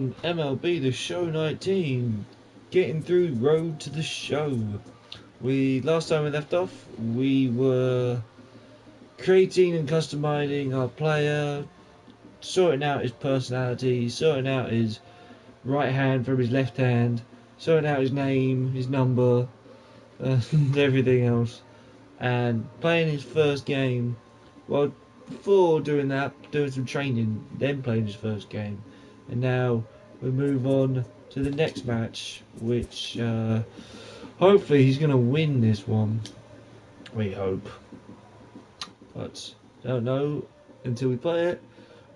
on MLB The Show 19, getting through Road to the Show. Last time we left off, we were creating and customizing our player, sorting out his personality, sorting out his right hand from his left hand, sorting out his name, his number, and everything else, and playing his first game. Well, before doing that, doing some training, then playing his first game. And now we move on to the next match, which hopefully he's going to win this one. We hope. But don't know until we play it.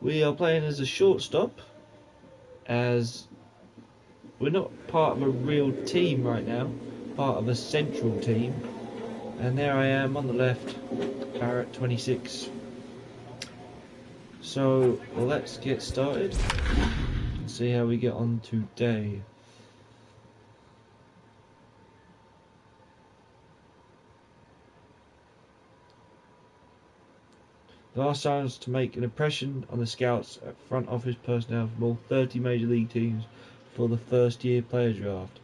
We are playing as a shortstop, as we're not part of a real team right now, part of a central team. And there I am on the left, Barrett 26. So let's get started and see how we get on today. The last chance to make an impression on the scouts at front office personnel from all 30 major league teams for the first year player draft.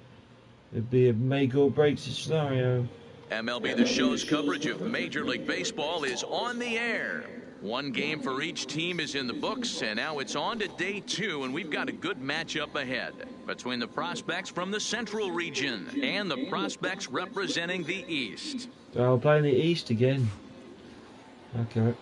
It'd be a make or break scenario. MLB The Show's coverage of Major League Baseball is on the air. One game for each team is in the books, and now it's on to day 2, and we've got a good matchup ahead between the prospects from the Central region and the prospects representing the East. So we're playing the East again. Okay.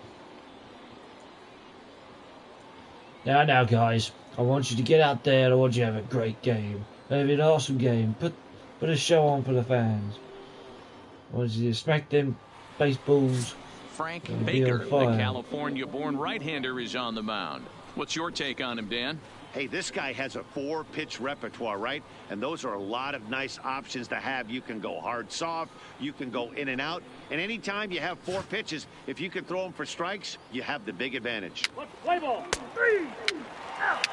Now guys, I want you to get out there and I want you to have a great game. Have an awesome game. Put a show on for the fans. I want you to smack them baseballs. Frank Baker, the California-born right-hander, is on the mound. What's your take on him, Dan? Hey, this guy has a 4-pitch repertoire, right? And those are a lot of nice options to have. You can go hard, soft. You can go in and out. And anytime you have 4 pitches, if you can throw them for strikes, you have the big advantage. Let's play ball. 3. Out.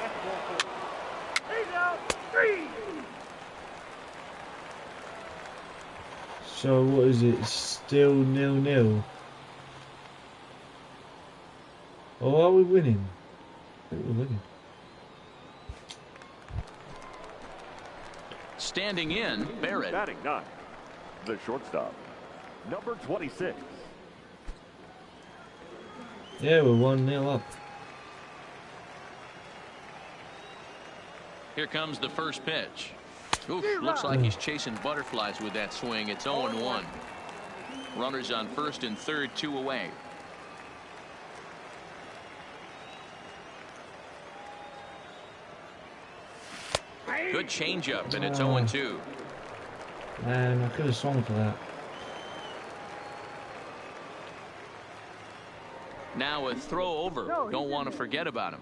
That's ball 4. He's out. 3. So what is it? Still 0-0. Or are we winning? I think we're winning. Standing in, Barrett. Batting 9, the shortstop, number 26. Yeah, we're 1-0 up. Here comes the first pitch. Oof, looks like he's chasing butterflies with that swing. It's 0-1. Runners on first and third, 2 away. Good changeup, and it's 0-2. Man, I could have swung for that. Now a throw over. Don't want to forget about him.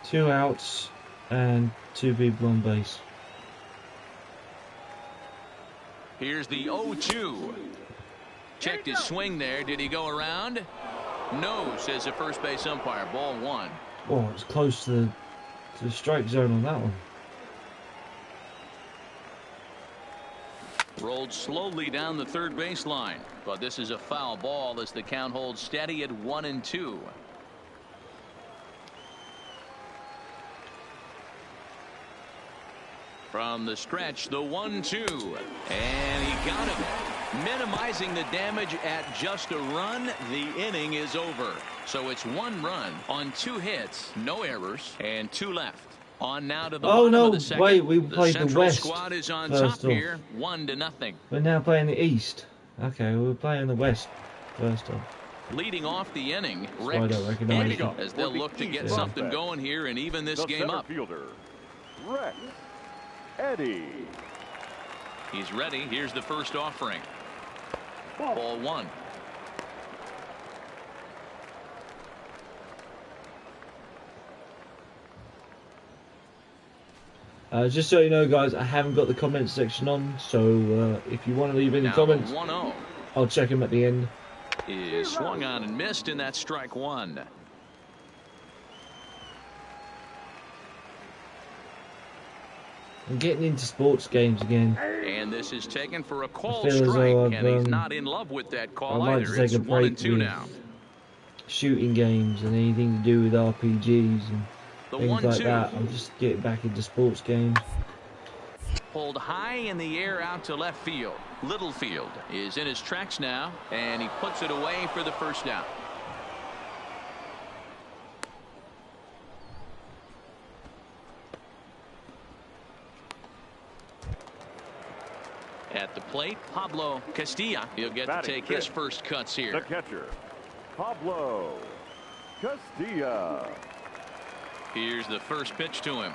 Two outs and 2 people on base. Here's the 0-2. Checked his swing there. Did he go around? No, says the first base umpire. Ball 1. Oh, it's close to the strike zone on that one. Rolled slowly down the third baseline, but this is a foul ball as the count holds steady at 1-2. From the stretch, the 1-2, and he got him. Minimizing the damage at just a run. The inning is over. So it's 1 run on 2 hits, no errors, and 2 left. On now to the bottom of the second. Wait, we played the West. Squad is on top here, 1-0. We're now playing the East. Okay, we're playing the West first off. Leading off the inning, Why I don't recognize Eddie, him. as they'll look to get something going here and even this game up. Fielder, Rex Eddie. He's ready. Here's the first offering. Ball 1. Just so you know, guys, I haven't got the comment section on, so if you want to leave any comments, 1-0 I'll check them at the end. is swung on and missed, and that's strike 1. I'm getting into sports games again. And this is taken for a called feel as strike, though and he's not in love with that I call might either. just take It's a 1 and break 2 with now. shooting games and anything to do with RPGs and The things like 1-2. that. I'm just getting back into sports games. Pulled high in the air out to left field. Littlefield is in his tracks now, and he puts it away for the first down. At the plate, Pablo Castilla. He'll get to take his first cuts here. The catcher, Pablo Castilla. Here's the first pitch to him.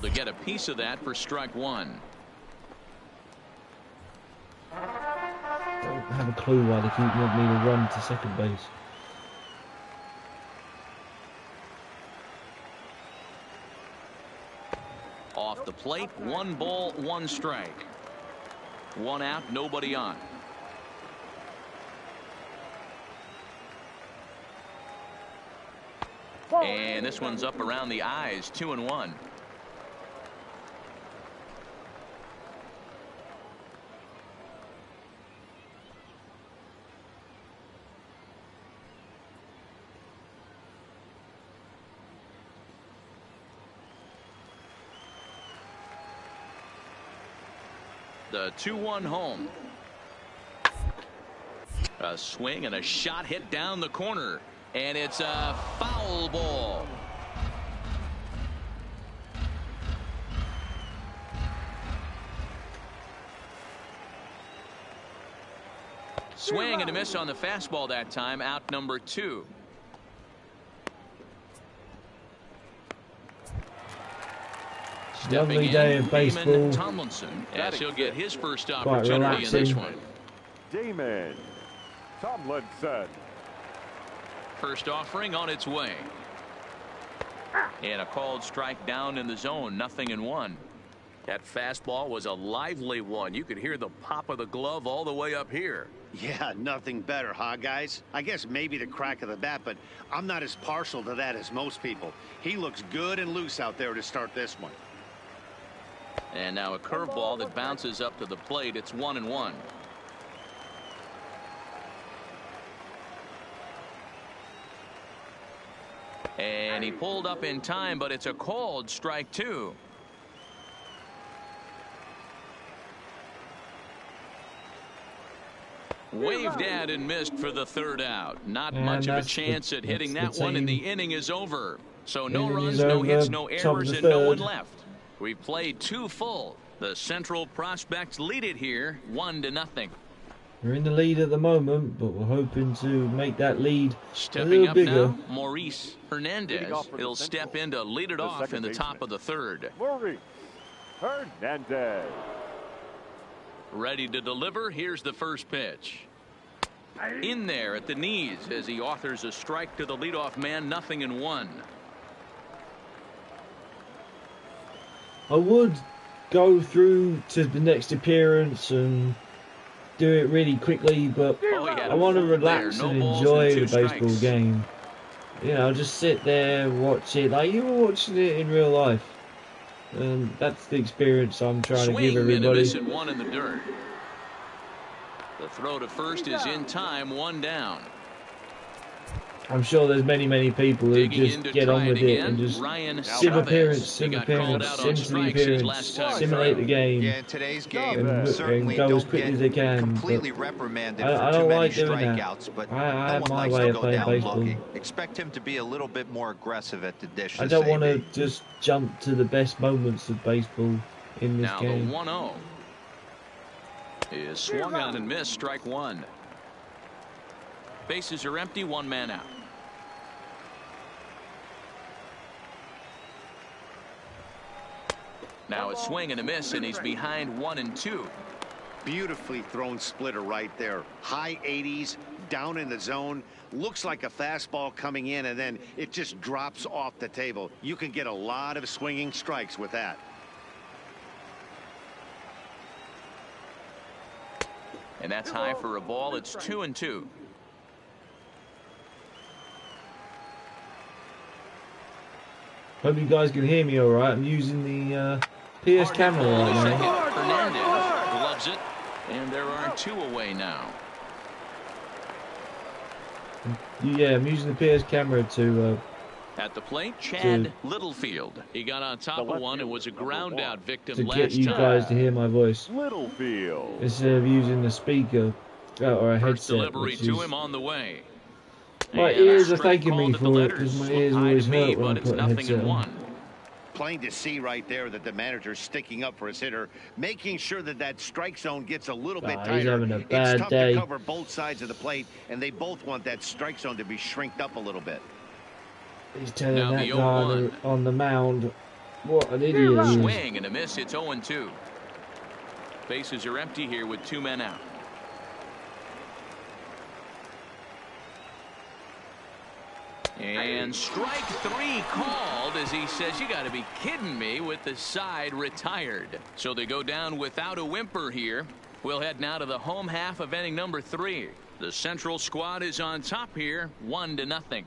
To get a piece of that for strike one. Don't have a clue why they keep wanting me to run to second base. Off the plate, 1 ball, 1 strike. 1 out, nobody on. And this one's up around the eyes, 2-1. The 2-1 home. A swing and a shot hit down the corner, and it's a foul ball. Swing and a miss on the fastball that time. Out number 2. Lovely day of baseball. Tomlinson, as he'll get his first Quite opportunity in this relaxing. one. Damon Tomlinson. First offering on its way. And a called strike down in the zone. 0-1. That fastball was a lively one. You could hear the pop of the glove all the way up here. Yeah, nothing better, huh, guys? I guess maybe the crack of the bat, but I'm not as partial to that as most people. He looks good and loose out there to start this one. And now a curveball that bounces up to the plate. It's 1-1. And he pulled up in time, but it's a called strike 2. Waved at and missed for the 3rd out. Not And much of a that's chance at hitting that the one, and team. the inning is over. So no Inning runs, is no over, hits, no top of errors, the and no one third. left. We've played 2 full. The Central Prospects lead it here, 1-0. We're in the lead at the moment, but we're hoping to make that lead a Stepping little up bigger. now, Maurice Hernandez. Leading off for the He'll Central, step in to lead it the off second in the top baseman. of the 3rd. Maurice Hernandez. Ready to deliver. Here's the first pitch. In there at the knees as he authors a strike to the leadoff man. 0-1. I would go through to the next appearance and do it really quickly, but Oh, he had I a want to full relax there. No and balls enjoy and the 2 baseball strikes. game. You know, just sit there, watch it like you were watching it in real life. And that's the experience I'm trying to give Swing and a everybody. miss at 1 in the dirt. The throw to first is in time. 1 down. I'm sure there's many people who Digging just in to get try on it with it again. and just Ryan sim Chavez. appearance, He got called out on sim to the strikes his appearance, last time simulate through. the game. Yeah, in today's game, And certainly go as don't quickly get as they can. completely But reprimanded I for too don't many like doing that. strikeouts, but I no have one my likes way to of go playing down baseball. looking. Expect him to be a little bit more aggressive at the dish. I this don't want to AB. just jump to the best moments of baseball in this Now game. the 1-0 is swung on and missed. Strike 1. Bases are empty. 1 man out. Now a swing and a miss, and he's behind 1-2. Beautifully thrown splitter right there. High 80s, down in the zone. Looks like a fastball coming in, and then it just drops off the table. You can get a lot of swinging strikes with that. And that's high for a ball. It's 2-2. Hope you guys can hear me all right. I'm using the PS camera right now. Hernandez gloves it, and there are 2 away now. Yeah, I'm using the PS camera to At the plate, Chad Littlefield. He got on top of one and was a ground out victim last get you time. guys to hear my voice Littlefield. instead of using the speaker or a First headset. delivery Which to is, him on the way. my And a ears are strike thanking me called at the for it because letters. my ears Looked high always to me, hurt when I but it's put a nothing headset in on. one. Plain to see right there that the manager's sticking up for his hitter, making sure that that strike zone gets a little bit He's tighter. having a It's bad tough day. to cover both sides of the plate, and they both want that strike zone to be shrinked up a little bit. He's telling Now that the guy 0-1. on the mound what an idiot he is. Swing and a miss. It's 0-2. Bases are empty here with 2 men out. And strike 3 called as he says, you got to be kidding me, with the side retired. So they go down without a whimper here. We'll head now to the home half of inning number 3. The Central squad is on top here, 1-0.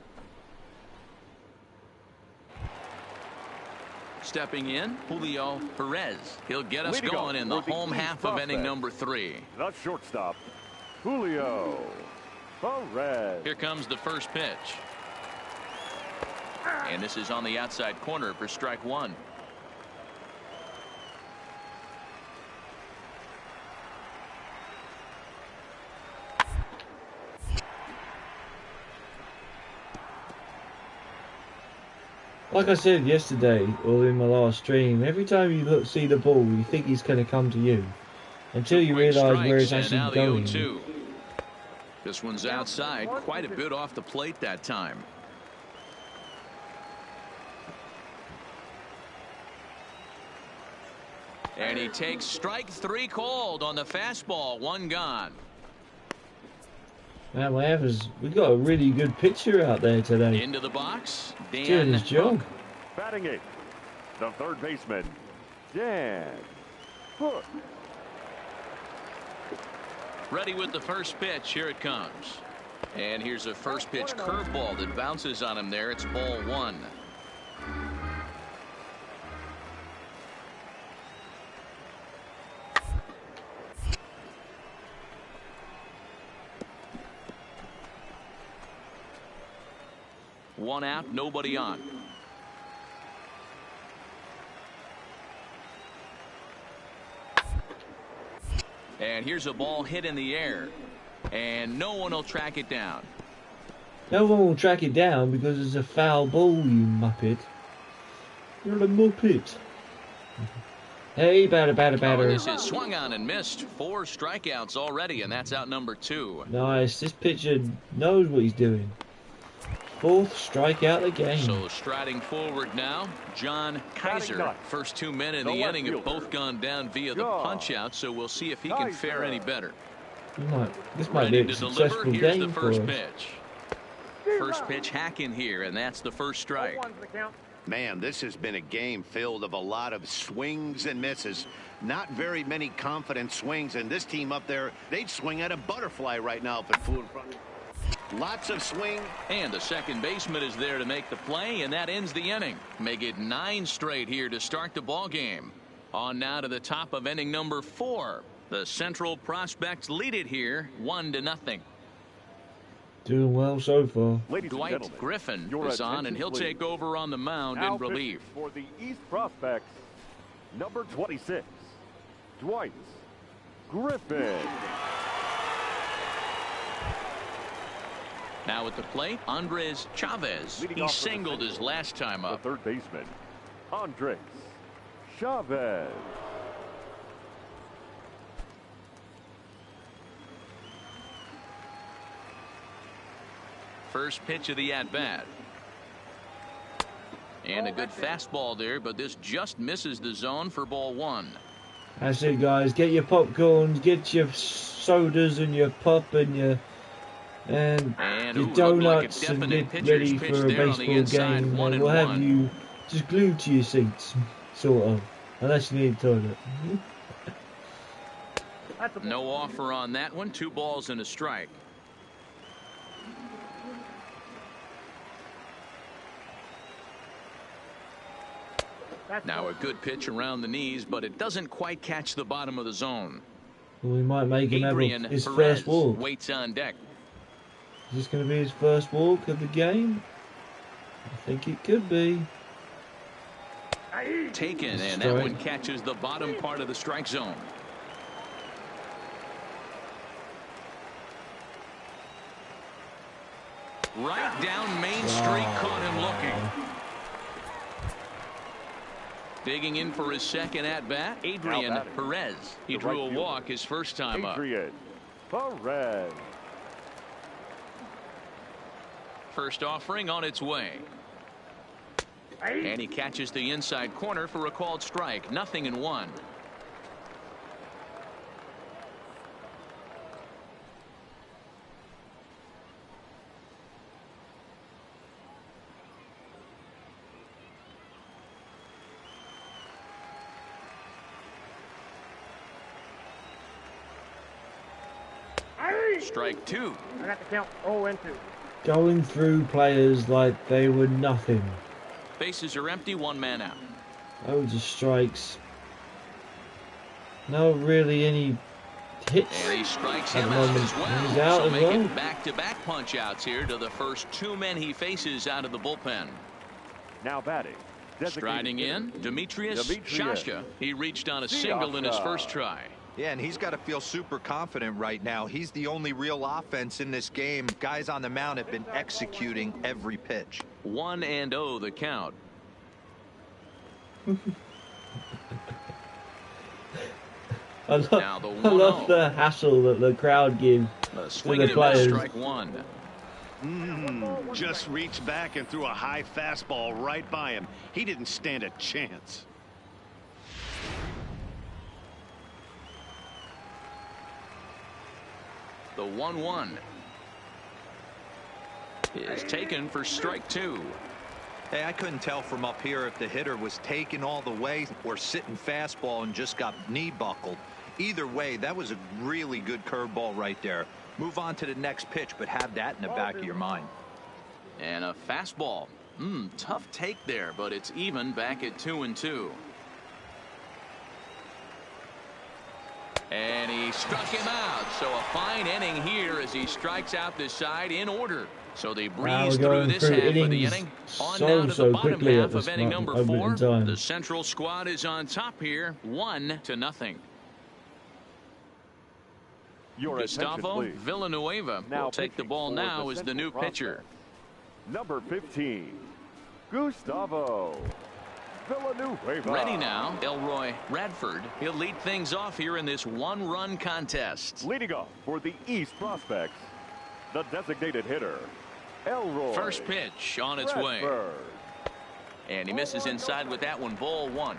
Stepping in, Julio Perez. He'll get us Leading going off in the for the home East half of inning prospect. number 3. The shortstop, Julio Perez. Here comes the first pitch. And this is on the outside corner for strike 1. Like I said yesterday, or in my last stream, every time you see the ball, you think he's going to come to you. Until you Quick realise where it's strikes, and actually now going. the 0-2. This one's outside, quite a bit off the plate that time. And he takes strike 3 called on the fastball. 1 gone. Man, we got a really good pitcher out there today. Into the box, Doing Dan his job. Hook. Batting eighth, the third baseman, Dan Hook. Ready with the first pitch. Here it comes. And here's a first pitch curveball that bounces on him there. It's ball 1. One out, nobody on. And here's a ball hit in the air. And no one will track it down. No one will track it down because it's a foul ball, you muppet. You're a muppet. Hey, batter. Oh, this is swung on and missed. 4 strikeouts already, and that's out number 2. Nice. This pitcher knows what he's doing. 4th strikeout of the game. So striding forward now, John Kaiser. First 2 men in the inning have both gone down via the punch out, so we'll see if he can fare any better. This might be Ready a to deliver. successful Here's game the for first us. pitch. First pitch hacking here, and that's the first strike. Man, this has been a game filled of a lot of swings and misses. Not very many confident swings, and this team up there, they'd swing at a butterfly right now if it flew in front. Lots of swing. And the second baseman is there to make the play, and that ends the inning. Make it 9 straight here to start the ball game. On now to the top of inning number 4. The Central prospects lead it here 1-0. Doing well so far. Ladies and Dwight gentlemen, Griffin your is on, and attention, he'll please. take over on the mound Now in relief. pitching for the East prospects, number 26, Dwight Griffin. Now at the plate, Andres Chavez. Leading He off for the singled his Central, last time the up. third baseman, Andres Chavez. First pitch of the at-bat. And a good fastball there, but this just misses the zone for ball 1. That's it, guys. Get your popcorns, get your sodas and your pop and your ooh, looked like a donuts and definite get pitcher's ready pitch for a there on the baseball inside, game. 1-1. We'll have you just glued to your seats, sort of, unless you need a toilet. No offer on that one. 2 balls and a strike. Now a good pitch around the knees, but it doesn't quite catch the bottom of the zone. Well, we might make him have Adrian his Perez first walk. waits on deck. Is this going to be his first walk of the game? I think it could be. Taken, and that one catches the bottom part of the strike zone. Right down Main Street, caught him looking. Digging in for his second at-bat, Adrian Perez. He drew a walk his first time up. Adrian Perez. First offering on its way. And he catches the inside corner for a called strike. 0-1. Strike 2. I got the count 0-2. Going through players like they were nothing. Bases are empty, one man out. Loads of strikes. No really any hits. And he strikes at him the out moment. as well. He's out so as making well. back-to-back punch-outs here to the first two men he faces out of the bullpen. Now batting. Striding in, Demetrius Shashka. He reached on a single in his first try. Yeah, and he's got to feel super confident right now. He's the only real offense in this game. Guys on the mound have been executing every pitch. 1-0 the count. I love the hassle that the crowd give to the players. Strike one. Just reached back and threw a high fastball right by him. He didn't stand a chance. The 1-1 is taken for strike two. Hey, I couldn't tell from up here if the hitter was taken all the way or sitting fastball and just got knee buckled. Either way, that was a really good curveball right there. Move on to the next pitch, but have that in the back of your mind. And a fastball. Tough take there, but it's even back at 2-2. And he struck him out. So a fine inning here as he strikes out this side in order. So they breeze through this half of the inning. On now to the bottom half of inning number 4. The Central squad is on top here, 1-0. Gustavo Villanueva will take the ball now as the new pitcher. Number 15, Gustavo Villanueva. Ready now, Elroy Radford. He'll lead things off here in this one-run contest. Leading off for the East Prospects, the designated hitter, Elroy. First pitch on its way. And he misses inside with that one, ball one.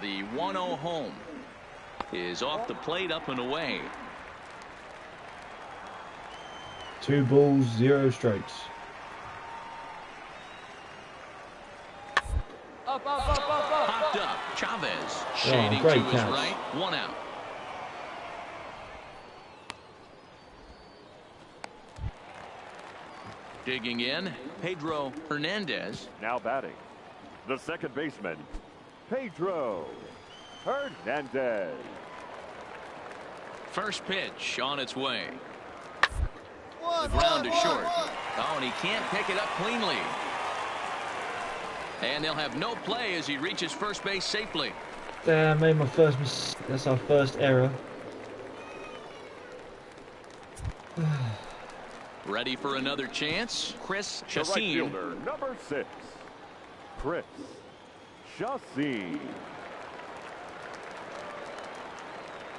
The 1-0 home is off the plate, up and away. 2 balls, 0 strikes. Popped up. Chavez shading to his right. 1 out. Digging in, Pedro Hernandez. Now batting, the second baseman, Pedro Hernandez. First pitch on its way. The ground is short. Oh, and he can't pick it up cleanly. And they'll have no play as he reaches first base safely. There, I made my first mistake. That's our first error. Ready for another chance, Chris The right Chassin. fielder, number 6, Chris Chassin.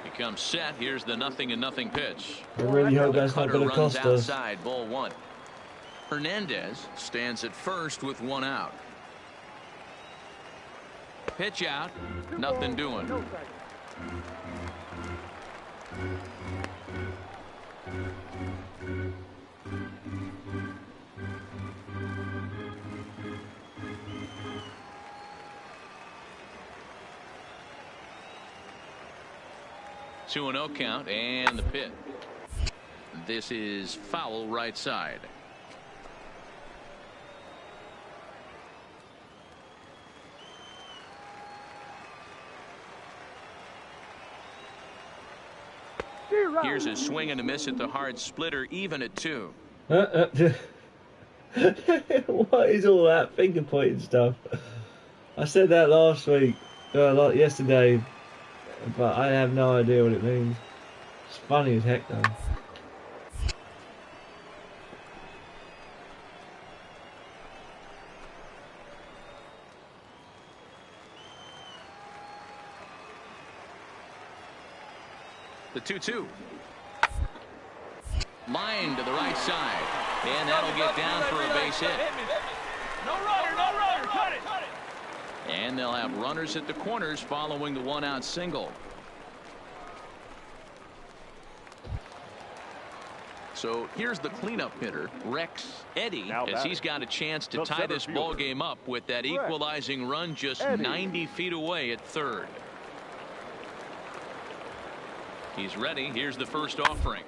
He comes set. Here's the 0-0 pitch. I really hope that's not Cutter going to runs cost us. outside, ball one. Hernandez stands at first with 1 out. Pitch out, nothing doing. 2-0 count, and the pitch. This is foul right side. Here's a swing and a miss at the hard splitter, even at 2. What is all that finger pointing stuff? I said that last week, like yesterday, but I have no idea what it means. It's funny as heck though. The 2-2. Line to the right side. And that'll get down for a base hit. No runner, cut it. And they'll have runners at the corners following the 1-out single. So here's the cleanup hitter, Rex Eddy, as he's got a chance to tie this ball game up with that equalizing run just 90 feet away at third. He's ready. Here's the first offering.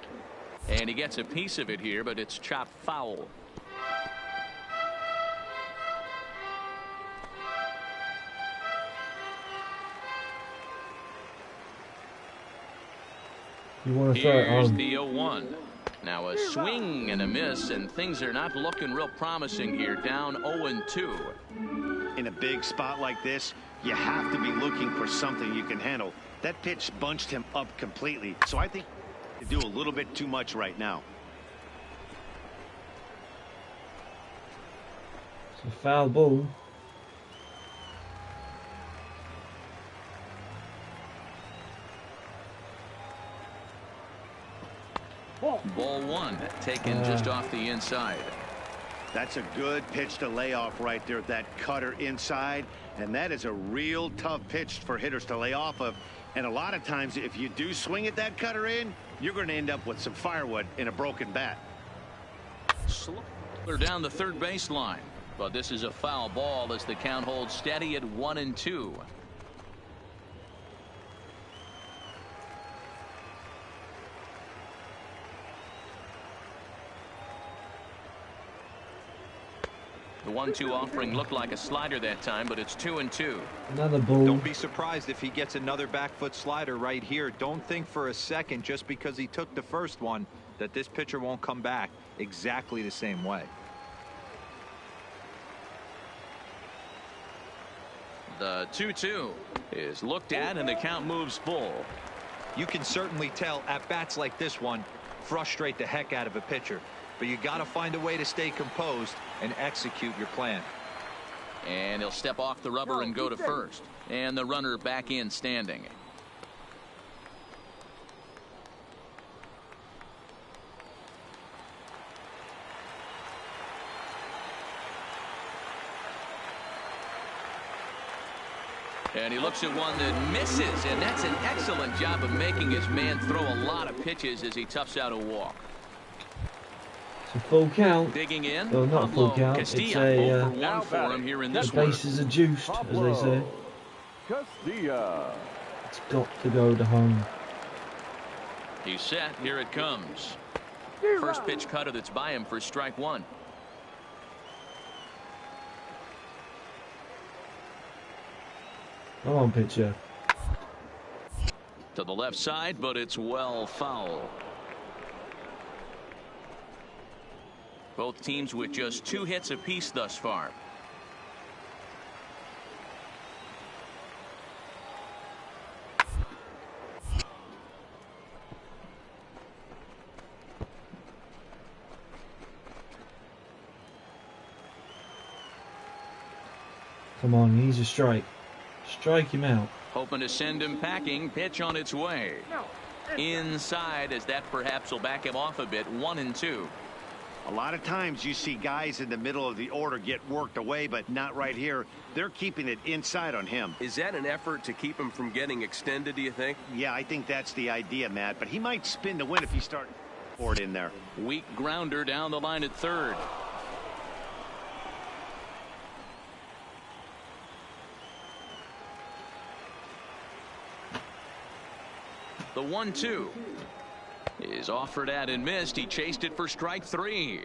And he gets a piece of it here, but it's chopped foul. You want to throw it Here's on. the 0-1. Now a swing and a miss, and things are not looking real promising here. Down 0-2. In a big spot like this, you have to be looking for something you can handle. That pitch bunched him up completely, so I think they do a little bit too much right now. It's a foul ball. Ball 1 taken just off the inside. That's a good pitch to lay off right there, that cutter inside, and that is a real tough pitch for hitters to lay off of. And a lot of times, if you do swing at that cutter in, you're going to end up with some firewood in a broken bat. They're down the third baseline, but this is a foul ball as the count holds steady at 1-2. The 1-2 offering looked like a slider that time, but it's 2-2. Another ball. Don't be surprised if he gets another back foot slider right here. Don't think for a second, just because he took the first one, that this pitcher won't come back exactly the same way. The 2-2 is looked at, and the count moves full. You can certainly tell at bats like this one frustrate the heck out of a pitcher, but you got to find a way to stay composed and execute your plan. And he'll step off the rubber and go to first, and the runner back in standing. And he looks at one that misses, and that's an excellent job of making his man throw a lot of pitches as he toughs out a walk. It's a full count. Digging in. Well, not a full count. Castilla, It's a 0 for 1 for him here in this the one. bases are juiced, as they say. Castilla. It's got to go to home. He's set. Here it comes. First pitch cutter that's by him for strike 1. Come on, pitcher. To the left side, but it's well foul. Both teams with just 2 hits apiece thus far. Come on, he needs a strike. Strike him out. Hoping to send him packing. Pitch on its way. Inside, as that perhaps will back him off a bit. 1-2. A lot of times you see guys in the middle of the order get worked away, but not right here. They're keeping it inside on him. Is that an effort to keep him from getting extended, do you think? Yeah, I think that's the idea, Matt, but he might spin to win if he starts forward in there. Weak grounder down the line at third. The 1-2 is offered at and missed. He chased it for strike 3.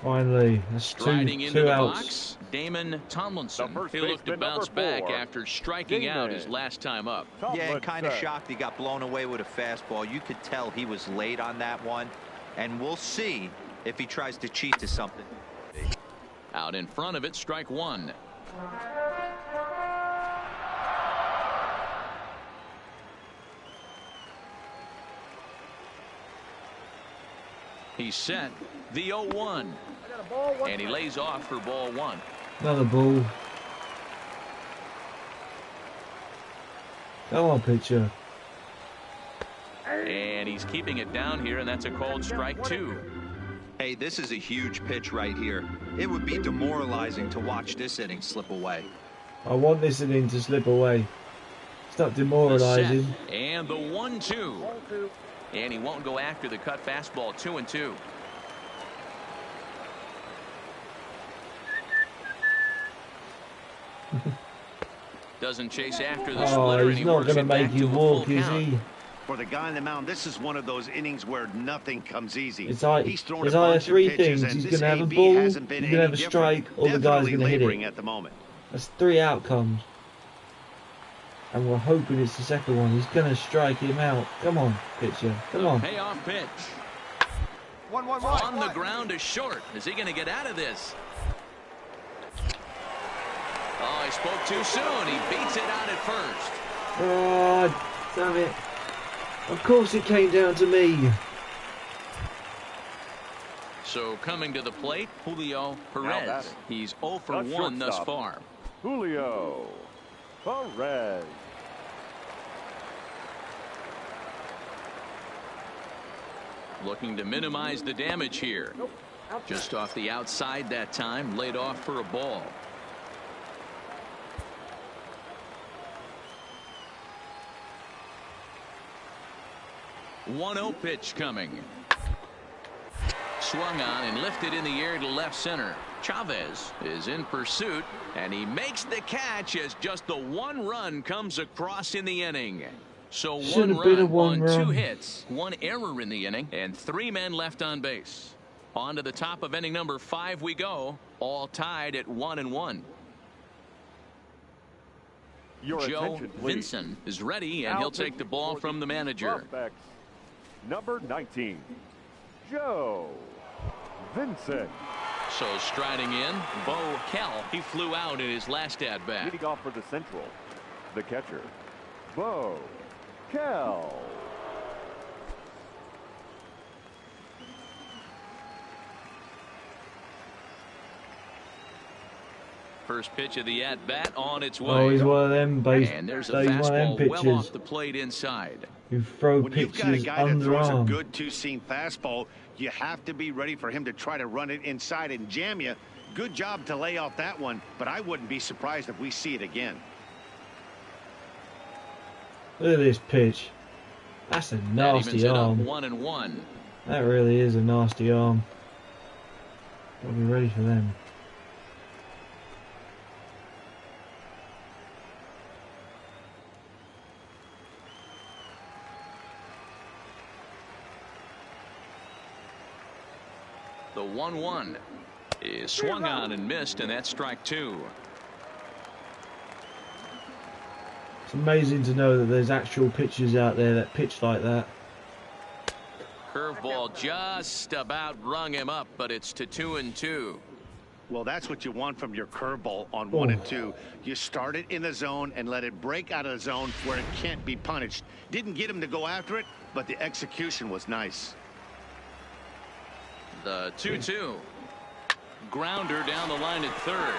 Finally, that's Striding into two the outs. box, Damon Tomlinson. The first He looked to baseman, bounce number back 4, after striking out his Damon last time up. Yeah, kind of Tomlinson. shocked he got blown away with a fastball. You could tell he was late on that one. And we'll see if he tries to cheat to something. Out in front of it, strike 1. He's set. The 0-1. And he lays off for ball 1. Another ball. Come on, pitcher. And he's keeping it down here, and that's a called strike 2. Hey, this is a huge pitch right here. It would be demoralizing to watch this inning slip away. I want this inning to slip away. It's not demoralizing. And the 1-2. And he won't go after the cut fastball. 2-2. Doesn't chase after the splitter, and he's he not works going to it back make to him a full walk, is count. he? For the guy on the mound, this is one of those innings where nothing comes easy. It's like, He's thrown there's a either bunch of three pitches, things. and He's this going to have a AB ball, hasn't he's been going to have a any strike, different. or the guy's Definitely going to hit laboring it. at the moment. That's 3 outcomes. And we're hoping it's the second one. He's going to strike him out. Come on, pitcher. Come on. Payoff pitch. 1-1-1. On the ground to short. Is he going to get out of this? Oh, he spoke too soon. He beats it out at first. Oh, damn it. Of course it came down to me. So coming to the plate, Julio Now Perez. batting. He's 0 for The 1 thus shortstop. far. Julio Perez. Looking to minimize the damage here. Just off the outside that time, laid off for a ball. One-0 pitch coming. Swung on and lifted in the air to left center. Chavez is in pursuit, and he makes the catch as just the 1 run comes across in the inning. So Should 1 have been a run 1 on 2 run. hits, 1 error in the inning, and 3 men left on base. On to the top of inning number 5 we go, all tied at 1-1. Your Joe attention, please. Vinson is ready, and he'll Now take the ball for from the manager. Prospects. Number 19, Joe Vincent. So striding in, Bo Kell. He flew out in his last at-bat. Leading off for the Central, the catcher, Bo Kell. First pitch of the at-bat on its way. Oh, he's one of them base. And there's a He's one of them fastball well pitchers off the plate inside. who throw When you've got a pitches guy that throws a underarm. good two-seam fastball, you have to be ready for him to try to run it inside and jam you. Good job to lay off that one, but I wouldn't be surprised if we see it again. Look at this pitch. That's a nasty Evens it up arm. 1-1. That really is a nasty arm. Gotta be ready for them. The 1-1 is swung on and missed, and that's strike 2. It's amazing to know that there's actual pitchers out there that pitch like that. Curveball just about rung him up, but it's to 2-2. Well, that's what you want from your curveball on 1 and 2. You start it in the zone and let it break out of the zone where it can't be punished. Didn't get him to go after it, but the execution was nice. The 2-2. Grounder down the line at third.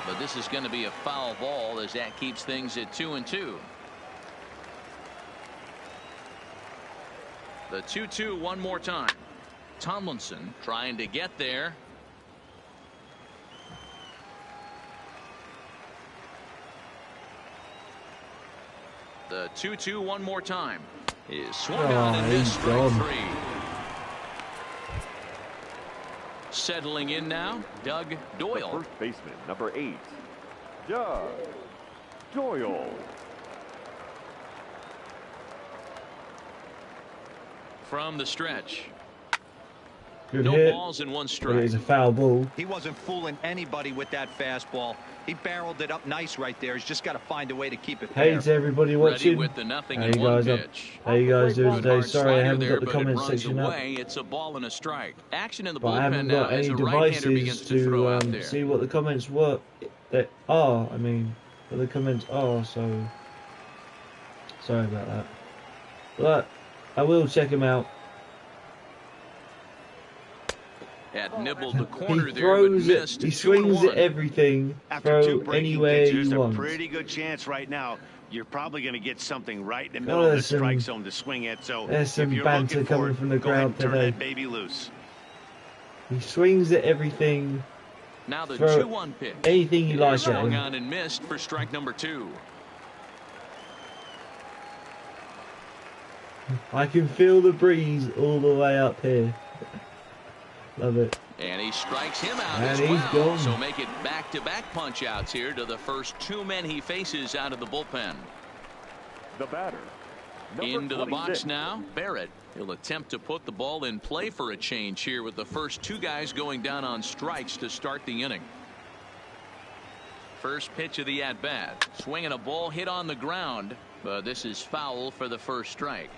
But this is going to be a foul ball as that keeps things at 2-2. The 2-2 one more time. Tomlinson trying to get there. The 2-2 one more time is swung on and missed, strike gone. 3. Settling in now, Doug The Doyle. first baseman, number 8, Doug Doyle. from the stretch. Good No hit. balls in one But strike. it is a foul ball. He wasn't fooling anybody with that fastball. He barreled it up nice right there. He's just got to find a way to keep it Hey there. to everybody Ready watching. with the nothing How in you one guys up? pitch. How you guys doing Good today? hard Sorry I slider haven't there, got the but it comment runs section up. away. It's a ball and a strike. Action in the But I haven't bullpen now got as any a right-hander begins devices to throw out to there. see what the comments were. That are, I mean, what the comments are. So sorry about that. But I will check them out. Had nibbled the He corner there, but throws it. missed. He 2-1. swings at everything. After two Throw breaking anywhere pitches, you there's want. a pretty good chance right now you're probably going to get something right in the Oh, middle of the there's some- strike zone to swing at. So there's some if you're banter looking for coming it, from the go ahead crowd and turn today. that baby loose. He swings at everything. Now the Throw 2-1 pitch. anything you like at Swung him. on and missed for strike number 2. I can feel the breeze all the way up here. Love it. And he strikes him out And as he's well. gone. So make it back-to-back punch-outs here to the first 2 men he faces out of the bullpen. The batter, number Into the 26. box now, Barrett. He'll attempt to put the ball in play for a change here with the first 2 guys going down on strikes to start the inning. First pitch of the at-bat. Swinging a ball hit on the ground, but this is foul for the first strike.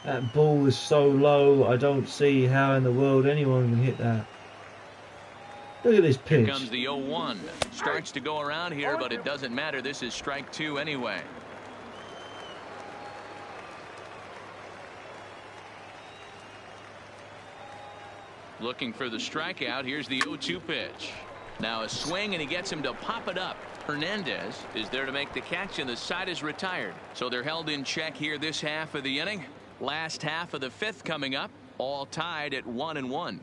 That ball is so low, I don't see how in the world anyone can hit that. Look at this Here pitch. comes the 0-1. Starts to go around here, but it doesn't matter. This is strike 2 anyway. Looking for the strikeout. Here's the 0-2 pitch. Now a swing, and he gets him to pop it up. Hernandez is there to make the catch, and the side is retired. So they're held in check here this half of the inning. Last half of the 5th coming up. All tied at 1-1.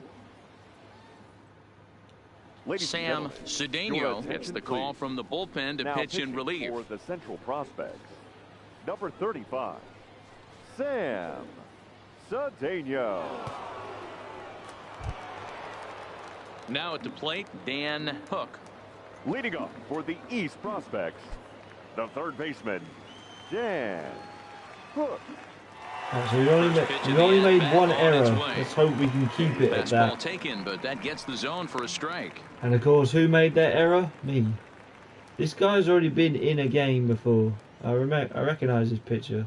Ladies and Sam gentlemen, your Cedeno attention, gets the call please. from the bullpen to Now pitch in pitching relief. for the Central Prospects, number 35, Sam Cedeno. Now at the plate, Dan Hook. Leading off for the East Prospects, the third baseman, Dan Hook. Right, so we only made one error. Let's hope we can keep it at Fastball that. taken, but that gets the zone for a strike. And of course, who made that error? Me. This guy's already been in a game before. I recognise this pitcher.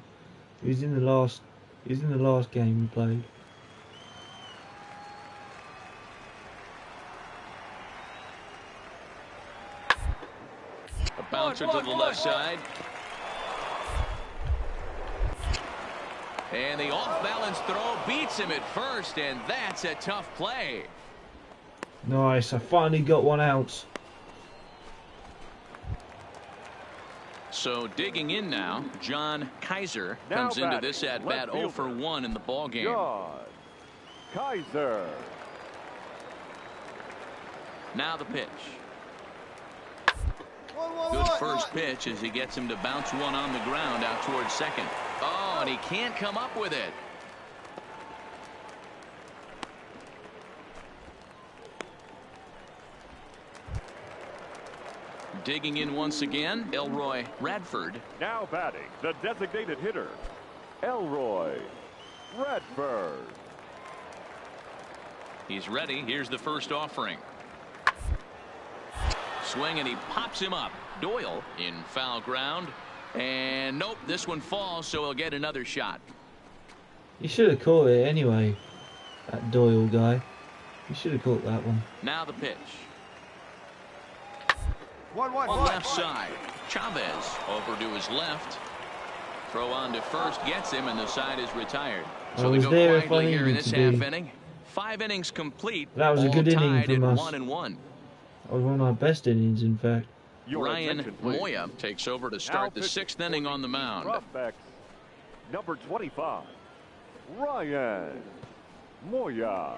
He was in the last game we played. A bouncer to the left side. And the off-balance throw beats him at first, and that's a tough play. Nice. I finally got one out. So digging in now, John Kaiser Now comes into batting, this at left bat 0 fielder, for 1 in the ball game. John Kaiser. Now the pitch. 1-1-1. Good first pitch as he gets him to bounce one on the ground out towards second. Oh, and he can't come up with it. Digging in once again, Elroy Radford. Now batting, the designated hitter, Elroy Radford. He's ready. Here's the first offering. Swing, and he pops him up. Doyle in foul ground. And nope, this one falls, so he'll get another shot. You should have caught it anyway. That Doyle guy. You should have caught that one. Now the pitch. 1-1-1. On left side, Chavez over to his left. Throw on to first gets him, and the side is retired. I So they was go there if I quietly here in needed this to half be. inning. 5 innings complete. That was a all good inning tied from at us. 1-1. That was one of our best innings, in fact. Your Ryan attention, please. Moya takes over to Now start the pitching 6th inning for on the mound. Prospects, number 25, Ryan Moya.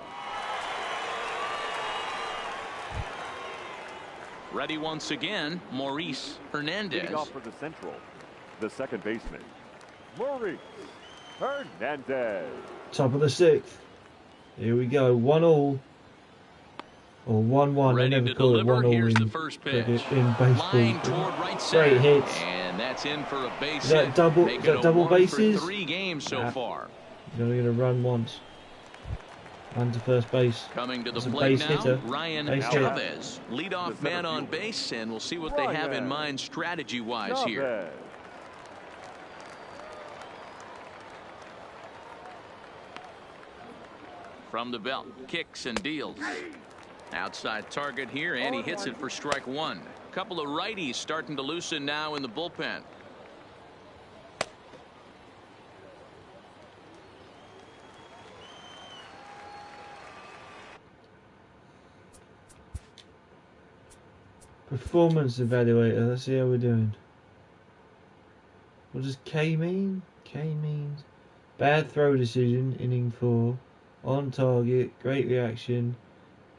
Ready once again, Maurice Hernandez. Leading off for the Central, the second baseman, Maurice Hernandez. Top of the 6th. Here we go. 1-1. Or 1-1. I Ready never to call it deliver. 1-all Here's the in first cricket, pitch. in Line baseball. toward right center. Great hits. And that's in for a base Is that hit. double? Making Is that it double 1 for bases? 3 games so far. He's only going to run once. Run to first base. Coming to the That's a plate base now, hitter. Ryan Base hit. Chavez, leadoff man on base, and we'll see what they have in mind strategy-wise here. Chavez. From the belt, kicks and deals. Outside target here, and he hits it for strike 1. Couple of righties starting to loosen now in the bullpen. Performance evaluator. Let's see how we're doing. What does K mean? K means bad throw decision, inning 4. On target, great reaction.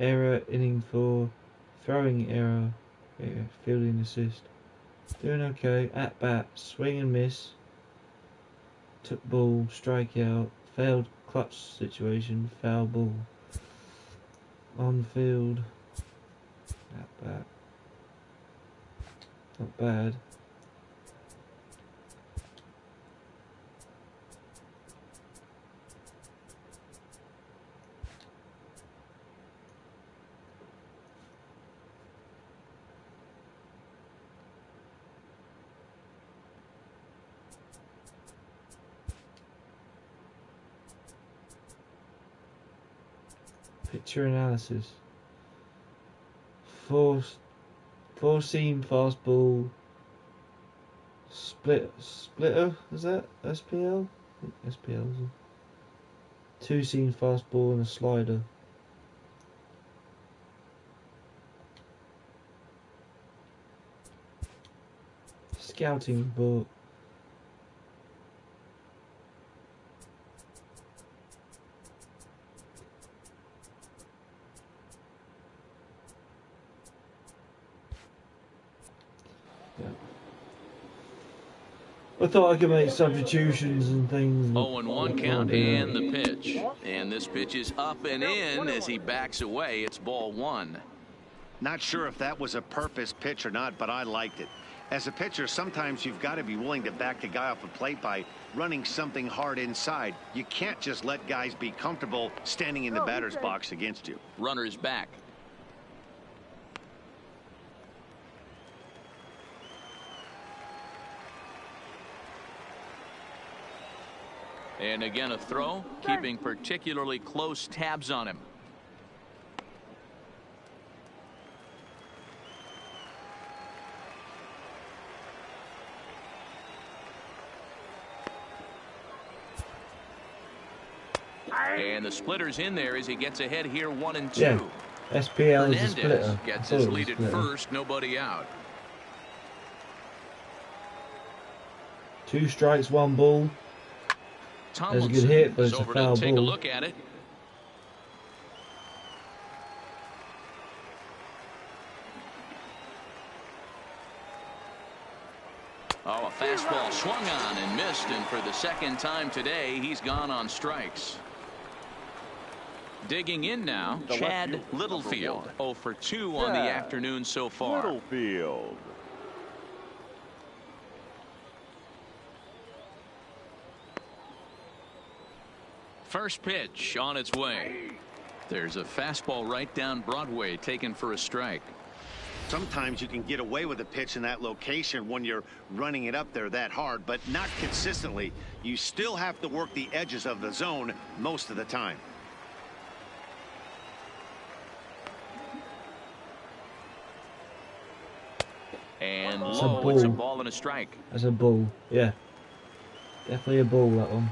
Error, inning 4. Throwing error. Fielding assist. Doing okay. At bat, swing and miss. Took ball, strikeout. Failed clutch situation, foul ball. On field. At bat. Not bad. Picture analysis. Four seam fastball. Splitter, is that SPL? SPL. 2 seam fastball and a slider. Scouting book. I thought I could make substitutions and things. 0-1 count and the pitch. And this pitch is up and in as he backs away. It's ball 1. Not sure if that was a purpose pitch or not, but I liked it. As a pitcher, sometimes you've got to be willing to back the guy off the plate by running something hard inside. You can't just let guys be comfortable standing in the batter's box against you. Runner's back. And again a throw, keeping particularly close tabs on him. And the splitter's in there as he gets ahead here 1-2. Yeah, SPL is a Hernandez splitter. gets his lead at first, nobody out. 2 strikes, 1 ball. That's a good hit, but it's a foul take ball. A look at it. Oh, a fastball swung on and missed, and for the second time today, he's gone on strikes. Digging in now, Chad Littlefield. 0 for 2 on the afternoon so far. Littlefield. First pitch on its way. There's a fastball right down Broadway taken for a strike. Sometimes you can get away with a pitch in that location when you're running it up there that hard, but not consistently. You still have to work the edges of the zone most of the time. And low, it's a ball and a strike. That's a ball, yeah. Definitely a ball, that one.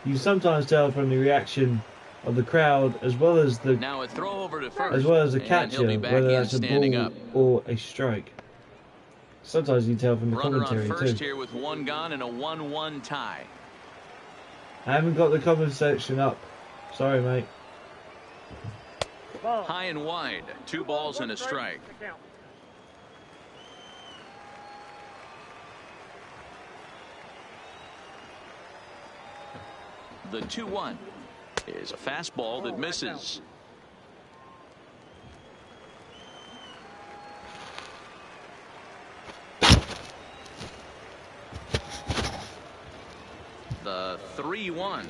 You can sometimes tell from the reaction of the crowd as well as the now a throw over to first, as well as the catcher whether that's a ball up. or a strike. Sometimes you can tell from the Runner commentary on first too. Here with 1 gone and a 1-1 tie. I haven't got the comment section up. Sorry, mate. High and wide, 2 balls and a strike. The 2-1 is a fastball that misses. 3-1.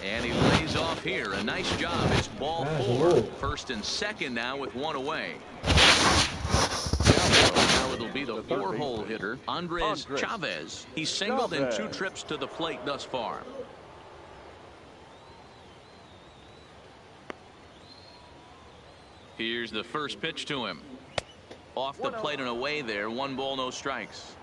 And he lays off here. A nice job. It's ball 4. First and second now with one away. Now it'll be the 4-hole hitter, Andres Chavez. He's singled in 2 trips to the plate thus far. Here's the first pitch to him. Off the plate and away there. 1 ball, no strikes.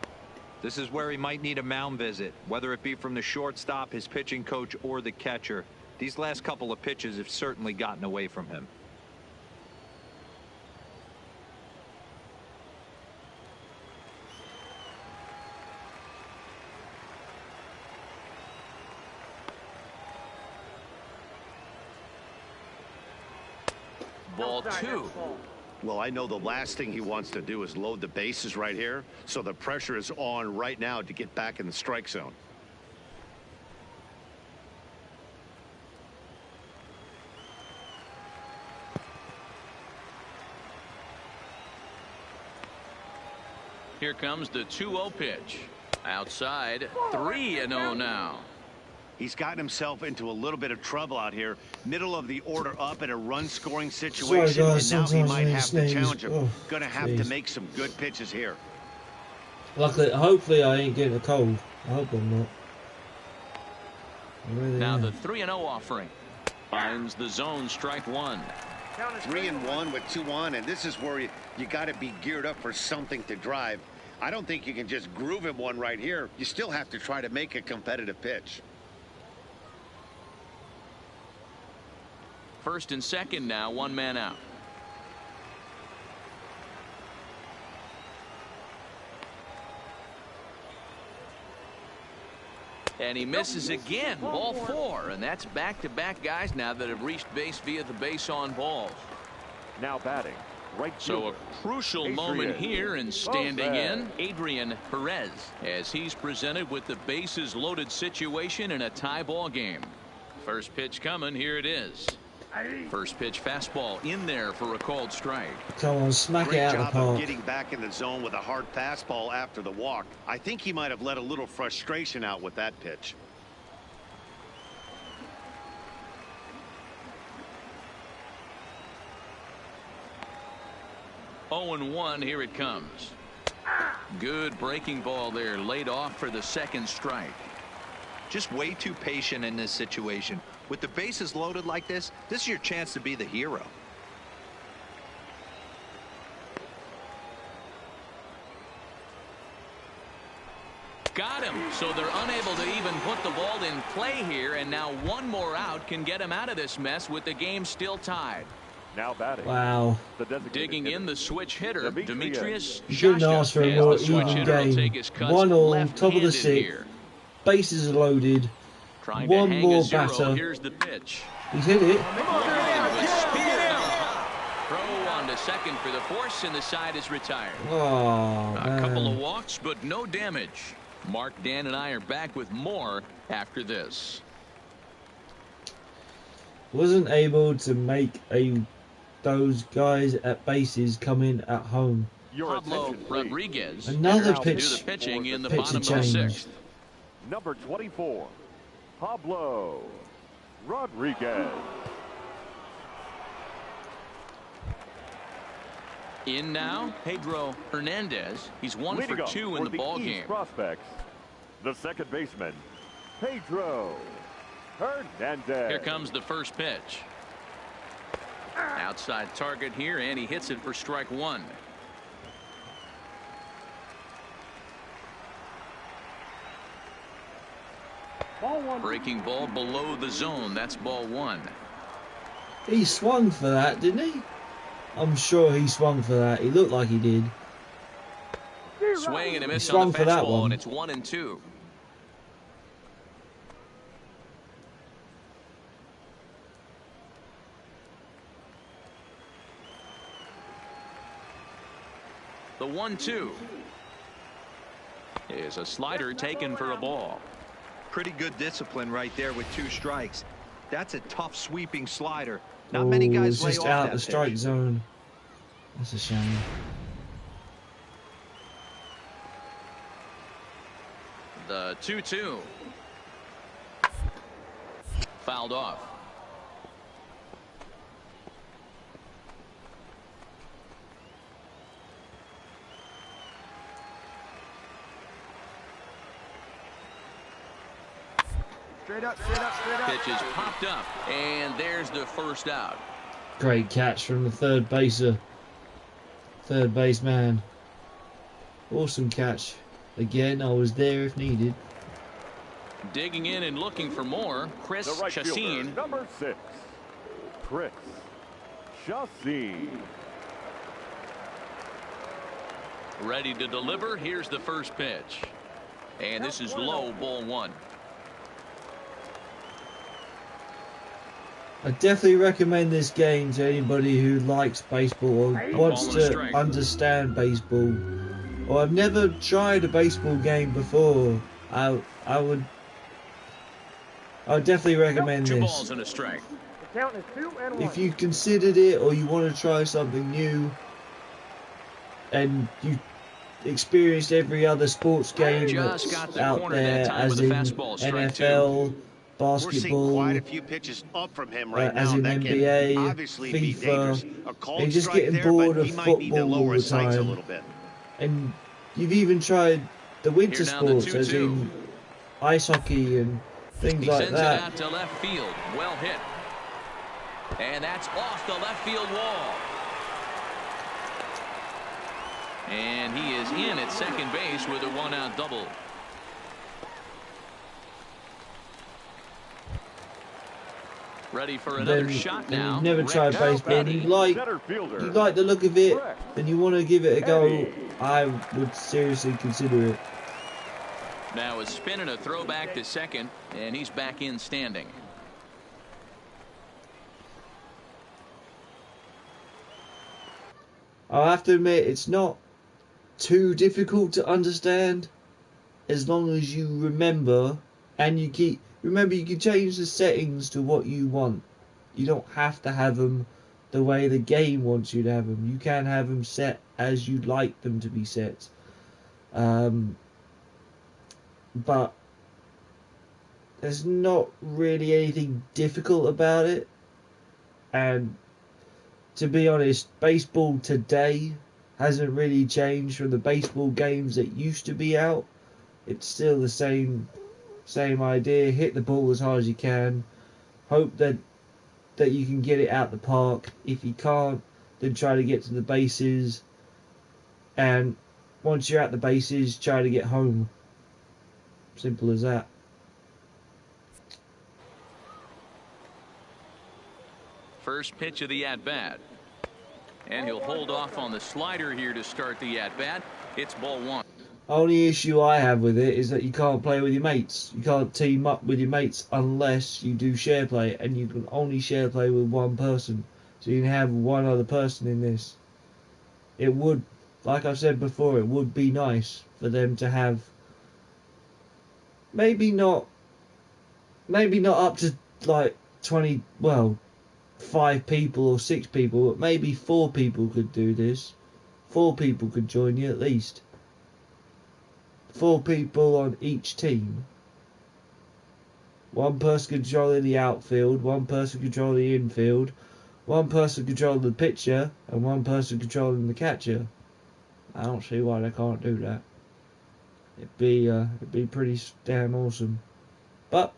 This is where he might need a mound visit, whether it be from the shortstop, his pitching coach, or the catcher. These last couple of pitches have certainly gotten away from him. Ball 2. Well, I know the last thing he wants to do is load the bases right here, so the pressure is on right now to get back in the strike zone. Here comes the 2-0 pitch. Outside, 3-0 now. He's gotten himself into a little bit of trouble out here. Middle of the order up in a run-scoring situation, Sorry, guys, and now he might have to sneeze. challenge him. Oh, going to have to make some good pitches here. Luckily, hopefully I ain't getting a cold. I hope I'm not. Now the 3-0 offering. Finds the zone, strike 1. 3-1 with 2 on, and this is where you got to be geared up for something to drive. I don't think you can just groove him one right here. You still have to try to make a competitive pitch. First and second now, 1 man out. And he misses again. Ball 4. And that's back-to-back guys now that have reached base via the base on balls. Now batting. Right so a crucial moment here, and standing in, Adrian Perez, as he's presented with the bases loaded situation in a tie ball game. First pitch coming. Here it is. First pitch fastball in there for a called strike. Come on, smack it out of the Great job park. of getting back in the zone with a hard fastball after the walk. I think he might have let a little frustration out with that pitch. Oh, and 1. Here it comes. Good breaking ball there, laid off for the second strike. Just way too patient in this situation. With the bases loaded like this is your chance to be the hero. Got him. So they're unable to even put the ball in play here, and now 1 more out can get him out of this mess with the game still tied. Now batting. Wow. Digging in the switch hitter, Demetrius. You shouldn't ask for a more even game. 1 all, top of the 6th. Here. Bases loaded. Trying 1 to hang more a 0. batter. Here's the pitch. He's hit it. Throw on to second for the force, and the side is retired. Oh, A couple of walks, but no damage. Mark, Dan, and I are back with more after this. Wasn't able to make those guys at bases come in at home. Pablo Rodriguez. Another to pitch. do the pitching in the Pitch bottom of the change. 6th. Number 24, Pablo Rodriguez. In now, Pedro Hernandez. He's 1 Leading for up 2 in the ball East game. Prospects, the second baseman, Pedro Hernandez. Here comes the first pitch. Outside target here, and he hits it for strike 1. Breaking ball below the zone. That's ball 1. He swung for that, didn't he? I'm sure he swung for that. He looked like he did. Swing and a miss swung on the for that fastball, one. and it's 1 and 2. The 1-2 is a slider taken for a ball. Pretty good discipline right there with 2 strikes. That's a tough sweeping slider. Not many guys it's lay just off out that the strike pitch. zone. That's a shame. The 2-2. Fouled off. Straight up, straight up, straight up. Pitch is popped up, and there's the first out. Great catch from the third baseman. Awesome catch. Again, I was there if needed. Digging in and looking for more, Chris The right fielder, Chassin. number 6, Chris Chassin. Ready to deliver. Here's the first pitch. And this is low, ball 1. I definitely recommend this game to anybody who likes baseball or wants to understand baseball. Or I've never tried a baseball game before. I would definitely recommend 2 this. balls and a strike. The count is 2 and 1. If you considered it or you want to try something new and you experienced every other sports game Just that's got the out corner there, that time as with in a fastball, strike 2. NFL, We're seeing basketball, quite a few pitches up from him right as now. in That NBA, can obviously be FIFA, dangerous. A cold and just strike getting there, bored but of he might need to football lower all his the sights a time. little bit. And you've even tried the winter Here now the sports, as 2-2. in ice hockey and things He like sends it that. out to left field. Well hit. And that's off the left field wall. And he is in at second base with a 1-out double. Ready for another Then, shot then now. you've never tried Now baseball and batting, you like center fielder, the look of it and you want to give it a go, Eddie. I would seriously consider it. Now a spin and a throwback to second, and he's back in standing. I'll have to admit, it's not too difficult to understand as long as you remember and you can change the settings to what you want. You don't have to have them the way the game wants you to have them. You can have them set as you'd like them to be set. But there's not really anything difficult about it. And to be honest, baseball today hasn't really changed from the baseball games that used to be out. It's still the same idea. Hit the ball as hard as you can. Hope that you can get it out the park. If you can't, then try to get to the bases. And once you're at the bases, try to get home. Simple as that. First pitch of the at-bat. And he'll hold off on the slider here to start the at-bat. It's ball 1. Only issue I have with it is that you can't play with your mates. You can't team up with your mates unless you do share play, and you can only share play with one person. So you can have one other person in this. It would, like I've said before, it would be nice for them to have maybe not up to like 20, well, 5 people or 6 people, but maybe 4 people could do this. 4 people could join you at least. 4 people on each team. One person controlling the outfield, one person controlling the infield, one person controlling the pitcher, and one person controlling the catcher. I don't see why they can't do that. It'd be pretty damn awesome. But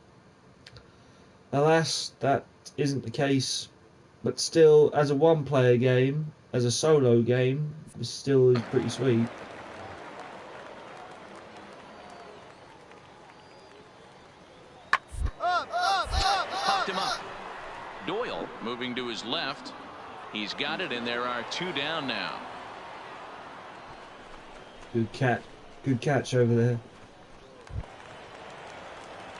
alas, that isn't the case. But still, as a one-player game, as a solo game, it still is pretty sweet. Popped him up. Doyle moving to his left. He's got it, and there are 2 down now. Good catch over there.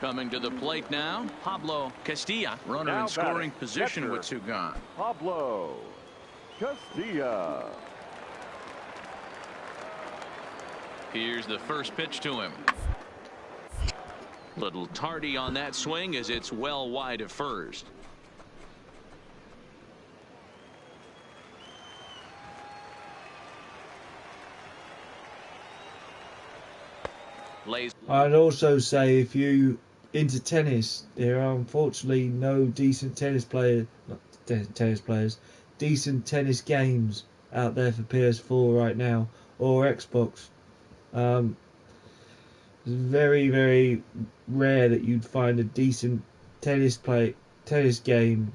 Coming to the plate now, Pablo Castilla. Runner Now in scoring batting, position catcher. with 2 gone. Pablo Castilla. Here's the first pitch to him. Little tardy on that swing as it's well wide of first. Lays. I'd also say if you into tennis. There are unfortunately no decent decent tennis games out there for PS4 right now, or Xbox. It's very, very rare that you'd find a decent tennis game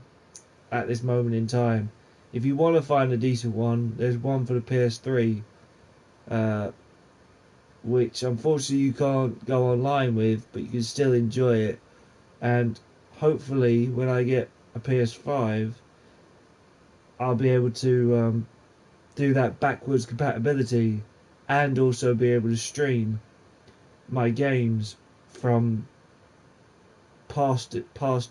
at this moment in time. If you want to find a decent one, there's one for the PS3, which unfortunately you can't go online with, but you can still enjoy it. And hopefully, when I get a PS5, I'll be able to do that backwards compatibility, and also be able to stream my games from past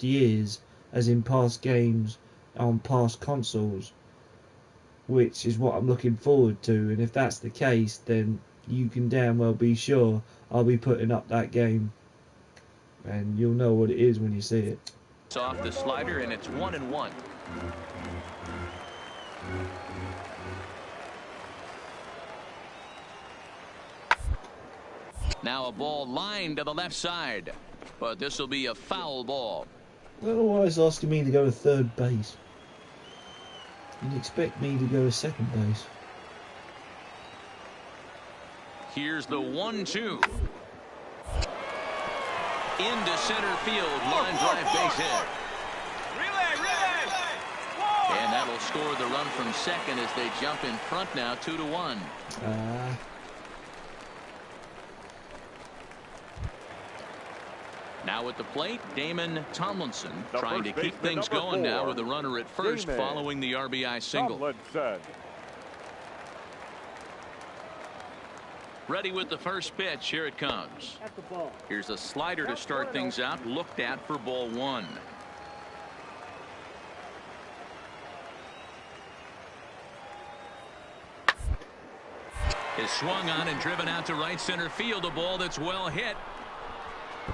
years, as in past games on past consoles, which is what I'm looking forward to. And if that's the case, then you can damn well be sure I'll be putting up that game, and you'll know what it is when you see it. It's off the slider, and it's 1-1. Now a ball lined to the left side, but this will be a foul ball. I don't know why it's asking me to go to third base. You'd expect me to go to second base. Here's the 1-2. Into center field, line drive base hit. And that'll score the run from second as they jump in front now, 2-1. Now at the plate, Damon Tomlinson, trying to keep things going now with a runner at first following the RBI single. Ready with the first pitch. Here it comes. Here's a slider to start things out, looked at for ball one. Is swung on and driven out to right center field, a ball that's well hit.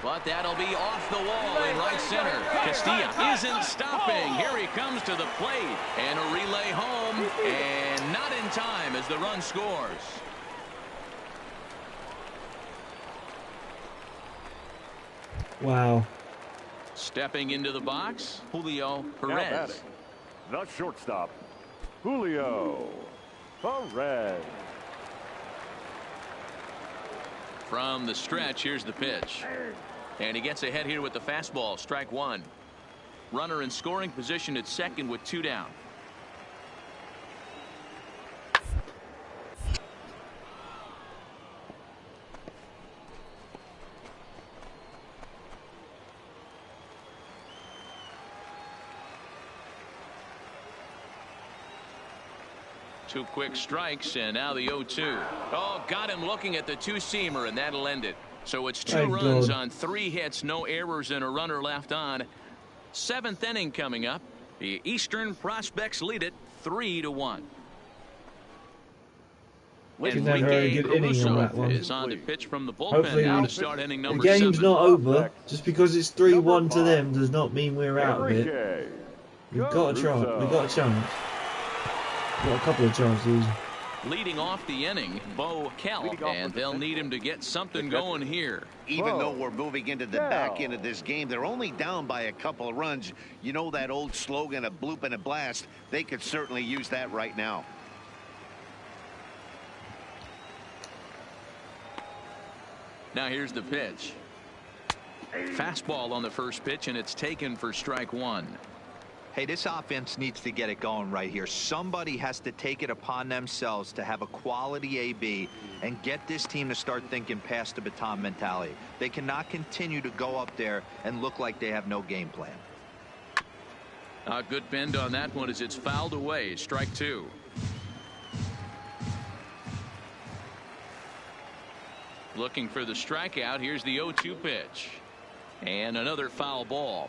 But that'll be off the wall in right center. Castilla isn't stopping. Here he comes to the plate. And a relay home. And not in time as the run scores. Wow. Stepping into the box, Julio Perez. The shortstop, Julio Perez. From the stretch, here's the pitch. And he gets ahead here with the fastball, strike one. Runner in scoring position at second with two down. Two quick strikes, and now the 0-2. Oh, got him looking at the two-seamer, and that'll end it. So it's two runs on three hits, no errors, and a runner left on. Seventh inning coming up. The Eastern Prospects lead it 3-1. And very good inning on that one. Is on to pitch from the bullpen now to start inning number 7. The game's not over. Just because it's 3-1 to them does not mean we're out of it. We've got a chance. We've got a chance. Got a couple of chances. Leading off the inning, Bo Kell, and they'll need him to get something going here. Even though we're moving into the back end of this game, they're only down by a couple of runs. You know that old slogan, a bloop and a blast. They could certainly use that right now. Now here's the pitch. Fastball on the first pitch, and it's taken for strike one. Hey, this offense needs to get it going right here. Somebody has to take it upon themselves to have a quality AB and get this team to start thinking past the baton mentality. They cannot continue to go up there and look like they have no game plan. A good bend on that one as it's fouled away. Strike two. Looking for the strikeout. Here's the 0-2 pitch. And another foul ball.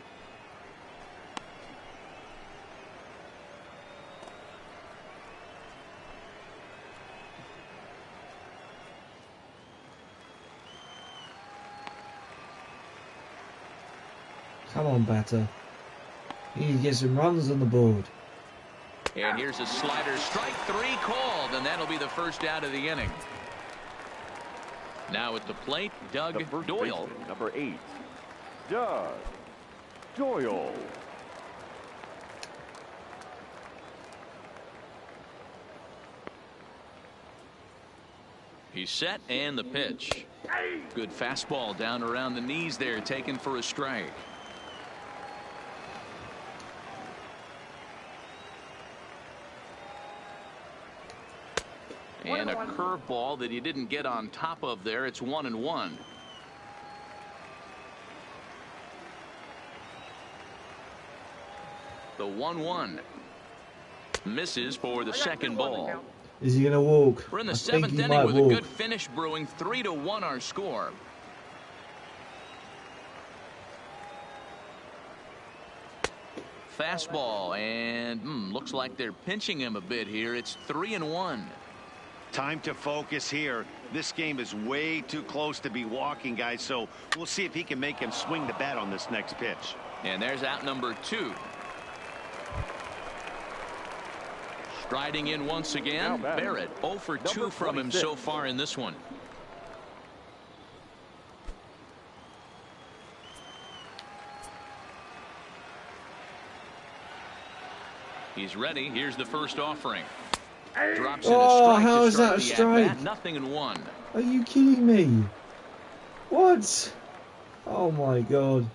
Come on, batter. You need to get some runs on the board. And here's a slider. Strike three called, and that'll be the first out of the inning. Now at the plate, Doug Doyle. Number 8, Doug Doyle. He's set and the pitch. Good fastball down around the knees there, taken for a strike. And a curveball that he didn't get on top of there. It's 1-1. The 1-1 misses for the second ball. Is he going to walk? We're in the I think seventh he inning might with walk. a good finish brewing. 3-1 our score. Fastball, and looks like they're pinching him a bit here. It's 3-1. Time to focus here. This game is way too close to be walking, guys, so we'll see if he can make him swing the bat on this next pitch. And there's out number 2. Striding in once again, Barrett 0 for 2 from him so far in this one. He's ready. Here's the first offering. Drops in a strike. How to is start that a the strike? at-bat. 0-1. Are you kidding me? What? Oh my god.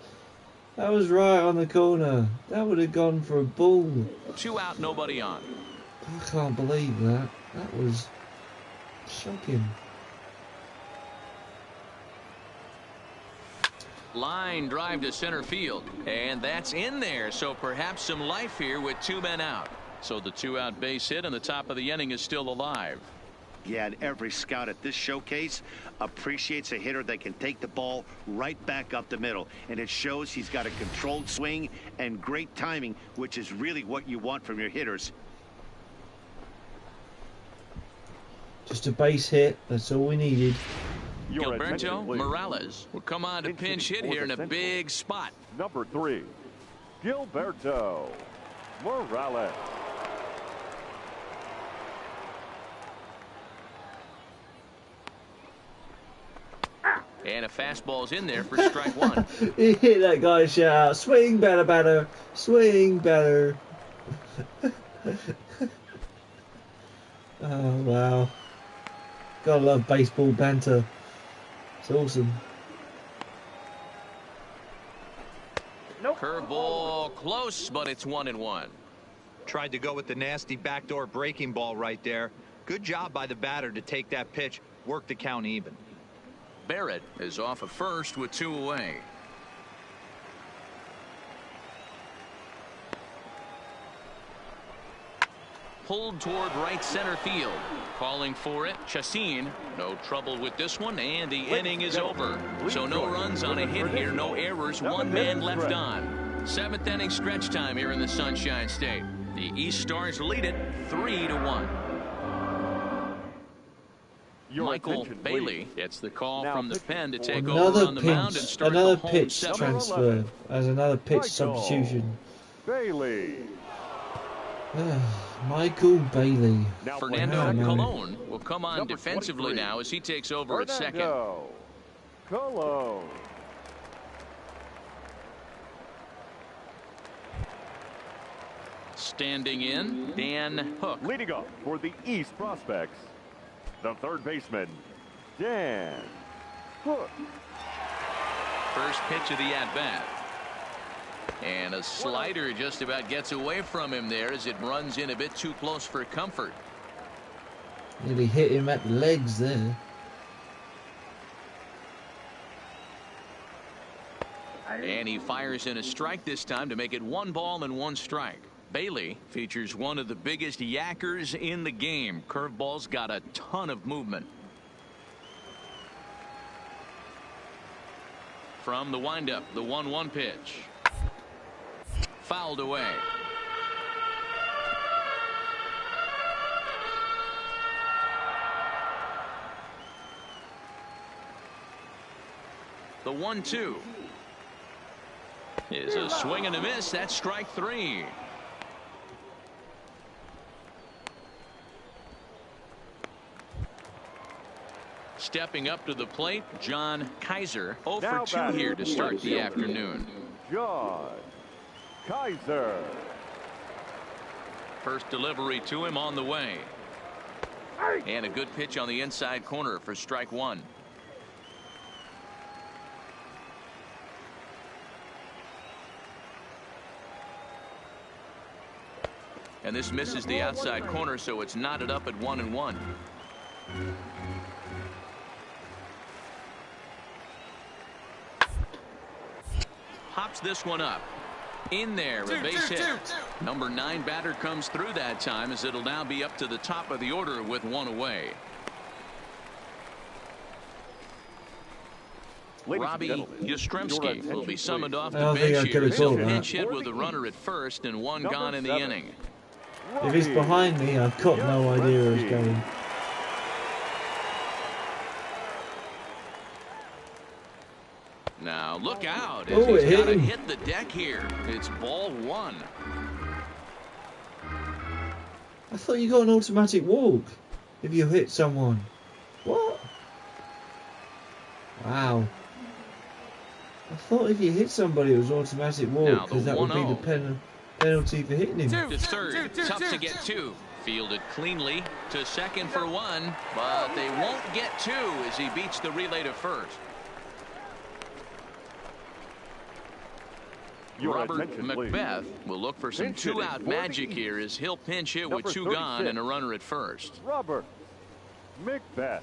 That was right on the corner. That would have gone for a ball. 2 out, nobody on. I can't believe that. That was shocking. Line drive to center field, and that's in there, so perhaps some life here with 2 men out. So the 2-out base hit, and the top of the inning is still alive. Yeah, and every scout at this showcase appreciates a hitter that can take the ball right back up the middle, and it shows he's got a controlled swing and great timing, which is really what you want from your hitters. Just a base hit. That's all we needed. Gilberto Morales will come on to pinch hit here in a big spot. Number 3, Gilberto Morales. And a fastball's in there for strike 1. He hit that guy's shout. Swing better, better. Swing better. Oh, wow. Gotta love baseball banter. It's awesome. Curveball close, but it's 1-1. Tried to go with the nasty backdoor breaking ball right there. Good job by the batter to take that pitch, work the count even. Barrett is off at first with 2 away. Pulled toward right center field. Calling for it, Chacin. No trouble with this one, and the inning is over. So no runs on a hit here, no errors, 1 man left on. 7th inning stretch time here in the Sunshine State. The East Stars lead it 3-1. Michael Bailey gets the call from the pen to take over on the mound and start another the home pitch 7th. transfer as another pitch substitution. Bailey. Michael Bailey. Fernando Colon will come on defensively now as he takes over at second. Colon. Standing in, Dan Hook. Leading up for the East Prospects, the third baseman, Dan Hook. First pitch of the at-bat. And a slider just about gets away from him there as it runs in a bit too close for comfort. Nearly hit him at the legs there. And he fires in a strike this time to make it 1 ball and 1 strike. Bailey features one of the biggest yackers in the game. Curveball's got a ton of movement. From the windup, the 1-1 pitch. Fouled away. The 1-2 is a swing and a miss. That's strike 3. stepping up to the plate, John Kaiser. 0 for Now 2 batting, here to start the right fielder, afternoon. John Kaiser. First delivery to him on the way. And a good pitch on the inside corner for strike 1. And this misses the outside corner, so it's knotted up at 1-1. Hops this one up. In there, a base hit. Number 9 batter comes through that time, as it'll now be up to the top of the order with 1 away. Robbie Yastrzemski will be summoned off the bench here. He'll pinch hit with a runner at first and 1 gone in the inning. If he's behind me, I've got no idea where he's going. Now look out, as Oh, he's it got to hit him. hit the deck here. It's ball 1. I thought you got an automatic walk if you hit someone. What? Wow. I thought if you hit somebody it was automatic Now walk, the because that would be the 1-0. penalty for hitting him. To third, tough to get 2. Fielded cleanly to second for 1, but they won't get 2 as he beats the relay to first. Robert Macbeth will look for some 2-out magic here as he'll pinch hit with 2 gone and a runner at first. Robert Macbeth.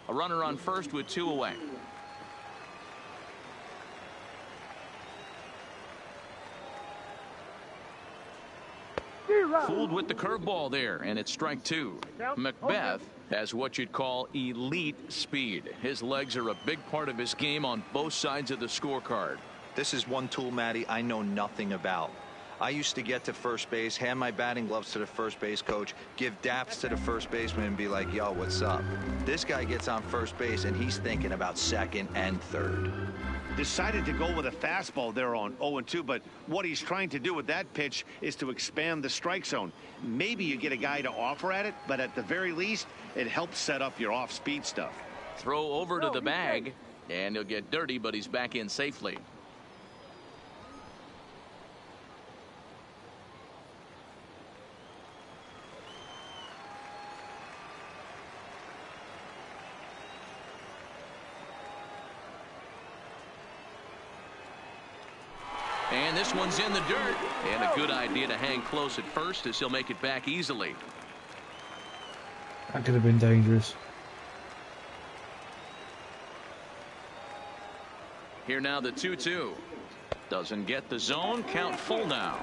A runner on first with 2 away. Fooled with the curveball there, and it's strike 2. Macbeth has what you'd call elite speed. His legs are a big part of his game on both sides of the scorecard. This is one tool, Matty, I know nothing about. I used to get to first base, hand my batting gloves to the first base coach, give daps to the first baseman and be like, yo, what's up? This guy gets on first base and he's thinking about second and third. Decided to go with a fastball there on 0-2, but what he's trying to do with that pitch is to expand the strike zone. Maybe you get a guy to offer at it, but at the very least, it helps set up your off-speed stuff. Throw over to the bag, and he'll get dirty, but he's back in safely. And this one's in the dirt. And a good idea to hang close at first as he'll make it back easily. That could have been dangerous. Here now the 2-2. Doesn't get the zone. Count full now.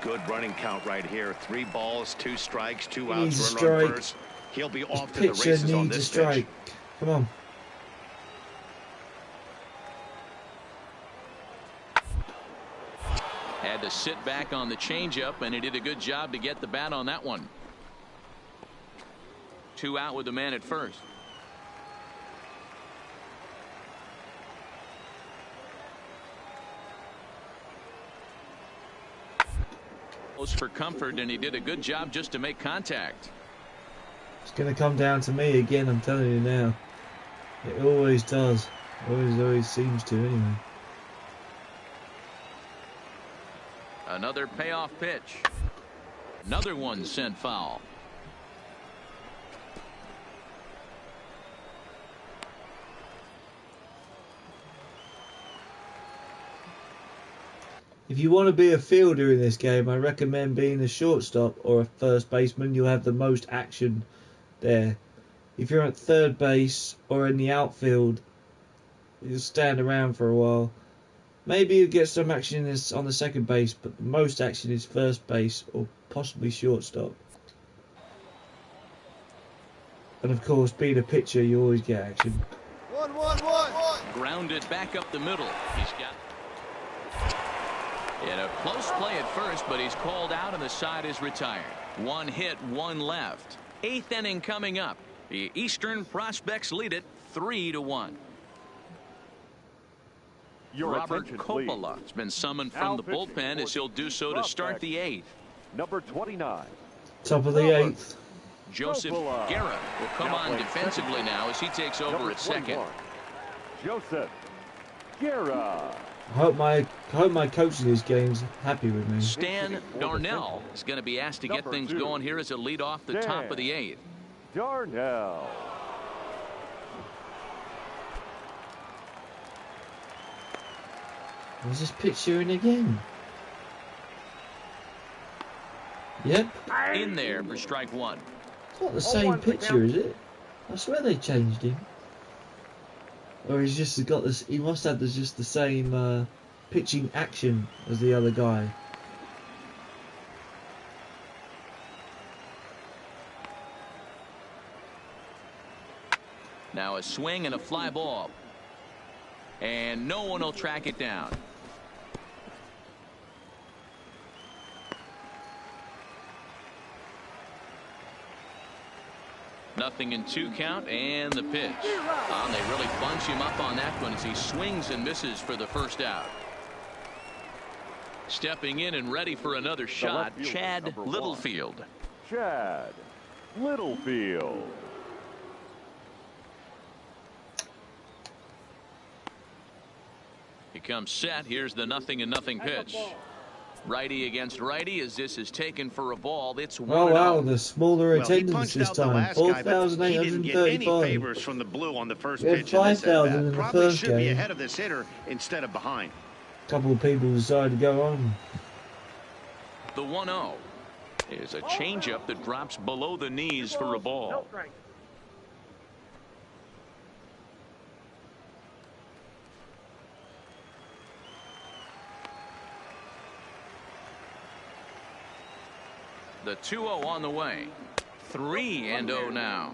Good running count right here. 3 balls, 2 strikes, 2 He needs outs, a runner on strike. first. He'll be off to Pitcher the races on needs a this strike. pitch. Come on. Had to sit back on the changeup, and he did a good job to get the bat on that one. 2 out with the man at first. Close for comfort, and he did a good job just to make contact. It's going to come down to me again, I'm telling you now. It always does. Always seems to anyway. Another payoff pitch. Another one sent foul. If you want to be a fielder in this game, I recommend being a shortstop or a first baseman. You'll have the most action there. If you're at third base or in the outfield, you'll stand around for a while. Maybe you get some action on the second base, but the most action is first base or possibly shortstop. And of course, being a pitcher, you always get action. 1-1-1. Grounded back up the middle. He's got. In a close play at first, but he's called out and the side is retired. One hit, one left. 8th inning coming up. The Eastern Prospects lead it 3-1. Robert Coppola has been summoned from the bullpen as he'll do so to start the 8th. Number 29. Top of the 8th. Joseph Guerra will come on defensively now as he takes over at second. Joseph Guerra. I hope my coach in these games happy with me. Stan Darnell is going to be asked to get things going here as a lead off the top of the 8th. Darnell. Was this picture in again? Yep. In there for strike one. It's not the same picture, is it? I swear they changed him. Or he's just got this. He must have just the same pitching action as the other guy. Now a swing and a fly ball. And no one will track it down. Nothing in 2 count and the pitch. And they really bunch him up on that one as he swings and misses for the first out. Stepping in and ready for another shot, Chad Littlefield. Chad Littlefield. He comes set. Here's the 0-0 pitch. Righty against righty as this is taken for a ball. It's 1-0. Oh wow, the smaller attendance this time. 4,835. Favors from the blue on the first we had pitch. 5,000 in the Probably first should be game. ahead of this hitter instead of behind. A couple of people decided to go on. The 1-0 is a changeup that drops below the knees for a ball. The 2-0 on the way. 3-0 now.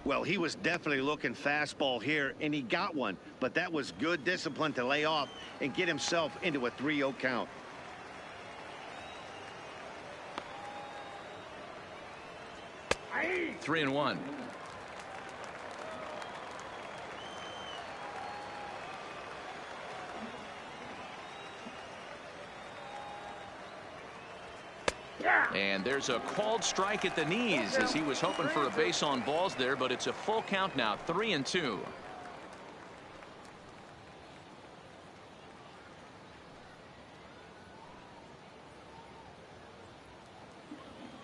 Well, he was definitely looking fastball here, and he got one. But that was good discipline to lay off and get himself into a 3-0 count. Hey. 3-1. And there's a called strike at the knees as he was hoping for a base on balls there, but it's a full count now. 3-2.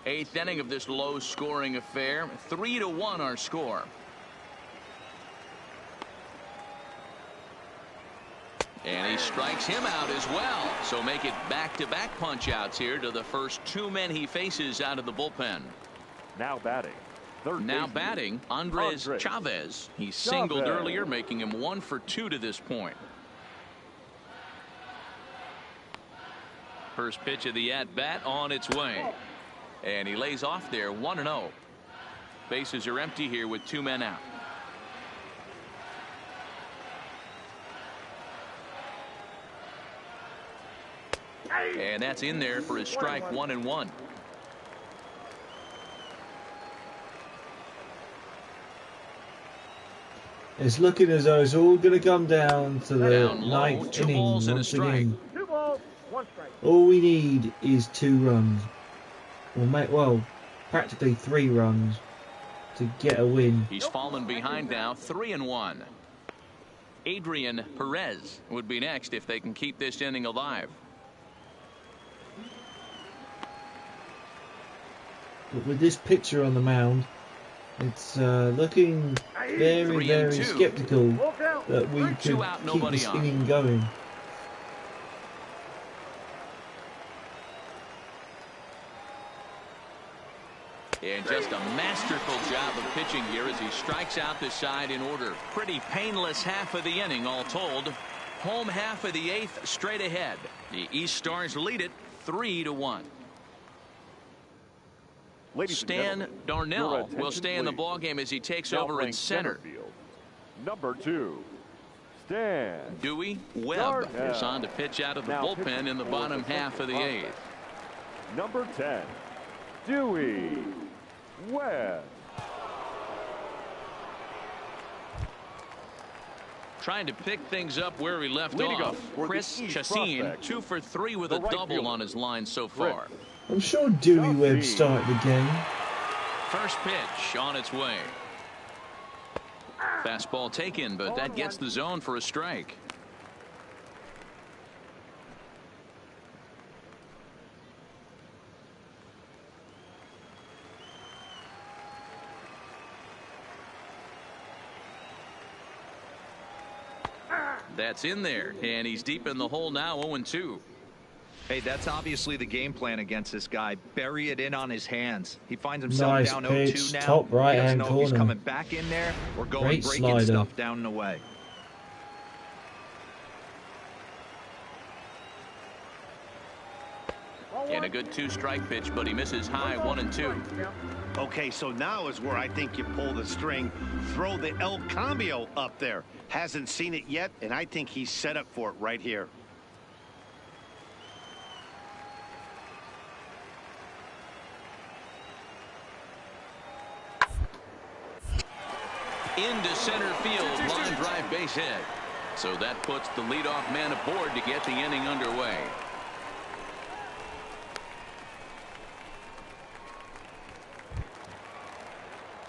Eighth inning of this low scoring affair. 3-1 our score. And he strikes him out as well. So make it back-to-back punch-outs here to the first 2 men he faces out of the bullpen. Now batting. Now batting, Andres Chavez. He singled earlier, making him 1 for 2 to this point. First pitch of the at-bat on its way. And he lays off there 1-0. Bases are empty here with 2 men out. And that's in there for his strike. 1-1. It's looking as though it's all going to come down to the 9th inning once again. 2 balls, 1 strike. All we need is 2 runs. Well, practically 3 runs to get a win. He's fallen behind now. 3-1. Adrian Perez would be next if they can keep this inning alive. But with this picture on the mound, it's looking very, very skeptical that we could keep this inning going. And just a masterful job of pitching here as he strikes out the side in order. Pretty painless half of the inning all told. Home half of the 8th straight ahead. The East Stars lead it 3-1. Stan Darnell will stay in the ballgame as he takes over in center. Number 2, Stand. Dewey Webb Start. is on to pitch out of the Now bullpen pitching in the for bottom the half of the prospect. 8th. Number 10, Dewey Webb. Trying to pick things up where he left Leading off. up for the Chris East Chassin, prospect, 2 for 3 with the a right double fielder, on his line so far. I'm sure Dewey Webb Chassin. started the game. First pitch on its way. Fastball taken, but that gets the zone for a strike. That's in there, and he's deep in the hole now, 0-2. Hey, that's obviously the game plan against this guy. Bury it in on his hands. He finds himself Nice down pitch, 0-2 now. top right he doesn't hand know if he's corner. coming back in there or going Great breaking slider. stuff down and away. And a good 2-strike pitch, but he misses high, 1-2. Okay, so now is where I think you pull the string. Throw the El Cambio up there. Hasn't seen it yet, and I think he's set up for it right here. Into center field, line drive base hit. So that puts the leadoff man aboard to get the inning underway.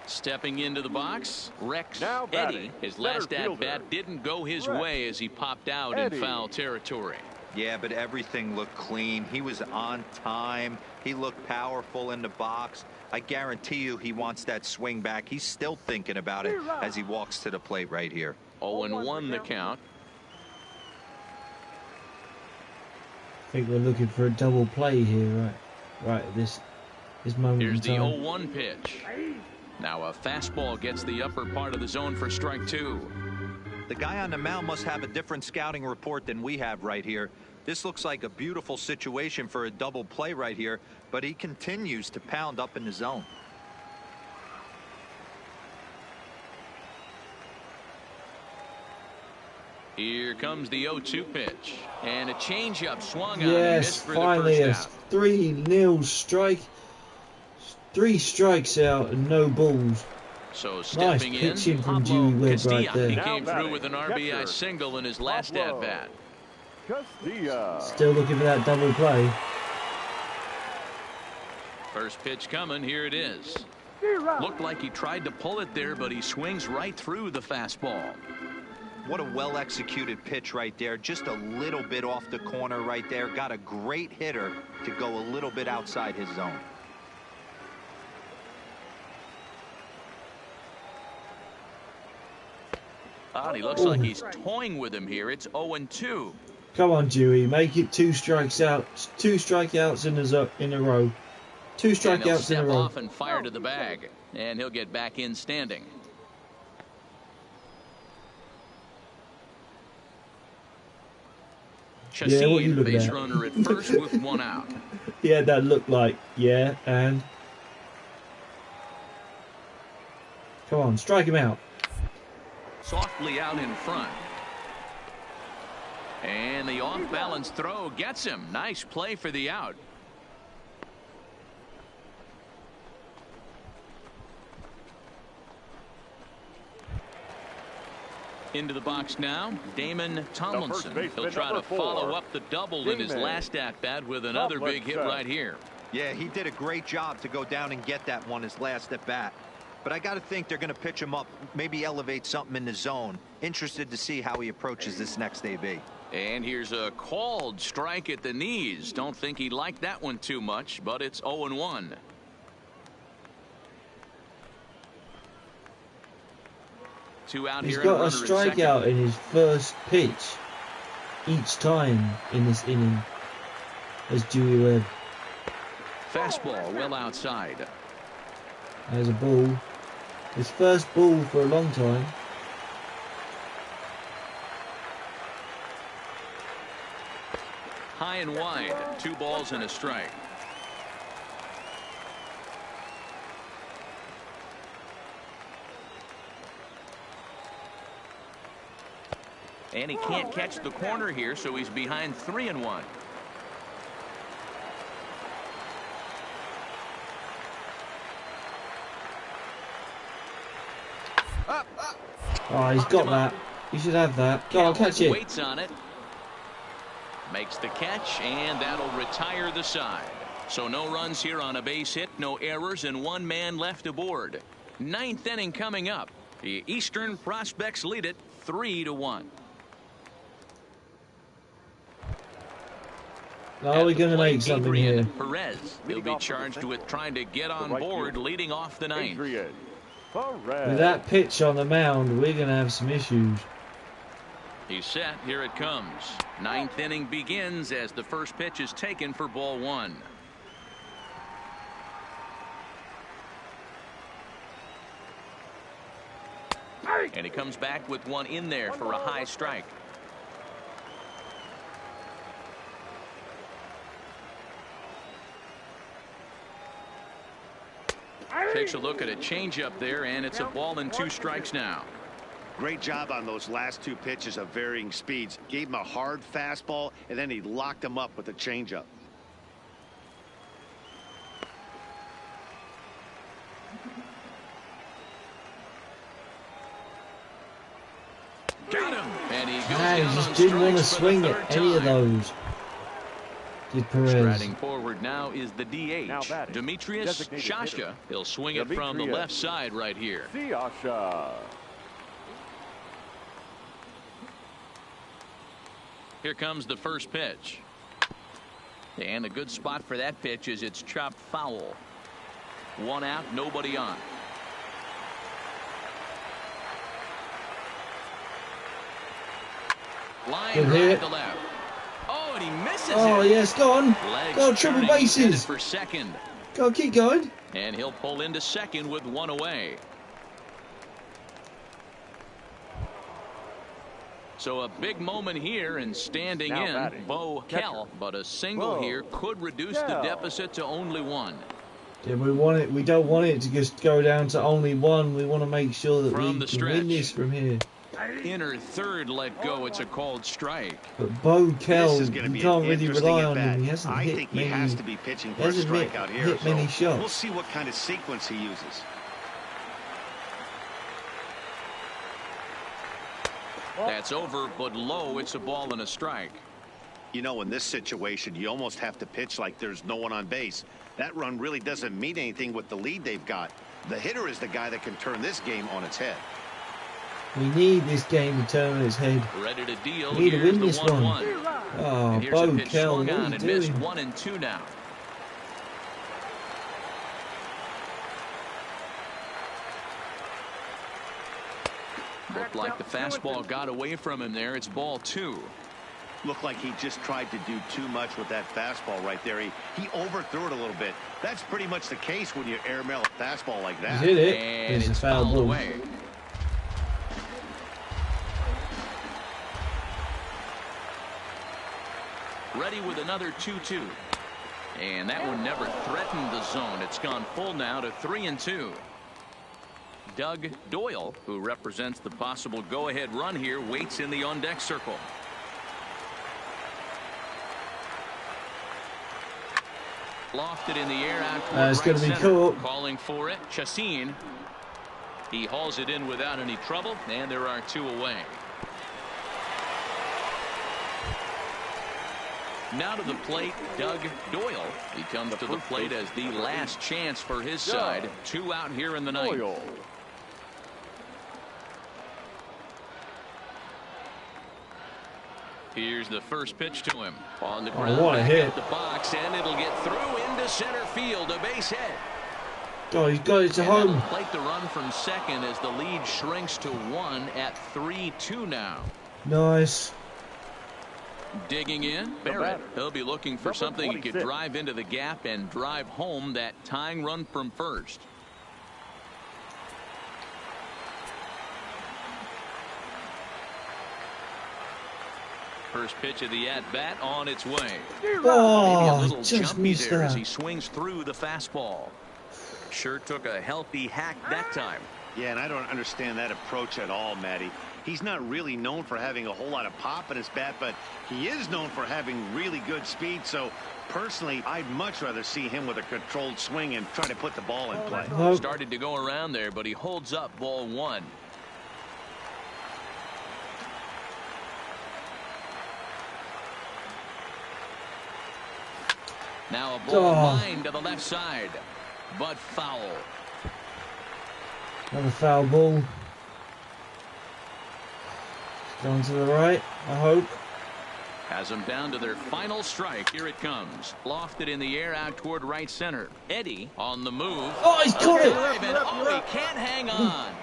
Stepping into the box, Rex Now Eddy. batting, His center last fielder, at-bat didn't go his Rex way as he popped out Eddy. in foul territory. Yeah, but everything looked clean. He was on time. He looked powerful in the box. I guarantee you he wants that swing back. He's still thinking about it as he walks to the plate right here. 0-1 the count. I think we're looking for a double play here, right at this moment Here's the in time. 0-1 pitch. Now a fastball gets the upper part of the zone for strike 2. The guy on the mound must have a different scouting report than we have right here. This looks like a beautiful situation for a double play right here, but he continues to pound up in the zone. Here comes the 0-2 pitch. And a changeup swung on. He Yes, missed for finally the a first out. 3-0 strike. 3 strikes out and no balls. So stepping in, pitching from Pablo Dewey Webb Castilla. right there. He Now came through batting, with an catcher, RBI single in his last Pablo at-bat. Castilla. Still looking for that double play. First pitch coming. Here it is. Looked like he tried to pull it there, but he swings right through the fastball. What a well-executed pitch right there. Just a little bit off the corner right there. Got a great hitter to go a little bit outside his zone. He looks like he's toying with him here. It's 0-2. Come on, Dewey, make it 2 strikes out. 2 strikeouts in a row. 2 And he'll strikeouts in a step row. off and fire to the bag. And he'll get back in standing. Yeah, what you Chassin, looking base at? runner at first with 1 out. Yeah, that looked like, yeah, and... Come on, strike him out. Softly out in front. And the off-balance throw gets him. Nice play for the out. Into the box now, Damon Tomlinson. baseman, He'll try to number 4, follow up the double in his Damon last at-bat with another Tomlinson. big hit right here. Yeah, he did a great job to go down and get that one his last at bat. But I got to think they're going to pitch him up, maybe elevate something in the zone. Interested to see how he approaches this next AB. And here's a called strike at the knees. Don't think he liked that one too much, but it's 0-1. Two out He's here. got a and runner at second. strikeout in his first pitch each time in this inning as Dewey Webb. Fastball well outside. There's a ball. His first ball for a long time. High and wide. 2 balls and a strike. And he can't catch the corner here, so he's behind 3-1. Oh, he's got that. He should have that. Go on, catch it. Waits on it. Makes the catch, and that'll retire the side. So no runs here on a base hit, no errors, and one man left aboard. Ninth inning coming up. The Eastern Prospects lead it 3-1. Are we going to make something here? Perez. He'll be charged with trying to get on board, leading off the ninth. With that pitch on the mound, we're going to have some issues. He's set. Here it comes. Ninth inning begins as the first pitch is taken for ball one. And he comes back with one in there for a high strike. Takes a look at a changeup there, and it's a ball and 2 strikes now. Great job on those last 2 pitches of varying speeds. Gave him a hard fastball, and then he locked him up with a changeup. Got him. And he goes He down just on didn't want to strikes for swing the at third any of time. those. Did Perez. Striding forward now is the DH, batting, Demetrius designated Shasha. hitter. He'll swing it from the Demetrius. left side right here. Shasha. Here comes the first pitch. And a good spot for that pitch is it's chopped foul. 1 out, nobody on. Line Good drive hit. to left. Oh, and he misses Oh, it. yes, go on. Legs Go on, triple turning, he's headed bases. for second. Go, keep going. And he'll pull into second with 1 away. So a big moment here, and standing Now in batting, Bo catcher. Kell, but a single Bo here could reduce the Kell. deficit to only 1. Yeah, we want it. We don't want it to just go down to only 1. We want to make sure that From we the can win stretch. this from here. Inner third let go. It's a called strike. But Bo Kell, This is you going to be can't an really interesting rely on at-bat. him. He hasn't I hit think many. he has to be pitching for a hasn't strikeout here. hit many So shots. we'll see what kind of sequence he uses. That's over, but low. It's a ball and a strike. You know, in this situation, you almost have to pitch like there's no one on base. That run really doesn't mean anything with the lead they've got. The hitter is the guy that can turn this game on its head. We need this game to turn on its head. Ready to deal. We need to Here's win the this one. 1-1. Oh, And here's a Bo pitch Kell, swung what on are you and missed. doing? 1-2 now. Looked like the fastball got away from him there. It's ball 2. Looked like he just tried to do too much with that fastball right there. He overthrew it a little bit. That's pretty much the case when you airmail a fastball like that. He hit it. And It's a it's foul fouled ball. away. Ready with another 2-2. And that one never threatened the zone. It's gone full now to 3-2. Doug Doyle, who represents the possible go-ahead run here, waits in the on-deck circle. Lofted in the air out toward It's right gonna be center. caught. Calling for it, Chassin. He hauls it in without any trouble, and there are 2 away. Now to the plate, Doug Doyle. He comes to the plate as the last chance for his side. 2 out here in the ninth. Doyle. Here's the first pitch to him. On the ground, what a back hit. at the box, and it'll get through into center field. A base hit. Oh, he's got it to And that'll home. plate the run from second as the lead shrinks to 1 at 3-2 now. Nice. Digging in, Barrett. batter. He'll be looking for Number something he could 26. drive into the gap and drive home that tying run from first. First pitch of the at-bat on its way. Maybe a Oh, little just jumpy missed there as that. he swings through the fastball. Sure took a healthy hack that time. Yeah, and I don't understand that approach at all, Matty. He's not really known for having a whole lot of pop in his bat, but he is known for having really good speed. So personally, I'd much rather see him with a controlled swing and try to put the ball in play. Started to go around there, but he holds up ball one. Now a ball line to the left side, but foul. Another foul ball. Going to the right, I hope. Has them down to their final strike. Here it comes. Lofted in the air out toward right center. Eddie on the move. Oh, he's caught it. He can't hang on.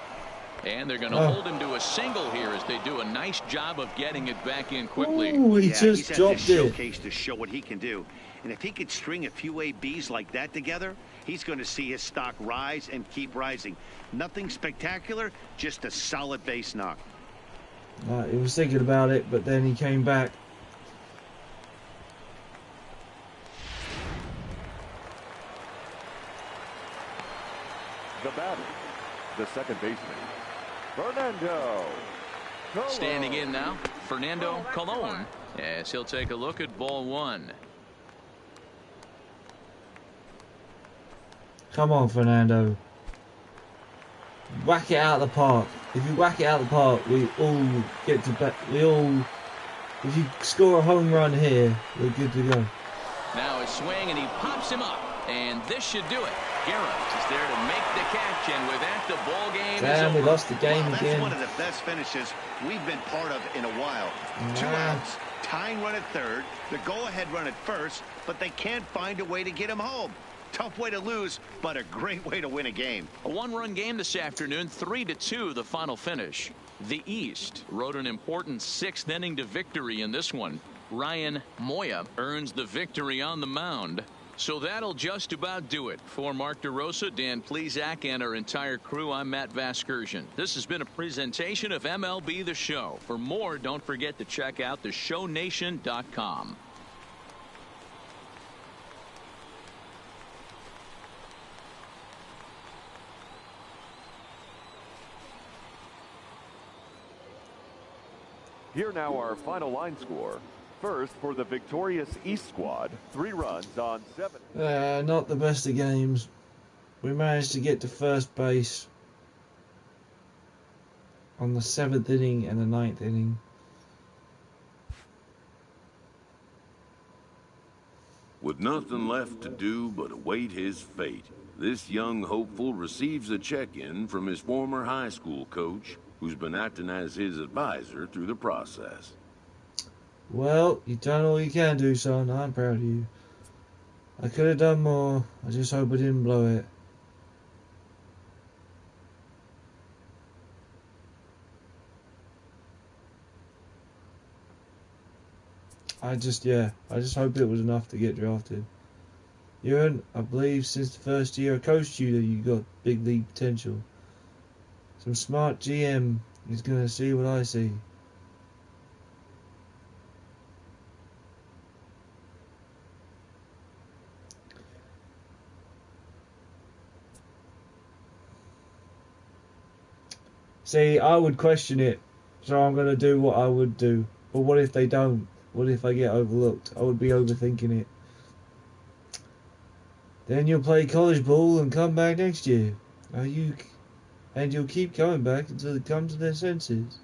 And they're going to hold him to a single here as they do a nice job of getting it back in quickly. Ooh, he just dropped this it. Showcase to show what he can do. And if he could string a few ABs like that together, he's going to see his stock rise and keep rising. Nothing spectacular, just a solid base knock. He was thinking about it, but then he came back. The batter, the second baseman, Fernando Colon. Standing in now, Fernando Colon, as he'll take a look at ball one. Come on, Fernando. Whack it out of the park. If you whack it out of the park, we all get to bet. If you score a home run here, we're good to go. Now a swing, and he pops him up. And this should do it. Garrett is there to make the catch, and with that, the ball game is over. We lost the game again. That's one of the best finishes we've been part of in a while. 2 outs, tying run at third, the go-ahead run at first, but they can't find a way to get him home. Tough way to lose, but a great way to win a game. A one-run game this afternoon, 3-2 the final finish. The East rode an important 6th inning to victory in this one. Ryan Moya earns the victory on the mound. So that'll just about do it. For Mark DeRosa, Dan Plesac, and our entire crew, I'm Matt Vasgersian. This has been a presentation of MLB The Show. For more, don't forget to check out theshownation.com. Here now our final line score. First, for the victorious East squad, 3 runs on 7. Not the best of games. We managed to get to first base on the 7th inning and the 9th inning. With nothing left to do but await his fate, this young hopeful receives a check-in from his former high school coach, who's been acting as his advisor through the process. Well, you've done all you can do, son. I'm proud of you. I could have done more. I just hope I didn't blow it. I just hope it was enough to get drafted. Euan, I believe since the first year I coached you that you got big league potential. Some smart GM is going to see what I see. See, I would question it, so I'm going to do what I would do. But what if they don't? What if I get overlooked? I would be overthinking it. Then you'll play college ball and come back next year. And you'll keep coming back until they come to their senses.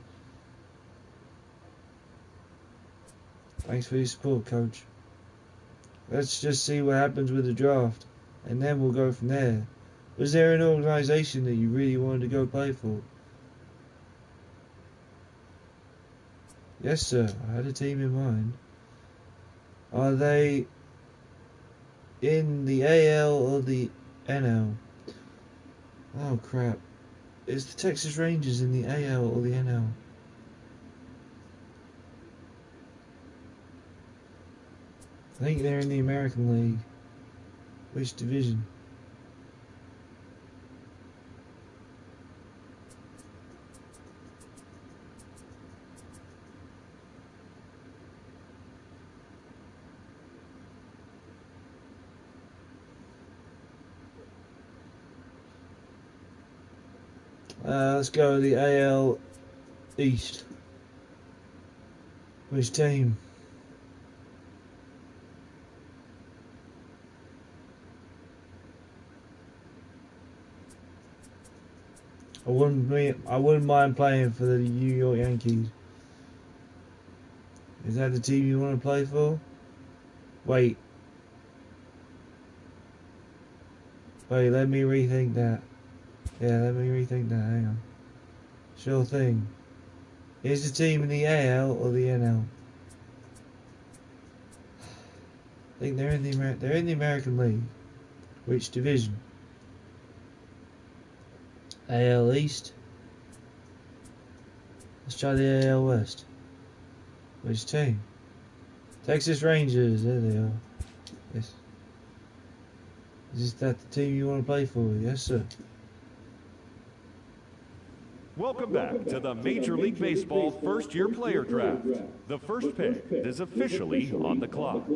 Thanks for your support, Coach. Let's just see what happens with the draft, and then we'll go from there. Was there an organisation that you really wanted to go play for? Yes, sir. I had a team in mind. Are they in the AL or the NL? Oh, crap. Is the Texas Rangers in the AL or the NL? I think they're in the American League. Which division? Let's go to the AL East. Which team? I wouldn't mind playing for the New York Yankees. Is that the team you want to play for? Wait, let me rethink that. Yeah, let me rethink that. Hang on. Sure thing. Is the team in the AL or the NL? I think they're in the American League. Which division? AL East. Let's try the AL West. Which team? Texas Rangers. There they are. Yes. Is that the team you want to play for? Yes, sir. Welcome back to the Major League Baseball first-year player draft. The first pick is officially on the clock.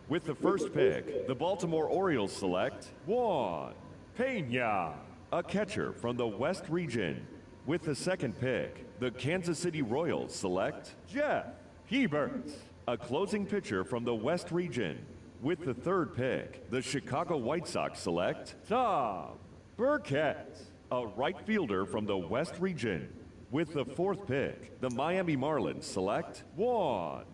With the first pick, the Baltimore Orioles select Euan Pena, a catcher from the West region. With the second pick, the Kansas City Royals select Jeff Hebert, a closing pitcher from the West region. With the third pick, the Chicago White Sox select Tom Burkett, a right fielder from the West region. With the fourth pick, the Miami Marlins select Juan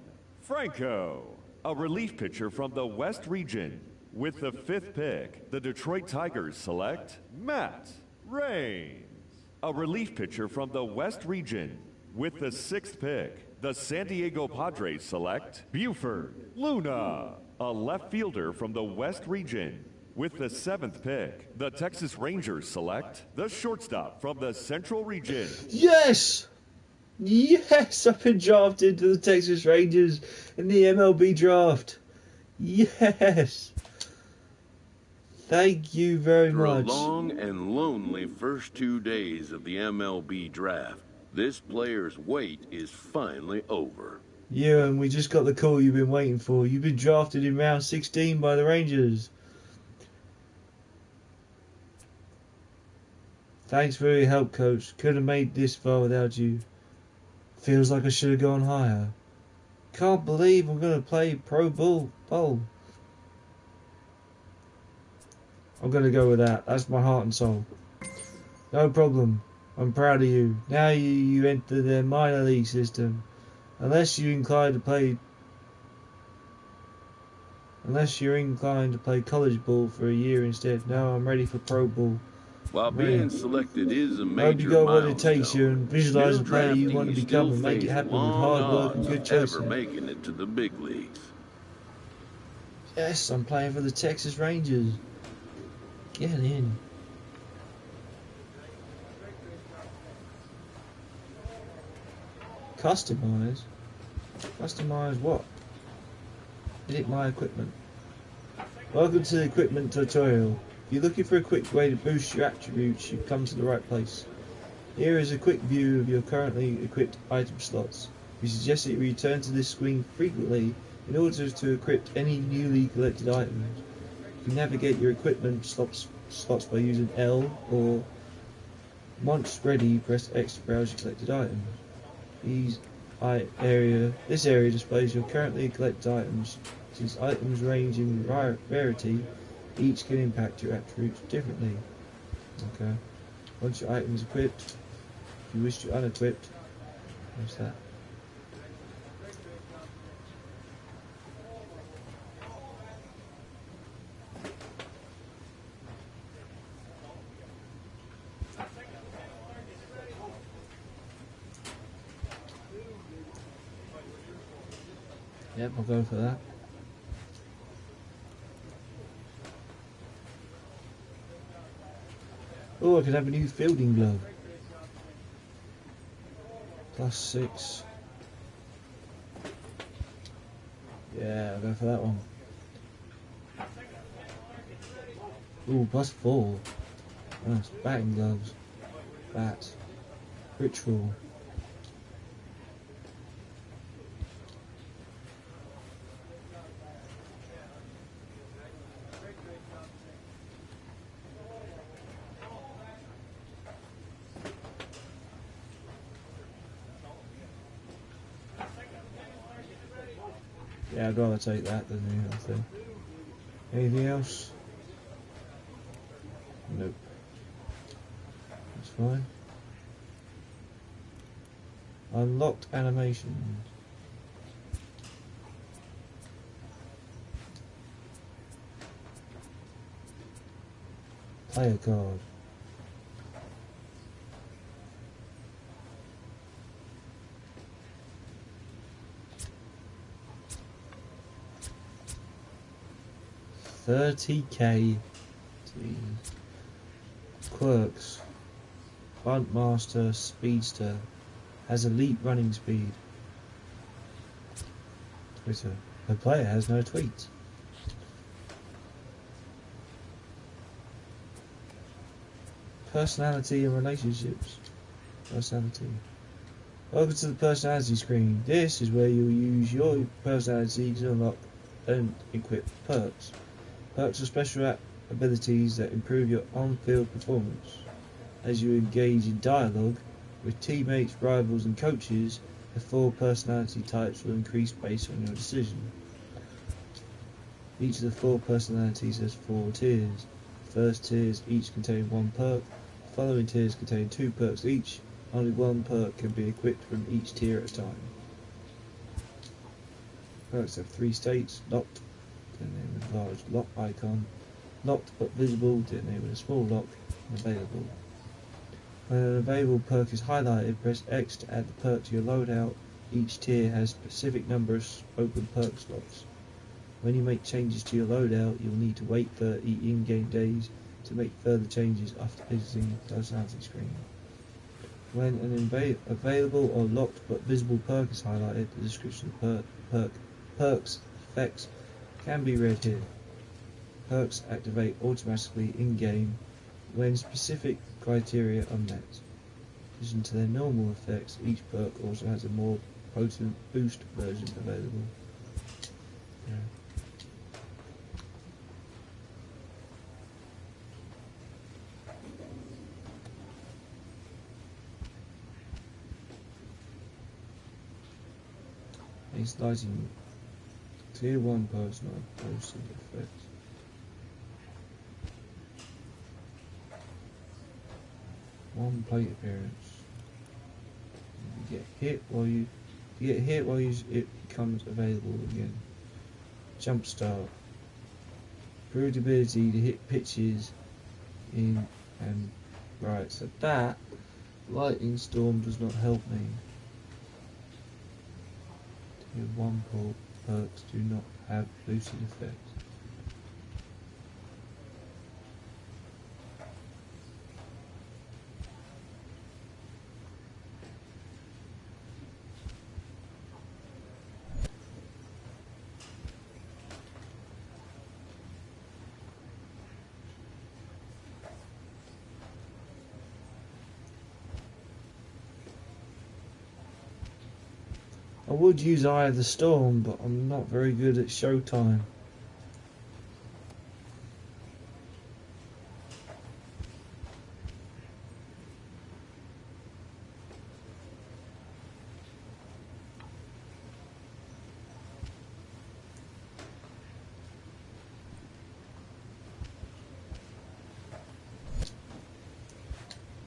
Franco, a relief pitcher from the West region. With the fifth pick, the Detroit Tigers select Matt Raines, a relief pitcher from the West region. With the sixth pick, the San Diego Padres select Buford Luna, a left fielder from the West region. With the seventh pick, the Texas Rangers select the shortstop from the Central region. Yes! Yes! I've been drafted to the Texas Rangers in the MLB draft. Yes! Thank you very much. Through a long and lonely first 2 days of the MLB draft, this player's wait is finally over. Euan, we just got the call you've been waiting for. You've been drafted in round 16 by the Rangers. Thanks for your help, coach. Could have made this far without you. Feels like I should have gone higher. Can't believe I'm going to play pro bowl. I'm going to go with that. That's my heart and soul. No problem. I'm proud of you. Now you enter the minor league system. Unless you're inclined to play college ball for a year instead. No, I'm ready for pro ball. While being selected is a major I hope you got what it takes, milestone, and visualize new the player you want to draftees become still and make it face happen with long hard work and odds good of choices. ever making it to the big leagues. Yes, I'm playing for the Texas Rangers. Get in. Customize? Customize what? Edit my equipment. Welcome to the equipment tutorial. If you're looking for a quick way to boost your attributes, you've come to the right place. Here is a quick view of your currently equipped item slots. We suggest that you return to this screen frequently in order to equip any newly collected items. You can navigate your equipment slots by using L, or once ready, press X to browse your collected items. This area displays your currently collected items. Since items range in rarity, each can impact your attributes differently. Okay. Once your item is equipped, if you wish to unequip, what's that? Yep, I'll go for that. Oh, I could have a new fielding glove. +6. Yeah, I'll go for that one. Ooh, +4. Nice. Batting gloves. Bat. Ritual. Yeah, I'd rather take that than the other thing. Anything else? Nope. That's fine. Unlocked animation. Player card. $30K. Quirks. Buntmaster Speedster. Has elite running speed. Twitter. The player has no tweets. Personality and relationships. Personality. Welcome to the personality screen. This is where you'll use your personality to unlock and equip perks. Perks are special abilities that improve your on-field performance. As you engage in dialogue with teammates, rivals and coaches, the 4 personality types will increase based on your decision. Each of the 4 personalities has 4 tiers. The first tiers each contain 1 perk. The following tiers contain 2 perks each. Only 1 perk can be equipped from each tier at a time. Perks have 3 states: locked, designated with a large lock icon; locked but visible, designated with a small lock; and available. When an available perk is highlighted, press X to add the perk to your loadout. Each tier has a specific number of open perk slots. When you make changes to your loadout, you'll need to wait 30 in-game days to make further changes after exiting the personality screen. When an available or locked but visible perk is highlighted, the description of perks effects can be read here. Perks activate automatically in-game when specific criteria are met. In addition to their normal effects, each perk also has a more potent boost version available. Yeah. These lighting tier 1 personal boosted effects. One plate appearance. You get hit while it becomes available again. Jump start. Improved ability to hit pitches in and right. So that lightning storm does not help me. Tier 1 perks do not have boosted effects. I would use Eye of the Storm, but I'm not very good at Showtime.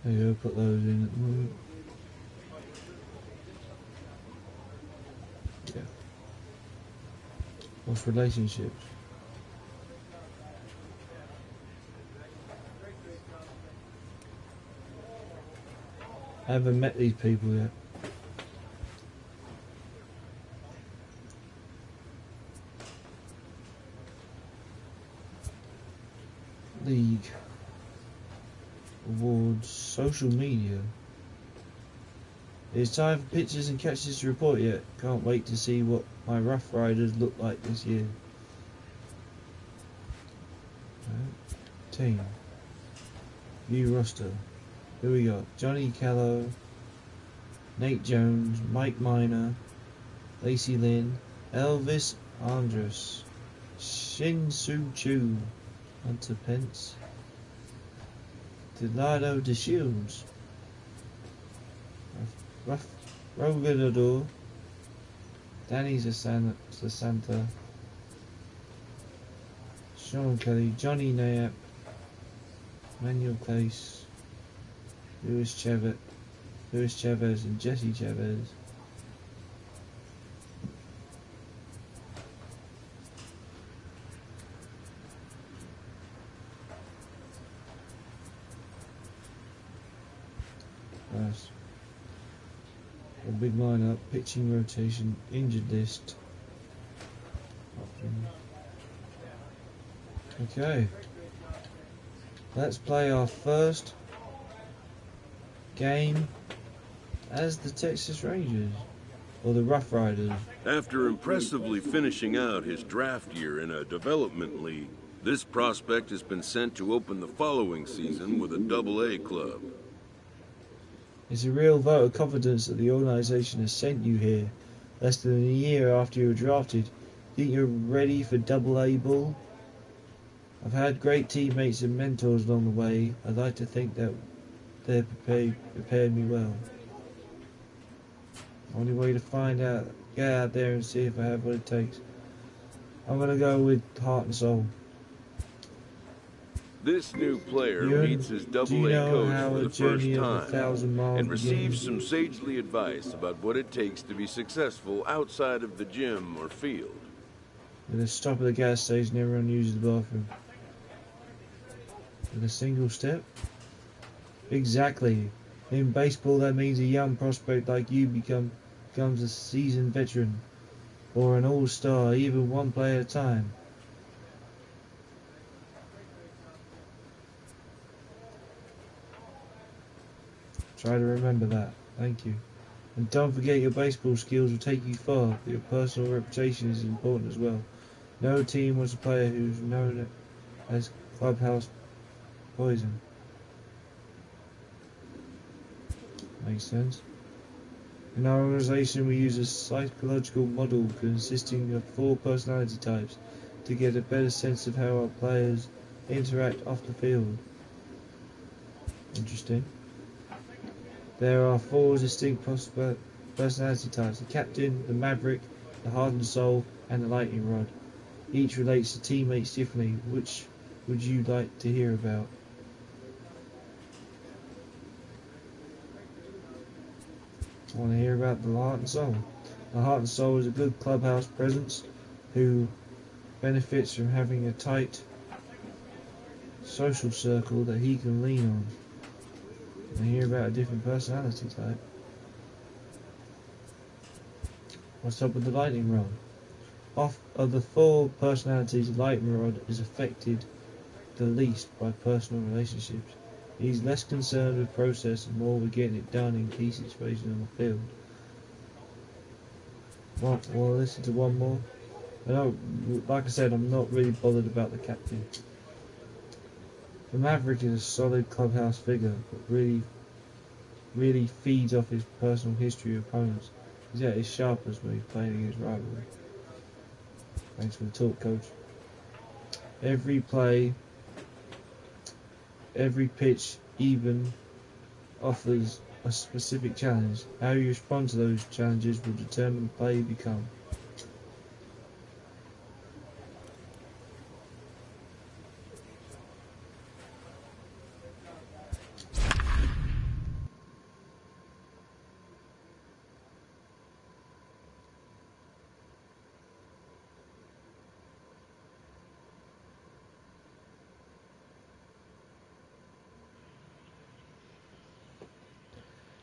There you go, put those in at the moment. Yeah. What's relationships? I haven't met these people yet. League. Awards. Social media. It's time for pitches and catches to report yet. Can't wait to see what my Rough Riders look like this year. Right. Team. View roster. Who we got? Johnny Callow, Nate Jones, Mike Minor, Lacey Lynn, Elvis Andrus, Shin Soo Chu, Hunter Pence, Delado De Shields, Rogador, Danny Sasanta, Sean Kelly, Johnny Nayap, Manuel Case, Luis Chavez, and Jesse Chavez. First, a big lineup, pitching rotation, injured list. Okay, let's play our first game as the Texas Rangers, or the Rough Riders. After impressively finishing out his draft year in a development league, this prospect has been sent to open the following season with a Double-A club. It's a real vote of confidence that the organization has sent you here, less than a year after you were drafted. Think you're ready for Double-A ball? I've had great teammates and mentors along the way. I'd like to think that they've prepared me well. Only way to find out, get out there and see if I have what it takes. I'm gonna go with heart and soul. This new player Euan, meets his do you Double-A know coach how for a the first journey of time 1,000 miles and receives begins? some sagely advice about what it takes to be successful outside of the gym or field. With a stop at the gas station, everyone uses the bathroom. With a single step? Exactly. In baseball, that means a young prospect like you becomes a seasoned veteran, or an all-star, even one play at a time. Try to remember that. Thank you. And don't forget your baseball skills will take you far, but your personal reputation is important as well. No team wants a player who's known as clubhouse poison. Makes sense. In our organization, we use a psychological model consisting of 4 personality types to get a better sense of how our players interact off the field. Interesting. There are 4 distinct personality types: the captain, the maverick, the heart and soul, and the lightning rod. Each relates to teammates differently. Which would you like to hear about? I want to hear about the heart and soul. The heart and soul is a good clubhouse presence who benefits from having a tight social circle that he can lean on. And hear about a different personality type. What's up with the lightning rod? Of the 4 personalities, the lightning rod is affected the least by personal relationships. He's less concerned with process and more with getting it done in key situations on the field. Want to listen to one more? Like I said, I'm not really bothered about the captain. The Maverick is a solid clubhouse figure, but really feeds off his personal history of opponents. He's at his sharpest when he's playing against rivalry. Thanks for the talk, coach. Every play, every pitch even offers a specific challenge. How you respond to those challenges will determine the player you become.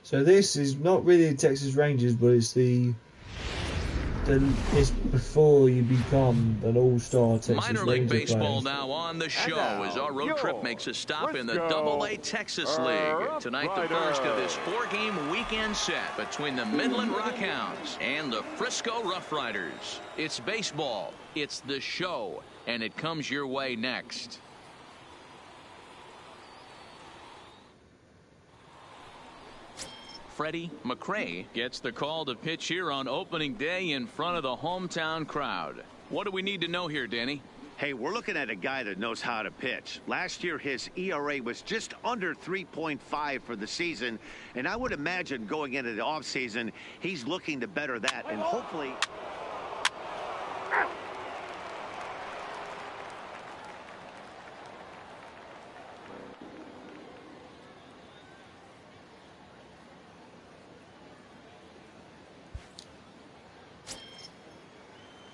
So this is not really the Texas Rangers, but it's it's before you become an all-star Texas Minor League Ranger Baseball player. now on the show as our road trip makes a stop in the Double-A Texas League. Tonight, the first of this 4-game weekend set between the Midland Rockhounds and the Frisco Rough Riders. It's baseball, it's the show, and it comes your way next. Freddie McRae gets the call to pitch here on opening day in front of the hometown crowd. What do we need to know here, Danny? Hey, we're looking at a guy that knows how to pitch. Last year, his ERA was just under 3.5 for the season, and I would imagine going into the offseason, he's looking to better that, and hopefully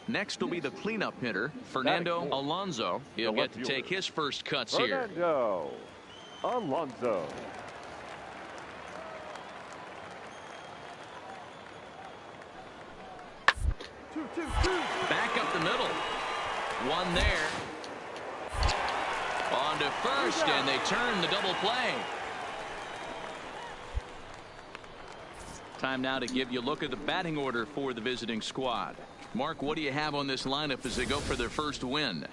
Next will be the cleanup hitter, Fernando Alonso. He'll get to take his first cuts here. Fernando Alonso. Back up the middle. One there. On to first, and they turn the double play. Time now to give you a look at the batting order for the visiting squad. Mark, what do you have on this lineup as they go for their first win?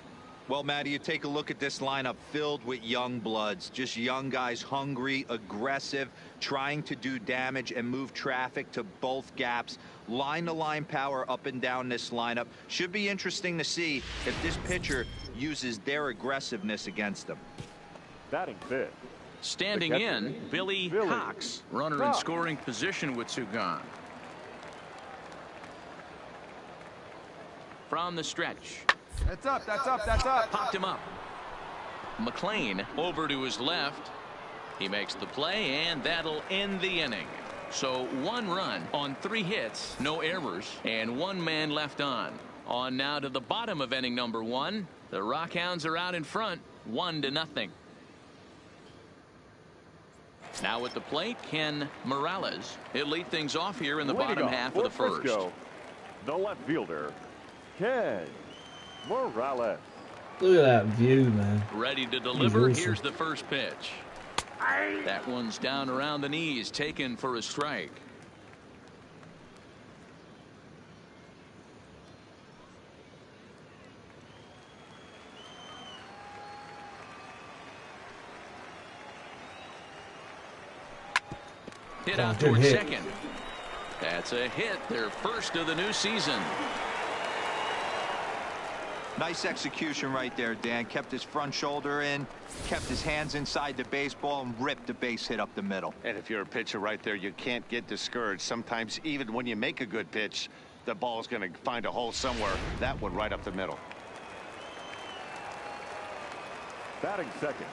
Well, Matty, you take a look at this lineup filled with young bloods, just young guys, hungry, aggressive, trying to do damage and move traffic to both gaps. Line-to-line power up and down this lineup. Should be interesting to see if this pitcher uses their aggressiveness against them. Batting fifth. Standing in, Billy Cox, runner in scoring position with Euan. From the stretch. That's up, that's up, that's up. Popped him up. McLean over to his left. He makes the play, and that'll end the inning. So 1 run on 3 hits, no errors, and 1 man left on. On now to the bottom of inning number 1. The Rockhounds are out in front, 1-0. Now at the plate, Ken Morales. He'll lead things off here in the bottom half of the first. The left fielder, Ken Morales. Look at that view, man. Ready to deliver. Awesome. Here's the first pitch. That one's down around the knees, taken for a strike. Hit out towards second. That's a hit, their first of the new season. Nice execution right there, Dan. Kept his front shoulder in, kept his hands inside the baseball, and ripped the base hit up the middle. And if you're a pitcher right there, you can't get discouraged. Sometimes even when you make a good pitch, the ball's going to find a hole somewhere. That one right up the middle. Batting second,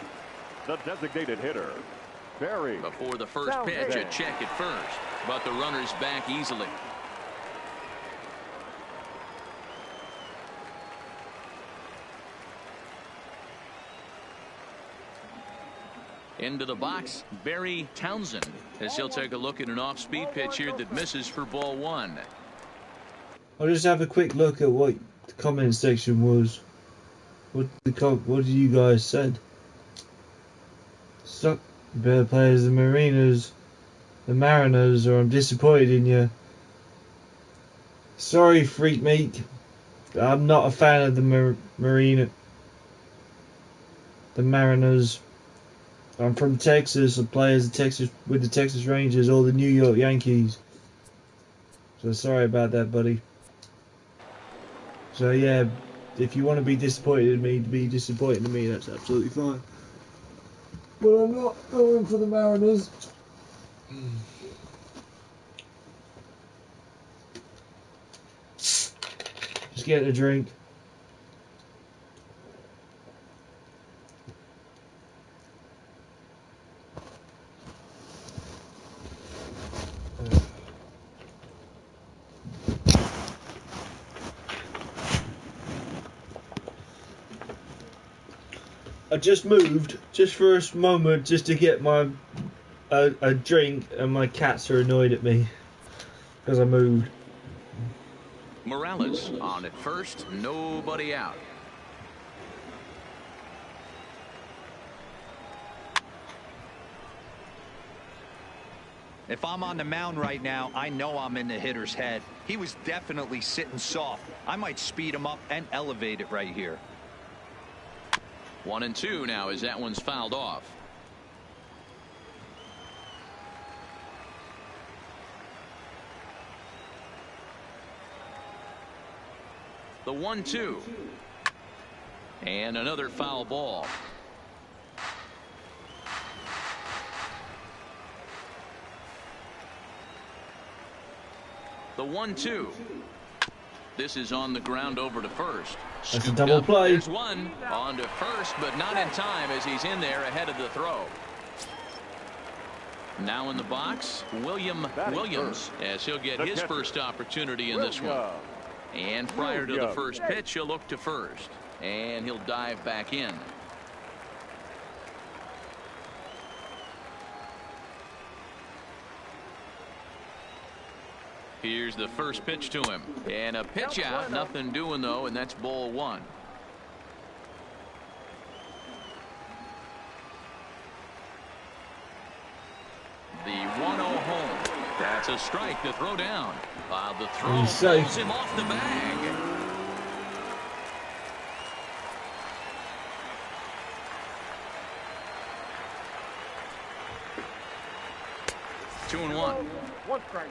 the designated hitter, Barry. Before the first pitch, a check at first, but the runner's back easily. Into the box, Barry Townsend, as he'll take a look at an off-speed pitch here that misses for ball 1. I'll just have a quick look at what the comment section was. What did you guys said? Suck better players than the Mariners, or I'm disappointed in you. Sorry, Freak Meat. I'm not a fan of the Mariners. I'm from Texas. I play with the Texas Rangers or the New York Yankees. So sorry about that, buddy. So yeah, if you want to be disappointed in me, be disappointed in me. That's absolutely fine. But I'm not going for the Mariners. Just getting a drink. I just moved, just for a moment, just to get my a drink, and my cats are annoyed at me because I moved. Morales on at first, nobody out. If I'm on the mound right now, I know I'm in the hitter's head. He was definitely sitting soft. I might speed him up and elevate it right here. 1-2 now as that one's fouled off. The 1-2. And another foul ball. The 1-2. This is on the ground over to first. That's a double play. There's one on to first, but not in time as he's in there ahead of the throw. Now in the box, Williams, as he'll get his first opportunity in this one. And prior to the first pitch, he'll look to first. And he'll dive back in. Here's the first pitch to him. And a pitch out. Nothing doing, though, and that's ball one. The 1-0 home. That's a strike to throw down. The throw throws him off the bag. Two and one. One strike.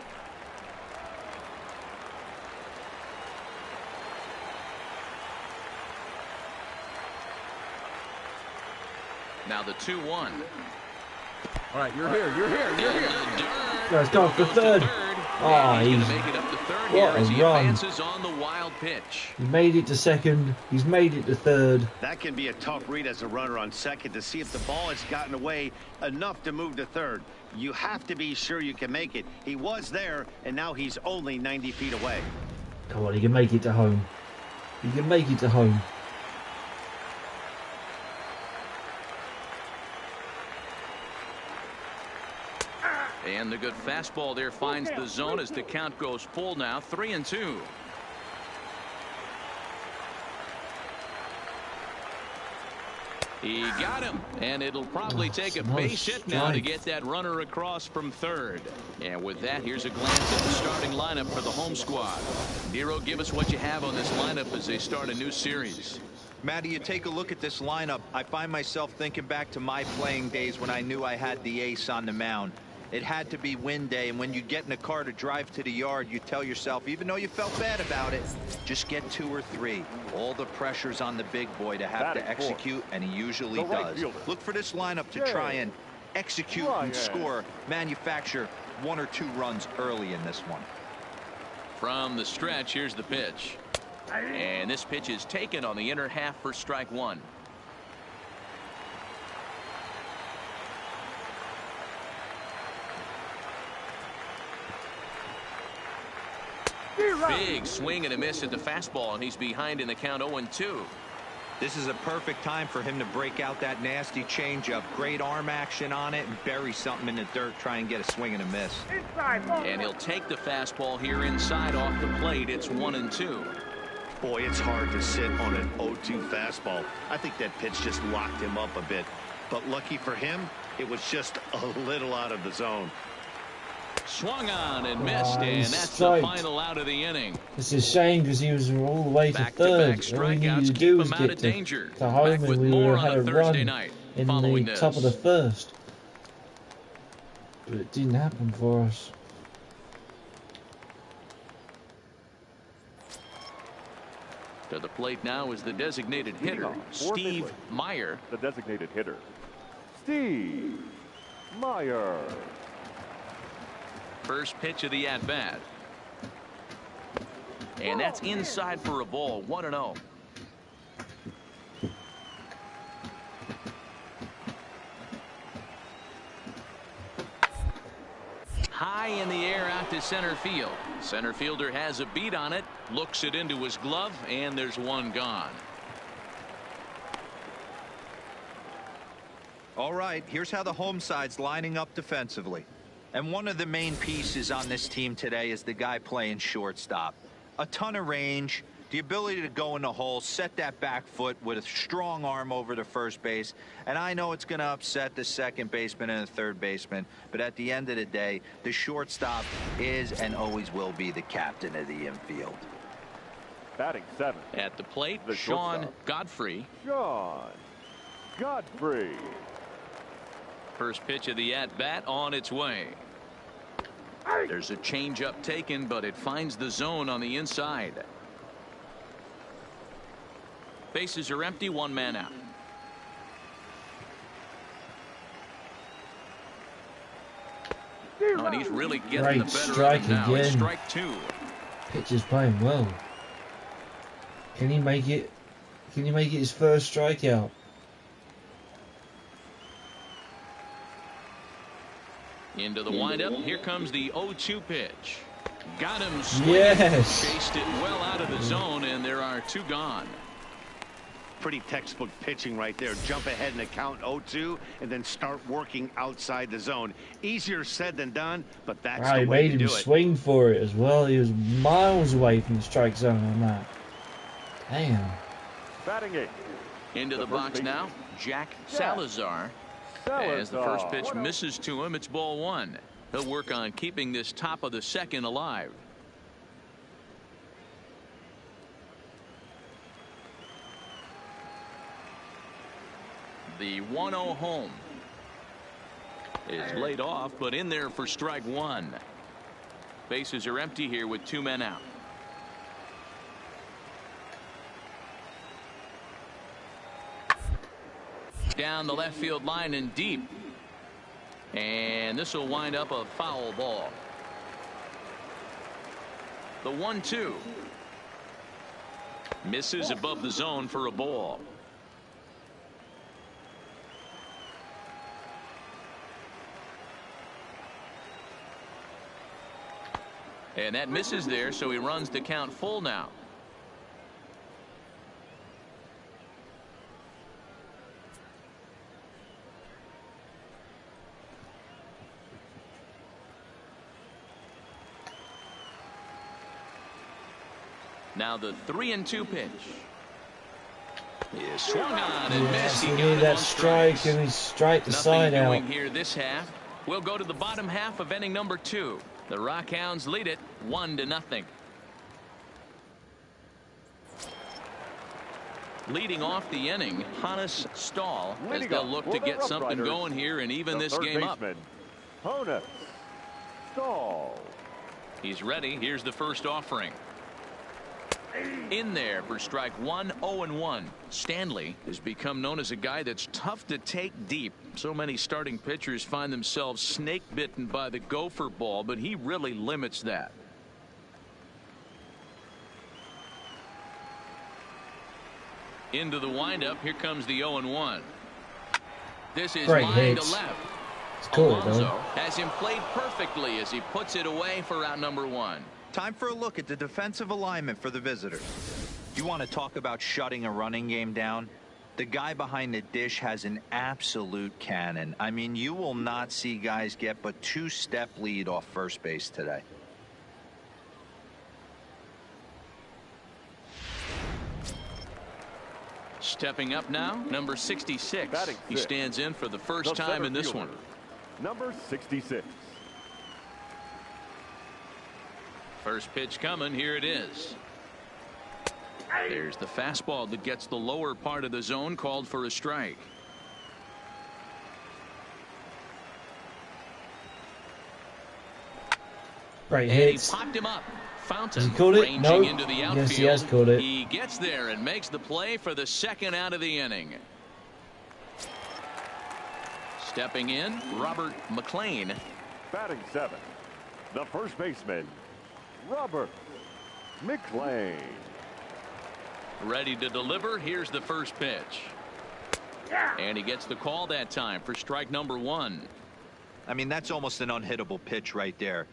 Now the 2-1. All right, you're here. Let's go for third. Oh, he's going to make it up to third here as he advances on the wild pitch. He made it to second. He's made it to third. That can be a tough read as a runner on second to see if the ball has gotten away enough to move to third. You have to be sure you can make it. He was there, and now he's only 90 feet away. Come on, he can make it to home. He can make it to home. And the good fastball there finds the zone as the count goes full now. 3-2. He got him, and it'll probably take a base hit now to get that runner across from third. And with that, here's a glance at the starting lineup for the home squad. Nero, give us what you have on this lineup as they start a new series. Matty, you take a look at this lineup. I find myself thinking back to my playing days when I knew I had the ace on the mound. It had to be win day, and when you get in a car to drive to the yard, you tell yourself, even though you felt bad about it, just get 2 or 3. All the pressure's on the big boy to have to execute, and he usually does. Look for this lineup to try and execute and score, manufacture 1 or 2 runs early in this one. From the stretch, here's the pitch. And this pitch is taken on the inner half for strike one. Big swing and a miss at the fastball, and he's behind in the count 0-2. This is a perfect time for him to break out that nasty changeup. Great arm action on it and bury something in the dirt, try and get a swing and a miss. And he'll take the fastball here inside off the plate. It's 1-2. Boy, it's hard to sit on an 0-2 fastball. I think that pitch just locked him up a bit. But lucky for him, it was just a little out of the zone. Swung on and missed, and that's the final out of the inning. It's a shame because he was all the way to third. All we needed to do was get to home, and we would have had a run in the top of the first. But it didn't happen for us. To the plate now is the designated hitter, Steve Meyer. The designated hitter, Steve Meyer. First pitch of the at-bat. And that's inside for a ball. 1-0. High in the air out to center field. Center fielder has a beat on it, looks it into his glove, and there's one gone. All right, here's how the home side's lining up defensively. And one of the main pieces on this team today is the guy playing shortstop. A ton of range, the ability to go in the hole, set that back foot with a strong arm over to first base. And I know it's going to upset the second baseman and the third baseman, but at the end of the day, the shortstop is and always will be the captain of the infield. Batting 7. At the plate, the Sean Godfrey. Sean Godfrey. First pitch of the at-bat on its way. There's a changeup taken, but it finds the zone on the inside. Bases are empty, 1 man out. Oh, and he's really getting the better of him now. It's strike 2. Pitch is playing well. Can he make it? Can he make it his first strikeout? Into the windup. Here comes the 0-2 pitch. Got him swinging. Yes. Chased it well out of the zone, and there are 2 gone. Pretty textbook pitching right there. Jump ahead in the count 0-2 and then start working outside the zone. Easier said than done, but that's Wow, the he way made to him do it. swing for it as well. He was miles away from the strike zone on that. Damn. Batting 8. Into the box now, Jack Salazar. As the first pitch misses to him, it's ball 1. He'll work on keeping this top of the second alive. The 1-0 home is laid off, but in there for strike 1. Bases are empty here with 2 men out. Down the left field line and deep. And this will wind up a foul ball. The 1-2 misses above the zone for a ball. And that misses there, so he runs the count full now. Now the 3-2 pitch. Is swung on and missed. He He needed got that it on strike, strikes. and he striked the Nothing side doing out. here this half. We'll go to the bottom half of inning number 2. The Rockhounds lead it 1-0. Leading off the inning, Hannes Stahl, as they'll look to get something going here and even this game up. Hannes Stahl. He's ready. Here's the first offering. In there for strike 1, 0-1. Stanley has become known as a guy that's tough to take deep. So many starting pitchers find themselves snake bitten by the gopher ball, but he really limits that. Into the windup. Here comes the 0-1. This is Great line hits. to left. It's cool, Alonso though. has him played perfectly as he puts it away for out number 1. Time for a look at the defensive alignment for the visitors. You want to talk about shutting a running game down? The guy behind the dish has an absolute cannon. I mean, you will not see guys get but 2-step lead off first base today. Stepping up now, number 66. Batting He sixth. stands in for the first The time center in this fielder, one. Number 66. First pitch coming. Here it is. There's the fastball that gets the lower part of the zone, called for a strike. Great And hits. he popped him up. Fountain Has he called it? ranging No. into the outfield. Yes, he has called it. He gets there and makes the play for the second out of the inning. Stepping in, Robert McLean. Batting 7. The first baseman, Robert McLean. Ready to deliver. Here's the first pitch. And he gets the call that time for strike number 1. I mean, that's almost an unhittable pitch right there.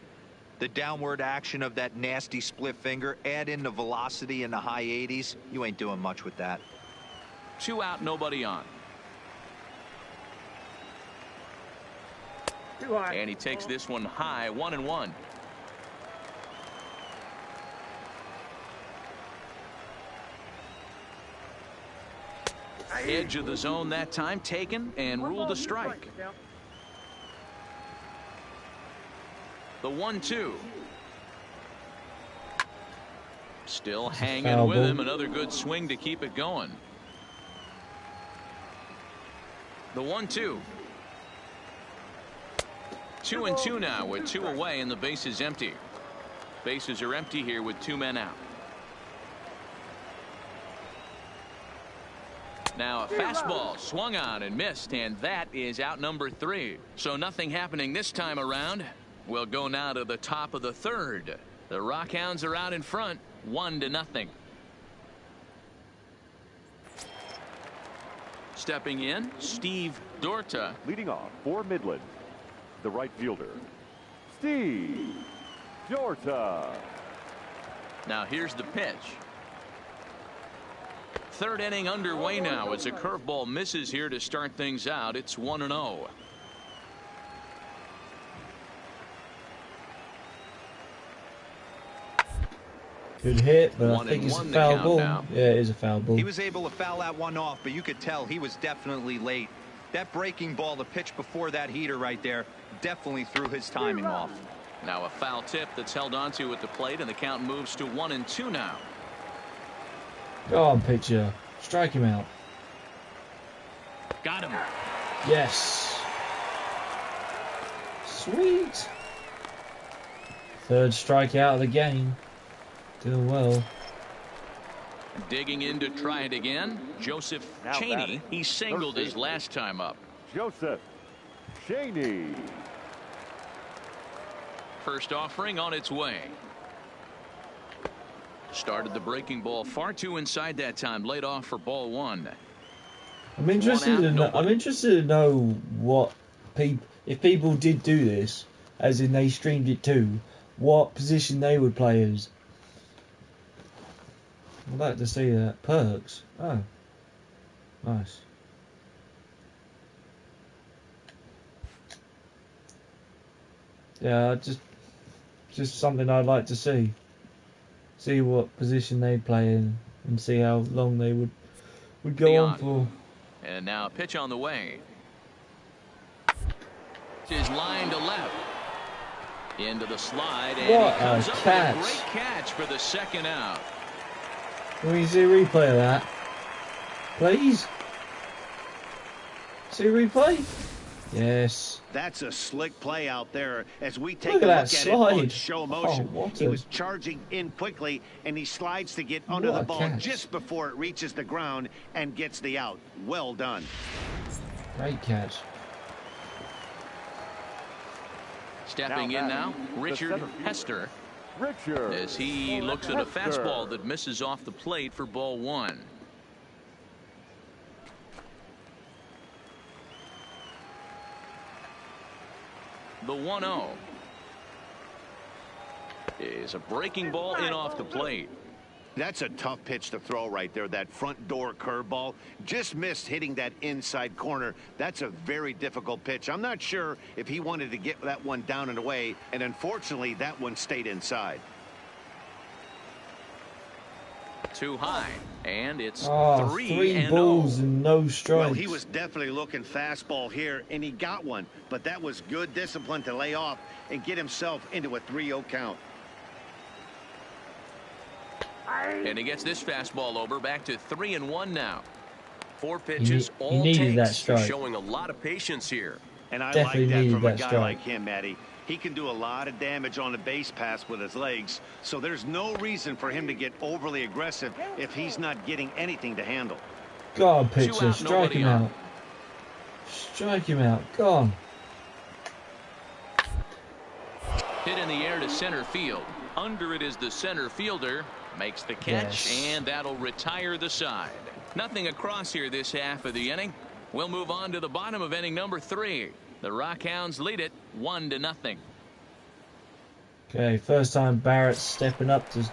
The downward action of that nasty split finger, add in the velocity in the high 80s, you ain't doing much with that. 2 out, nobody on. And he takes this one high, 1-1. Edge of the zone that time, taken and ruled a strike. The 1-2. Still hanging foul with ball. him. Another good swing to keep it going. The 1-2. 2-2 now with 2 away and the base is empty. Bases are empty here with 2 men out. Now a fastball swung on and missed, and that is out number 3. So nothing happening this time around. We'll go now to the top of the 3rd. The Rockhounds are out in front, 1-0. Stepping in, Steve Dorta. Leading off for Midland, the right fielder, Steve Dorta. Now here's the pitch. Third inning underway now as a curveball misses here to start things out. It's 1-0. Good hit, but I think it's a foul ball. Yeah, it is a foul ball. He was able to foul that one off, but you could tell he was definitely late. That breaking ball, the pitch before that heater right there, definitely threw his timing off. Now a foul tip that's held onto at the plate, and the count moves to 1-2 now. Go on, pitcher. Strike him out. Got him. Yes. Sweet. Third strikeout of the game. Doing well. Digging in to try it again. Joseph Cheney. He singled his last time up. Joseph Cheney. First offering on its way. Started the breaking ball far too inside that time. Laid off for ball one. I'm interested to know what if people did do this, as in they streamed it too, what position they would play as. I'd like to see that. Perks. Oh. Nice. Yeah, just something I'd like to see. See what position they play in and see how long they would go on for. And now a pitch on the way. Is line to left. Into the slide, and What he comes a up catch. with a great catch for the second out. Can we see a replay of that? Please? See a replay? Yes. That's a slick play out there as we take Look a at look that at it on slide. show motion. Oh, what He a- was charging in quickly, and he slides to get under What the a ball catch. just before it reaches the ground and gets the out. Well done. Great catch. Stepping in now, Richard Hester, Richard. as he looks at a Hester. fastball that misses off the plate for ball one. The 1-0 is a breaking ball in off the plate. That's a tough pitch to throw right there. That front door curveball just missed hitting that inside corner. That's a very difficult pitch. I'm not sure if he wanted to get that one down and away, and unfortunately that one stayed inside. Too high, and it's Oh, 3 three and balls 0. and no strikes. Well, he was definitely looking fastball here, and he got one. But that was good discipline to lay off and get himself into a 3-0 count. And he gets this fastball over, back to 3-1 now. 4 pitches, He all needed that takes. strike. Showing a lot of patience here. And I Definitely like that needed from a that guy strike. like him, Matty. He can do a lot of damage on the base pass with his legs, so there's no reason for him to get overly aggressive if he's not getting anything to handle. Go on, 2 pitcher. out, Strike nobody him on. out. Strike him out. Go on. Hit in the air to center field. Under it is the center fielder. Makes the catch, Yes. and that'll retire the side. Nothing across here this half of the inning. We'll move on to the bottom of inning number 3. The Rockhounds lead it 1-0. Okay, first time Barrett's stepping up to.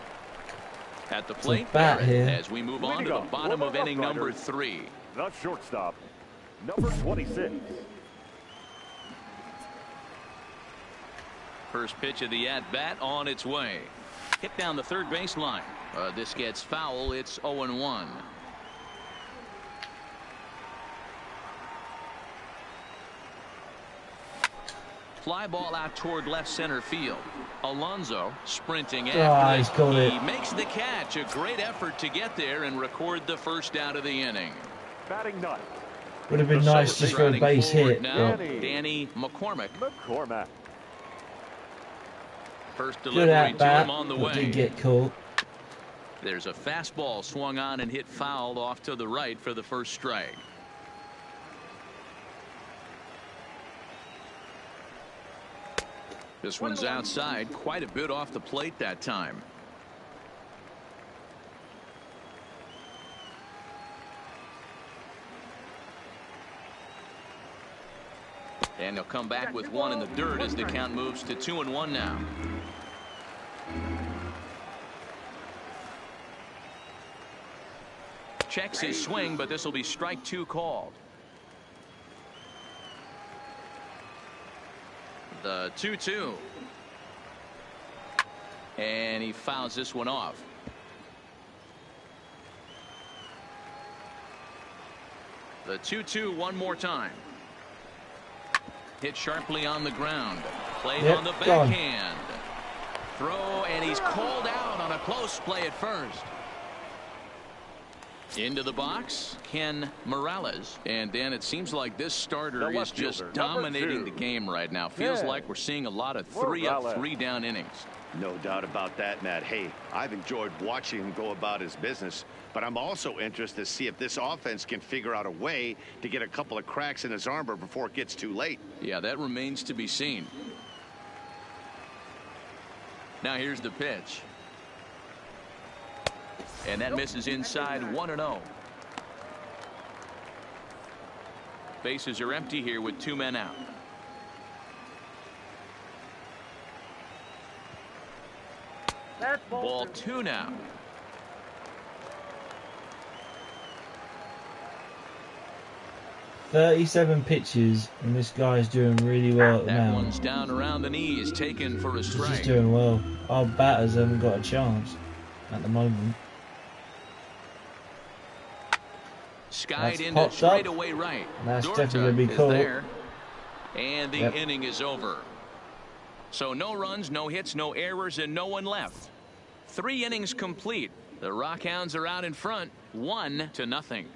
At the plate, bat Barrett, here. as we move on to the bottom of inning number 3. The shortstop, number 26. First pitch of the at-bat on its way. Hit down the third baseline. This gets foul. It's 0-1. Fly ball out toward left center field. Alonso sprinting after he's caught He it. makes the catch. A great effort to get there and record the first out of the inning. Batting ninth, Would have been nice just for a Striding base forward hit. now, But Danny McCormick. McCormack. First good delivery at to bat. him on the But did way. get caught. There's a fastball swung on and hit fouled off to the right for the first strike. This one's outside, quite a bit off the plate that time. And they'll come back with one in the dirt as the count moves to 2-1 now. Checks his swing, but this will be strike 2 called. The 2-2. And he fouls this one off. The 2-2 one more time. Hit sharply on the ground. Played on the backhand. Throw, and he's called out on a close play at first. Into the box, Ken Morales. And Dan, it seems like this starter is just dominating the game right now. Feels like we're seeing a lot of 3-up, 3-down innings. No doubt about that, Matt. Hey, I've enjoyed watching him go about his business, but I'm also interested to see if this offense can figure out a way to get a couple of cracks in his armor before it gets too late. Yeah, that remains to be seen. Now here's the pitch. And that misses inside 1-0. Bases are empty here with 2 men out. Ball 2 now. "37 pitches, and this guy's doing really well at the That mound. one's down around the knees, taken for a strike. He's doing well. Our batters haven't got a chance at the moment. Skied That's into popped straightaway up. right. That's Dorta definitely going to be is caught. there. And the Yep. inning is over. So no runs, no hits, no errors, and no one left. 3 innings complete. The Rockhounds are out in front, 1-0.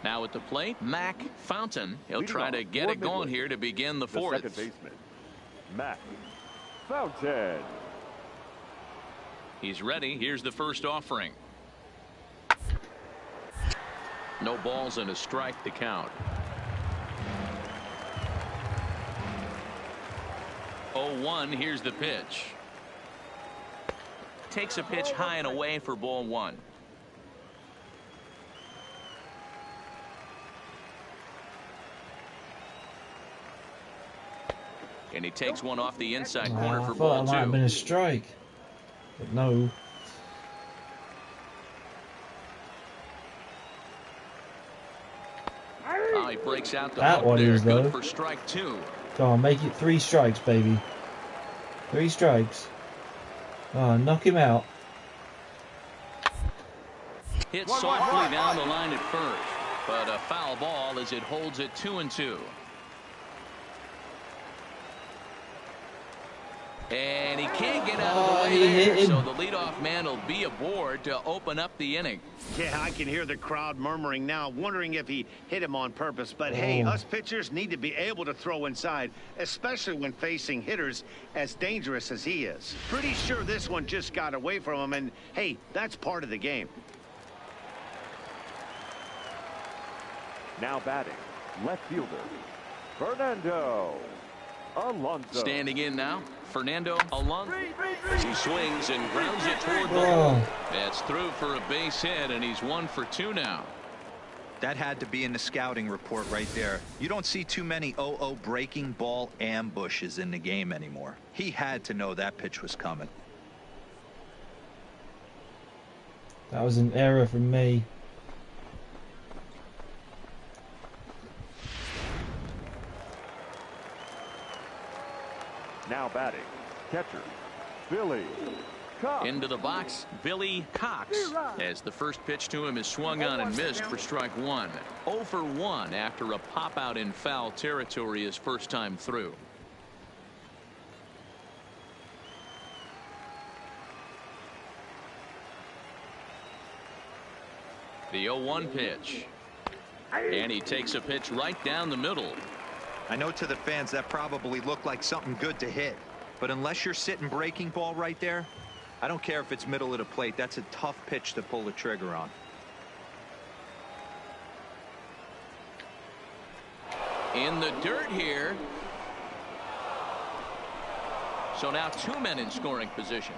Now at the plate, Mac Fountain. He'll try to get it going here to begin the 4th. The second baseman, Mac Fountain. He's ready. Here's the first offering. No balls and a strike to count. 0-1. Here's the pitch. Takes a pitch high and away for ball 1. And he takes one off the inside corner I for thought ball it might have 2. been a strike, but no. Oh, he breaks out the That hook one there. is, Good though. for strike 2. Come on, make it 3 strikes, baby. 3 strikes. Oh, knock him out. Hit softly down the line at first, but a foul ball as it holds it 2-2. And he can't get out of the way he hit there, him. so the leadoff man will be aboard to open up the inning. Yeah, I can hear the crowd murmuring now, wondering if he hit him on purpose. But hey, us pitchers need to be able to throw inside, especially when facing hitters as dangerous as he is. Pretty sure this one just got away from him, and hey, that's part of the game. Now batting, left fielder, Fernando Alonso. Standing in now, Fernando Alonso. As he swings and grounds it toward the Oh. hole. That's through for a base hit, and he's 1 for 2 now. That had to be in the scouting report right there. You don't see too many 0-0 breaking ball ambushes in the game anymore. He had to know that pitch was coming. That was an error from me. Now batting, catcher, Billy Cox. Into the box, Billy Cox, as the first pitch to him is swung on and missed for strike 1. 0 for 1 after a pop out in foul territory his first time through. The 0-1 pitch, and he takes a pitch right down the middle. I know to the fans that probably looked like something good to hit, but unless you're sitting breaking ball right there, I don't care if it's middle of the plate. That's a tough pitch to pull the trigger on. In the dirt here. So now 2 men in scoring position.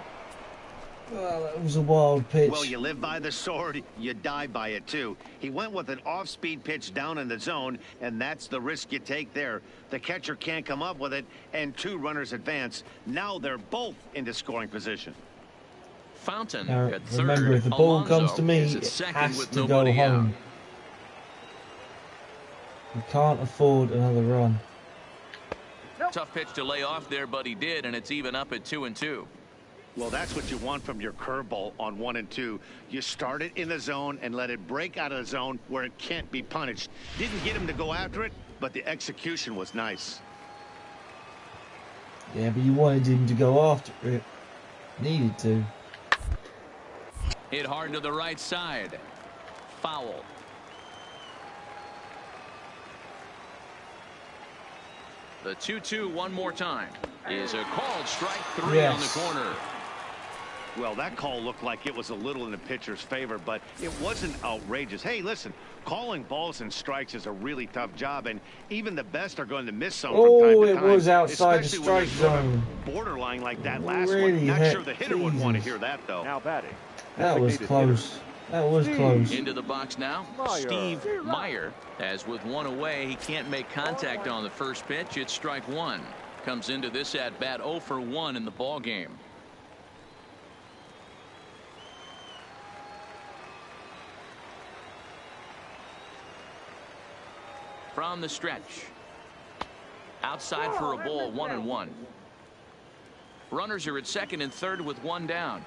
Well, that was a wild pitch. Well, you live by the sword, you die by it too. He went with an off-speed pitch down in the zone, and that's the risk you take there. The catcher can't come up with it, and 2 runners advance. Now they're both into scoring position. Fountain Now, at third. remember, if the ball comes to me, is at it second has with to go nobody out. home. We can't afford another run. Tough pitch to lay off there, but he did, and it's even up at 2-2. Well, that's what you want from your curveball on 1 and 2. You start it in the zone and let it break out of the zone where it can't be punished. Didn't get him to go after it, but the execution was nice. Yeah, but you wanted him to go after it. Needed to. Hit hard to the right side. Foul. The 2-2 one more time is a called strike 3 on the corner. Well, that call looked like it was a little in the pitcher's favor, but it wasn't outrageous. Hey, listen, calling balls and strikes is a really tough job, and even the best are going to miss some from time to time. Oh, it was outside the especially when strike they're zone. Borderline like that last Really one. Not hit. sure the hitter would want to hear that, though. Now batting. That was close. That was close. Into the box now, Steve Meyer. As with one away, he can't make contact on the first pitch. It's strike 1. Comes into this at bat 0 for 1 in the ball game. From the stretch. Outside for a ball, 1-1. Runners are at second and third with 1 down.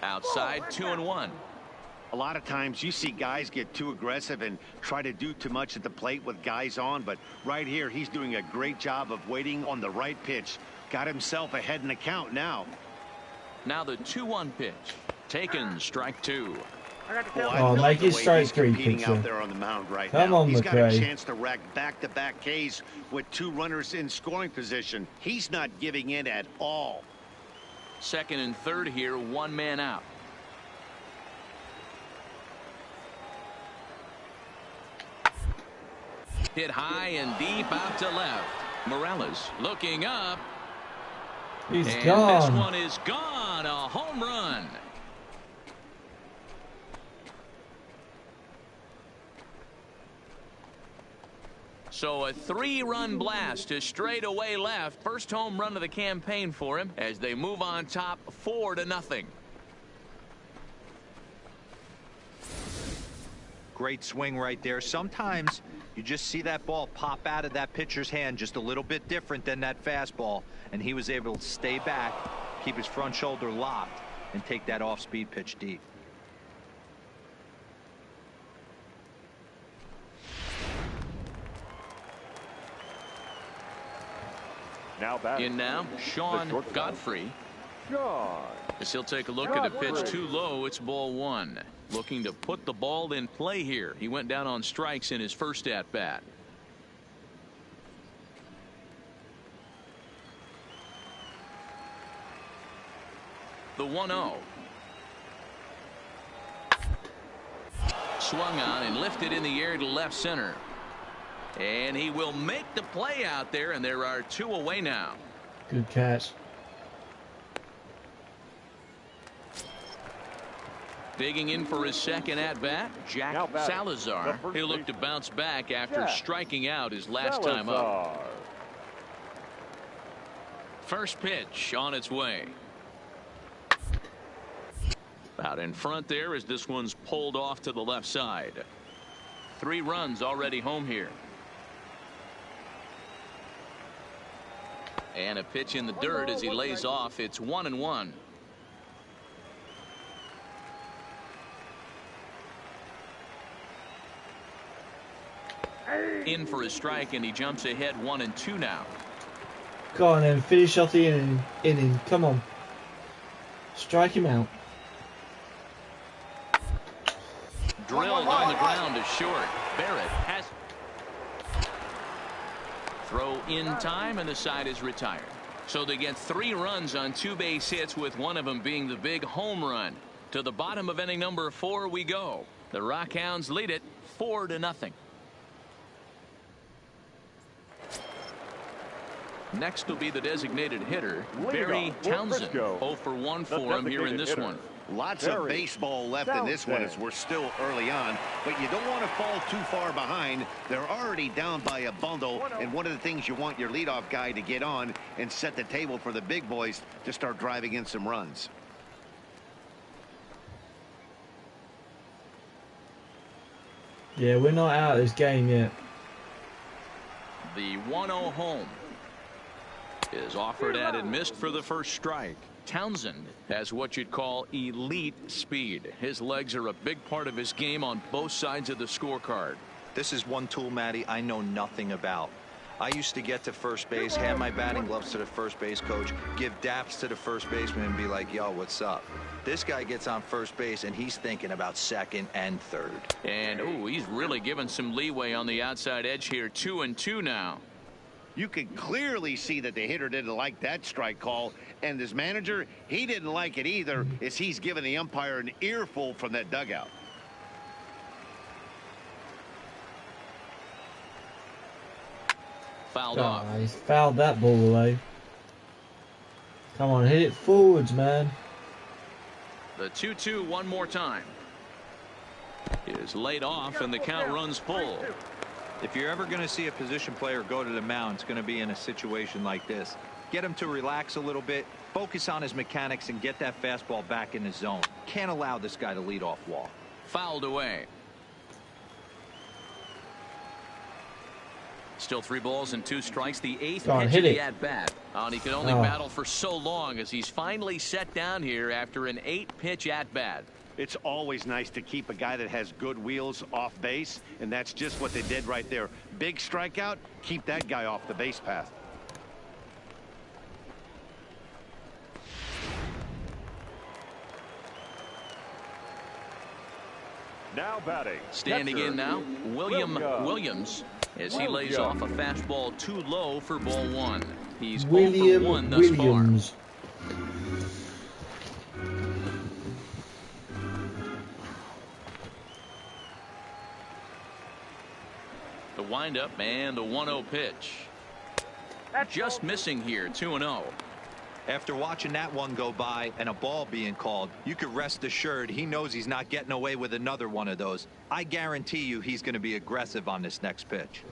Outside, 2-1. A lot of times you see guys get too aggressive and try to do too much at the plate with guys on, but right here he's doing a great job of waiting on the right pitch. Got himself ahead in the count now. Now the 2-1 pitch. Taken, strike 2. Oh, make his strike 3 pitcher. Out there on the mound right Come now. on, He's got a McRae. chance to rack back-to-back Ks with 2 runners in scoring position. He's not giving in at all. Second and third here, 1 man out. Hit high and deep out to left. Morales looking up. He's and gone. This one is gone. A home run. So a 3-run blast to straightaway left. First home run of the campaign for him as they move on top 4-0. Great swing right there. Sometimes you just see that ball pop out of that pitcher's hand just a little bit different than that fastball, and he was able to stay back, keep his front shoulder locked, and take that off-speed pitch deep. Now batting. In now, Sean Godfrey. As he'll take a look at a pitch too low. It's ball 1. Looking to put the ball in play here. He went down on strikes in his first at bat. The 1-0. Swung on and lifted in the air to left center. And he will make the play out there, and there are 2 away now. Good catch. Digging in for his second at bat, Jack Salazar. He'll look to bounce back after striking out his last time up. First pitch on its way. Out in front there as this one's pulled off to the left side. 3 runs already home here. And a pitch in the dirt as he lays off. It's 1-1. In for a strike, and he jumps ahead 1-2 now. Go on then, finish off the inning. Come on. Strike him out. Drilled on the ground is short. Barrett has throw in time, and the side is retired. So they get 3 runs on 2 base hits, with one of them being the big home run. To the bottom of inning number 4 we go. The Rockhounds lead it 4-0. Next will be the designated hitter, Barry Townsend. 0 for 1 for him here in this one. Lots of baseball left in this one as we're still early on, but you don't want to fall too far behind. They're already down by a bundle, and one of the things you want your leadoff guy to get on and set the table for the big boys to start driving in some runs. Yeah, we're not out of this game yet. The 1-0 home is offered at and missed for the first strike. Townsend has what you'd call elite speed. His legs are a big part of his game on both sides of the scorecard. This is one tool, Matty, I know nothing about. I used to get to first base, hand my batting gloves to the first base coach, give daps to the first baseman and be like, yo, what's up? This guy gets on first base and he's thinking about second and third. And, ooh, he's really given some leeway on the outside edge here. 2-2 now. You can clearly see that the hitter didn't like that strike call, and his manager, he didn't like it either, as he's giving the umpire an earful from that dugout. Fouled off. He's fouled that ball away. Come on, hit it forwards, man. The 2-2 one more time. Is laid off, and the count runs full. If you're ever going to see a position player go to the mound, it's going to be in a situation like this. Get him to relax a little bit, focus on his mechanics, and get that fastball back in the zone. Can't allow this guy to lead off walk. Fouled away. Still 3 balls and 2 strikes. The 8th pitch of the at-bat. And he can only battle for so long as he's finally set down here after an 8-pitch at-bat. It's always nice to keep a guy that has good wheels off base, and that's just what they did right there. Big strikeout, keep that guy off the base path. Now batting. Standing in now, Williams, as he lays off a fastball too low for ball 1. He's 0 for 1 thus far. The windup and the 1-0 pitch. Just missing here, 2-0. After watching that one go by and a ball being called, you could rest assured he knows he's not getting away with another one of those. I guarantee you he's going to be aggressive on this next pitch.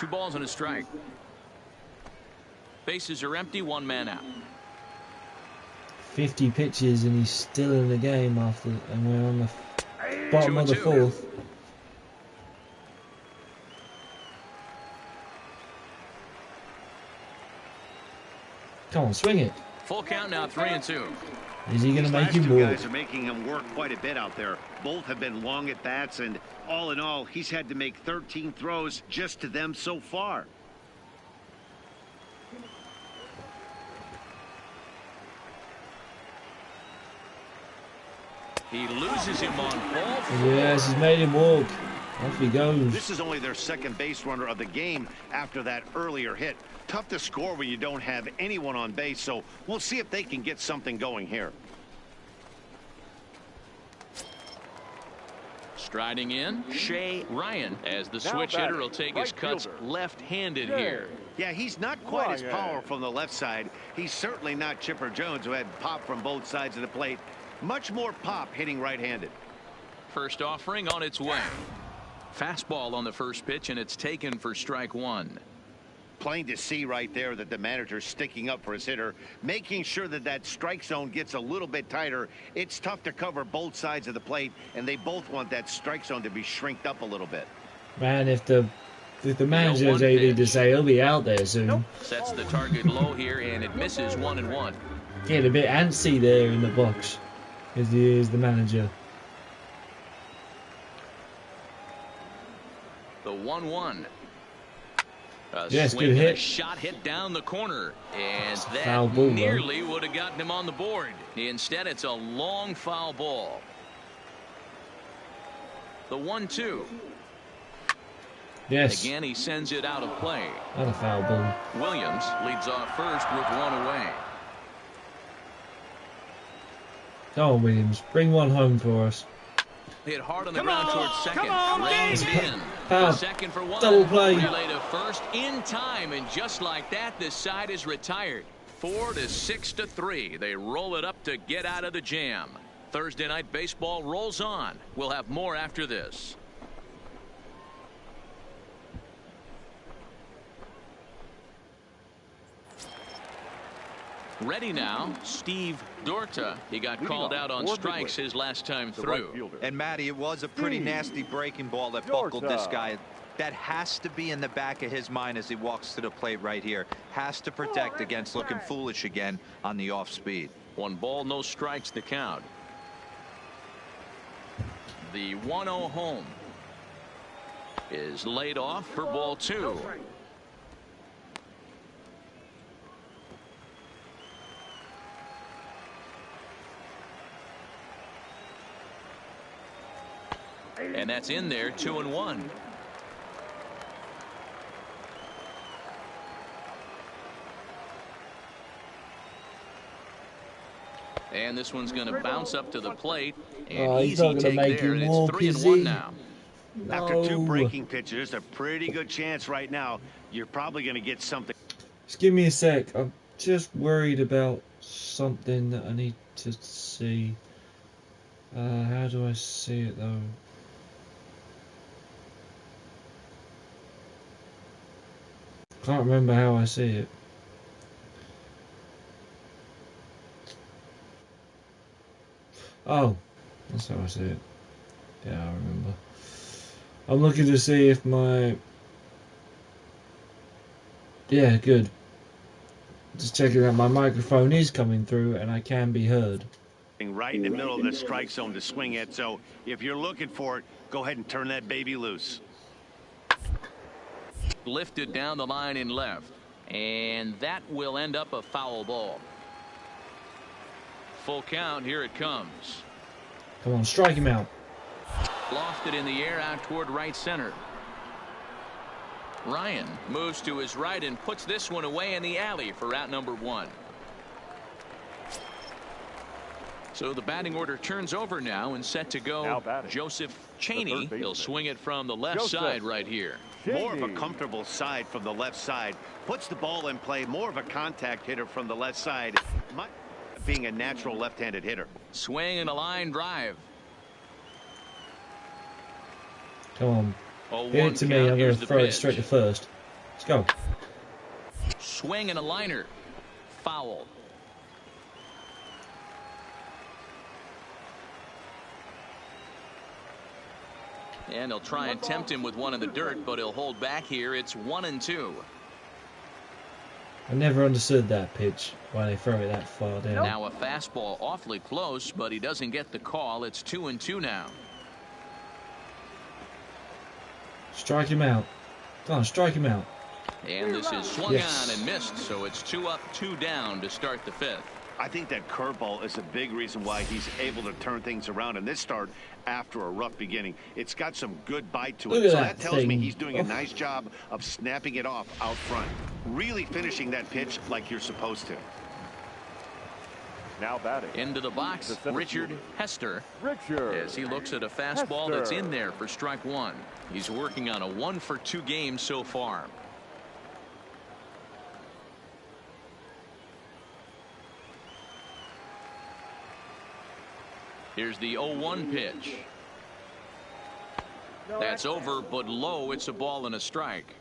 Two balls and a strike. Bases are empty, 1 man out. 50 pitches and he's still in the game after, and we're on the bottom of the 4th. Come on, swing it. Full count now, 3-2. Is he going to make him walk? walk? These guys are making him work quite a bit out there. Both have been long at bats, and all in all, he's had to make 13 throws just to them so far. He loses him on ball 4. Yes, he's made him walk. Off he goes. This is only their second base runner of the game after that earlier hit. Tough to score when you don't have anyone on base, so we'll see if they can get something going here. Striding in, Shea Ryan, as the switch hitter will take his cuts left-handed here. Yeah, he's not quite as powerful from the left side. He's certainly not Chipper Jones, who had pop from both sides of the plate. Much more pop hitting right-handed. First offering on its way. Fastball on the first pitch, and it's taken for strike 1. Plain to see right there that the manager's sticking up for his hitter, making sure that that strike zone gets a little bit tighter. It's tough to cover both sides of the plate, and they both want that strike zone to be shrinked up a little bit. Man, if the manager's able to say he'll be out there soon. Sets the target low here, and it misses 1-1. Get a bit antsy there in the box, as he is the manager. The 1-1. Yes, swing good hit. And a shot hit down the corner, and that Foul ball, nearly would have gotten him on the board. Instead, it's a long foul ball. The 1-2. Yes. Again, he sends it out of play. Not a foul ball. Williams leads off first with 1 away. Come on, Williams. Bring one home for us. Hit hard on the ground towards second. Reined in. Second for one. Double play. Relay to first in time, and just like that, this side is retired. 4 to 6 to 3. They roll it up to get out of the jam. Thursday night baseball rolls on. We'll have more after this. Ready now, Steve Dorta. He got called out on strikes his last time through. And Matty, it was a pretty nasty breaking ball that buckled this guy. That has to be in the back of his mind as he walks to the plate right here. Has to protect against looking foolish again on the off speed. 1 ball, no strikes to count. The 1-0 home is laid off for ball 2. And that's in there, 2-1. And this one's going to bounce up to the plate. And he's not easy going to take make there. him And walk, it's is 3-1 he? now. After 2 breaking pitches, there's a pretty good chance right now you're probably going to get something. Just give me a sec. I'm just worried about something that I need to see. How do I see it though? Can't remember how I see it. Oh, that's how I see it. Yeah, I remember. I'm looking to see if my... Yeah, good. Just checking that my microphone is coming through and I can be heard. Right in the middle of the strike zone to swing at. So if you're looking for it, go ahead and turn that baby loose. Lifted down the line in left. And that will end up a foul ball. Full count. Here it comes. Come on, strike him out. Lofted in the air out toward right center. Ryan moves to his right and puts this one away in the alley for out number 1. So the batting order turns over now and set to go. Joseph Cheney. He'll swing it from the left side right here. More of a comfortable side from the left side. Puts the ball in play. More of a contact hitter from the left side. Being a natural left-handed hitter. Swing and a line drive. Come on. Give it to me. I'm going to throw it straight to first. Let's go. Swing and a liner. Foul. And he'll try and tempt him with one in the dirt, but he'll hold back here. It's 1-2. I never understood that pitch, why they throw it that far down. Now a fastball awfully close, but he doesn't get the call. It's 2-2 now. Strike him out. Come on, strike him out. And this is swung on and missed, so it's 2 up, 2 down to start the 5th. I think that curveball is a big reason why he's able to turn things around in this start after a rough beginning. It's got some good bite to it. So that tells me he's doing a nice job of snapping it off out front. Really finishing that pitch like you're supposed to. Now batting. Into the box, Richard Hester. As he looks at a fastball that's in there for strike 1. He's working on a 1-for-2 game so far. Here's the 0-1 pitch. That's over, but low. It's a ball and a strike.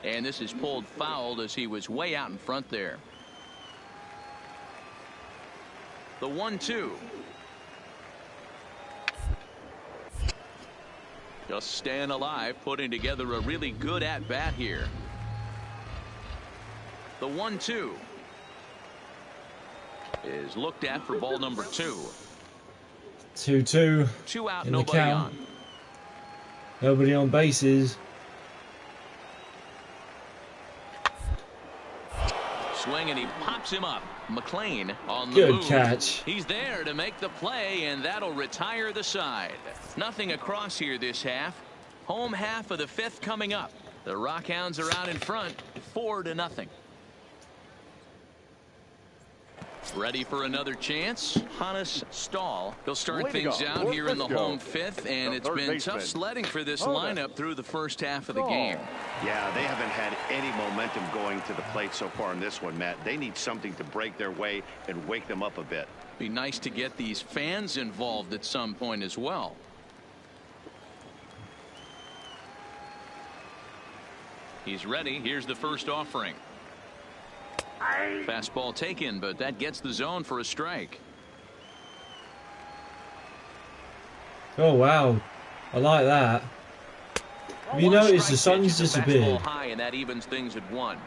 And this is pulled foul as he was way out in front there. The 1-2. Just staying alive, putting together a really good at-bat here. The 1-2 is looked at for ball number 2. 2-2. 2 out, nobody on. Nobody on bases. Swing and he pops him up. McLean on the Good move. catch. He's there to make the play, and that'll retire the side. Nothing across here this half. Home half of the 5th coming up. The Rockhounds are out in front, 4-0. Ready for another chance. Hannes Stahl. He'll start things out here in the home fifth, and it's been tough sledding for this lineup through the first half of the game. Yeah, they haven't had any momentum going to the plate so far in this one, Matt. They need something to break their way and wake them up a bit. Be nice to get these fans involved at some point as well. He's ready. Here's the first offering. Fastball taken, but that gets the zone for a strike. Oh wow, I like that. Have you noticed the sun's disappeared? High, and that evens things at 1.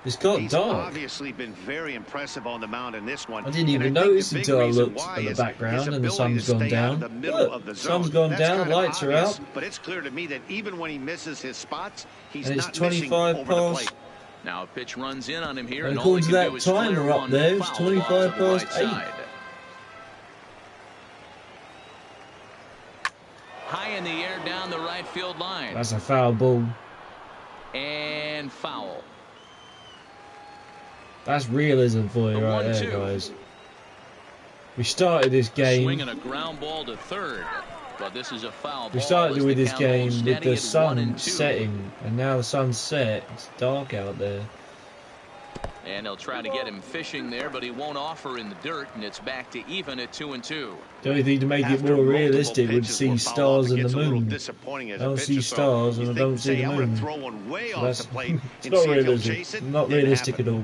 It's got He's dark. obviously been very impressive on the mound in this one. I didn't even notice until I looked at the background and the sun's gone down. Look, sun's gone down, lights are out. But it's clear to me that even when he misses his spots, he's and it's not 25 past. Now a pitch runs in on him here, And and all he according to can do that is timer clear up one there, it's foul 25 ball to the past right 8. side. High in the air down the right field line. That's a foul ball. And foul. That's realism for you right there, guys. We started this game. Swinging a ground ball to third, but this is a foul ball. We started with this game with the sun 1-2. setting, and now the sun's set. It's dark out there. And they'll try to get him fishing there, but he won't offer in the dirt, and it's back to even at 2-2. The only thing to make it more realistic would see stars and the moon. I don't see stars and I don't see the moon. So that's it's not realistic. Not realistic at all.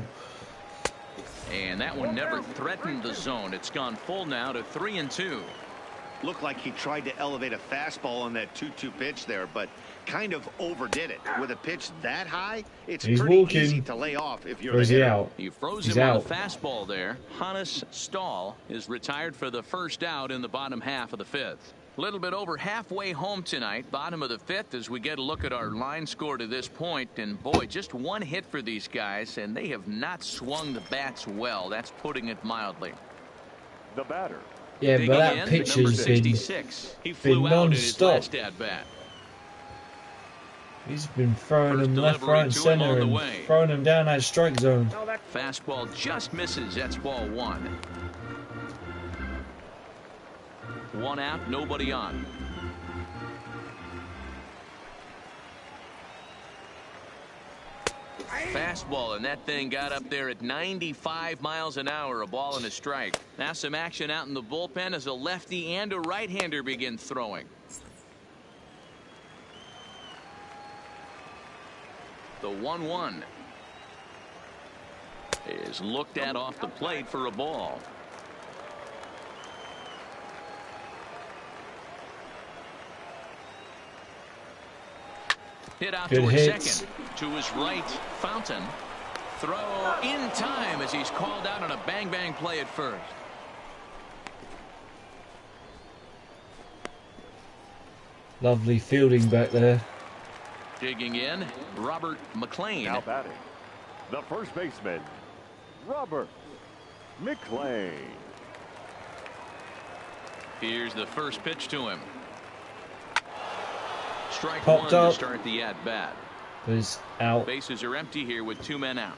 And that one never threatened the zone. It's gone full now to 3-2. Looked like he tried to elevate a fastball on that 2-2 pitch there, but kind of overdid it. With a pitch that high, it's pretty easy to lay off if you're Or is he out? He froze He's him out. on the fastball there. Hannes Stahl is retired for the first out in the bottom half of the fifth. A little bit over halfway home tonight, bottom of the fifth, as we get a look at our line score to this point. And boy, just one hit for these guys, and they have not swung the bats well. That's putting it mildly. The batter. Yeah, Digging but that in, pitch number has been 66. He flew out in his non-stop. last at bat. He's been throwing First them left, delivery right, and to him centre on the and way. throwing them down that strike zone. Fastball just misses. That's ball 1. 1 out, nobody on. Fastball, and that thing got up there at 95 miles an hour, a ball and a strike. Now some action out in the bullpen as a lefty and a right-hander begin throwing. The 1-1 is looked at off the plate for a ball. Hit out Good toward hits. second. To his right, Fountain. Throw in time as he's called out on a bang-bang play at first. Lovely fielding back there. Digging in, Robert McLean. Now batting, the first baseman, Robert McLean. Here's the first pitch to him. Strike Popped 1 to up. start the at-bat. Is out. Bases are empty here with 2 men out.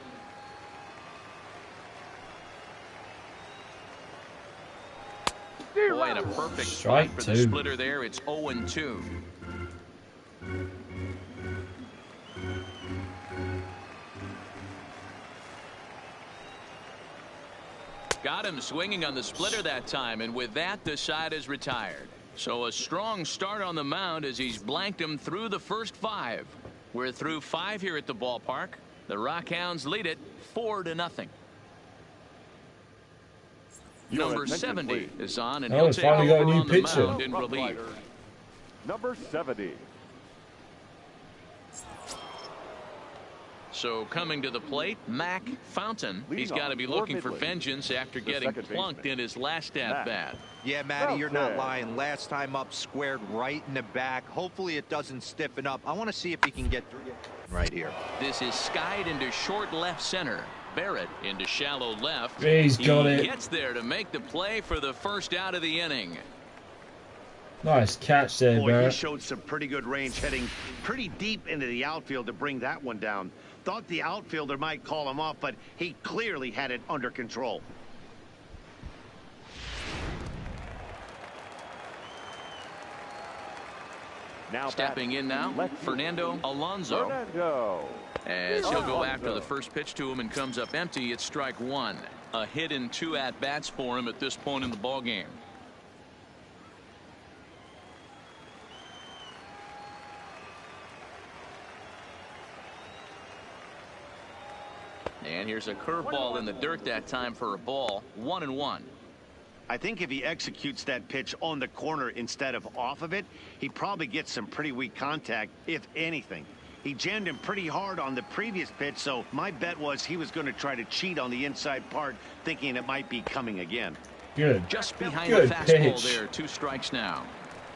Boy, and a perfect Strike spot for the 2. splitter there. It's 0-2. Got him swinging on the splitter that time, and with that, the side is retired. So a strong start on the mound as he's blanked him through the first 5. We're through 5 here at the ballpark. The Rockhounds lead it 4-0. Number 70 is on, and Oh, he'll it's take finally got a over new on the pitcher. mound in relief. Number 70. So coming to the plate, Mac Fountain. He's Leading got to off be for looking for Midland, vengeance after the getting second plunked baseman, in his last at-bat. Yeah, Matty, you're not Okay. lying. Last time up, squared right in the back. Hopefully it doesn't stiffen up. I want to see if he can get through right here. This is skied into short left center. Barrett into shallow left. He's got he it. gets there to make the play for the first out of the inning. Nice catch there, Boy, he Barrett. showed some pretty good range, heading pretty deep into the outfield to bring that one down. Thought the outfielder might call him off, but he clearly had it under control. Now Stepping in now, Fernando Alonso. Fernando. As he'll go after the first pitch to him and comes up empty, it's strike one. A hit and 2 at-bats for him at this point in the ballgame. And here's a curveball in the dirt that time for a ball. 1-1. I think if he executes that pitch on the corner instead of off of it, he probably gets some pretty weak contact, if anything. He jammed him pretty hard on the previous pitch, so my bet was he was going to try to cheat on the inside part, thinking it might be coming again. Good. Just behind Good the fastball pitch. there. 2 strikes now.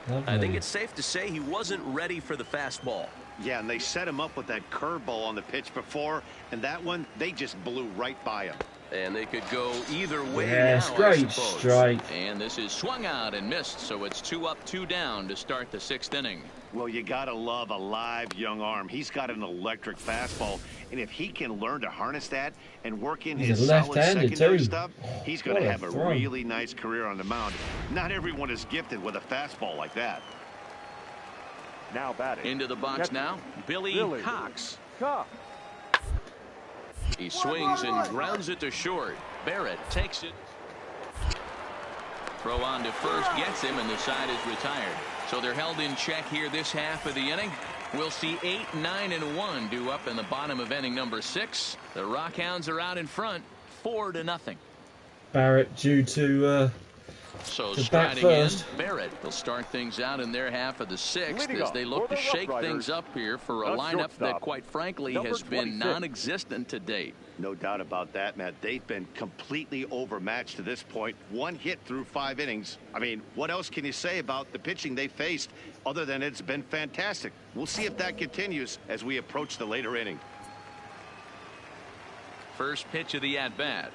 Lovely. I think it's safe to say he wasn't ready for the fastball. Yeah, and they set him up with that curveball on the pitch before, and that one, they just blew right by him. And they could go either way Yeah, now, straight I suppose. strike. And this is swung out and missed, so it's 2 up, 2 down to start the 6th inning. Well, you got to love a live young arm. He's got an electric fastball, and if he can learn to harness that and work in He's his a solid left-handed secondary too. stuff, he's going What to a have a throw. really nice career on the mound. Not everyone is gifted with a fastball like that. Now batting. Into the box now, Billy Cox. Cox. He swings and grounds it to short. Barrett takes it. Throw on to first, gets him, and the side is retired. So they're held in check here this half of the inning. We'll see 8, 9, and 1 due up in the bottom of inning number 6. The Rockhounds are out in front, 4-0. Barrett due to So the bat striding in, first. Barrett will start things out in their half of the 6th Leading as off they look for to the shake Rough things Riders, up here for a the lineup that, shortstop, quite frankly, number has been 26. non-existent to date. No doubt about that, Matt. They've been completely overmatched to this point. 1 hit through 5 innings. I mean, what else can you say about the pitching they faced other than it's been fantastic? We'll see if that continues as we approach the later inning. First pitch of the at-bat.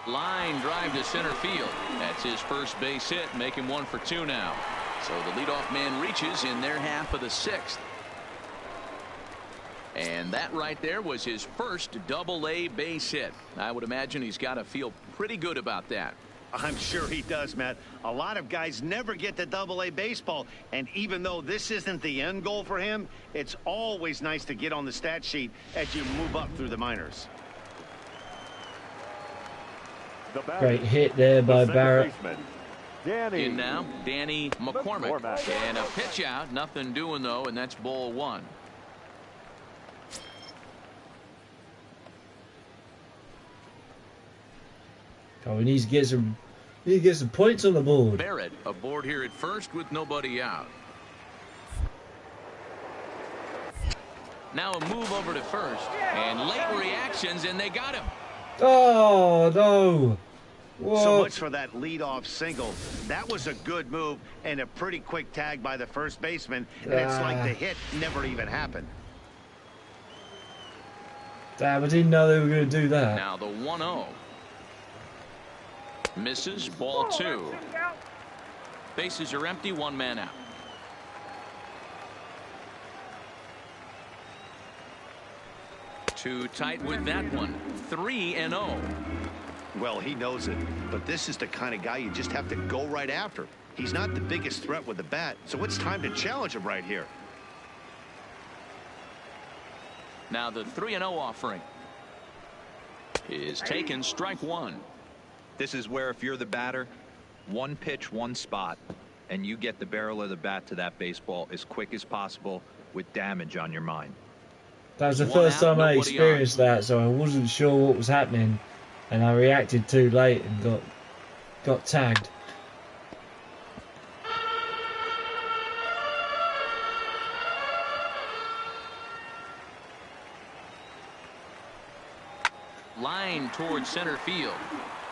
Line drive to center field. That's his first base hit, make him 1 for 2 now. So the leadoff man reaches in their half of the 6th. And that right there was his first double-A base hit. I would imagine he's got to feel pretty good about that. I'm sure he does, Matt. A lot of guys never get to double-A baseball, and even though this isn't the end goal for him, it's always nice to get on the stat sheet as you move up through the minors. The batter, great hit there by the second Barrett. baseman, Danny. In now, Danny McCormick. And a pitch out, nothing doing though, and that's ball 1. Oh, he needs to get some points on the board. Barrett aboard here at first with nobody out. Now a move over to first, and late reactions, and they got him. Oh no! What? So much for that leadoff single. That was a good move and a pretty quick tag by the first baseman, and it's like the hit never even happened. Damn, I didn't know they were going to do that. Now the 1-0. Misses, ball 2. Bases are empty, 1 man out. Too tight with that one. 3-0. Well, he knows it, but this is the kind of guy you just have to go right after. He's not the biggest threat with the bat, so it's time to challenge him right here. Now the 3-0 offering is taken, strike 1. This is where if you're the batter, 1 pitch, 1 spot, and you get the barrel of the bat to that baseball as quick as possible with damage on your mind. That was the 1 first out, time I nobody experienced that, so I wasn't sure what was happening, and I reacted too late and got tagged. Line towards center field.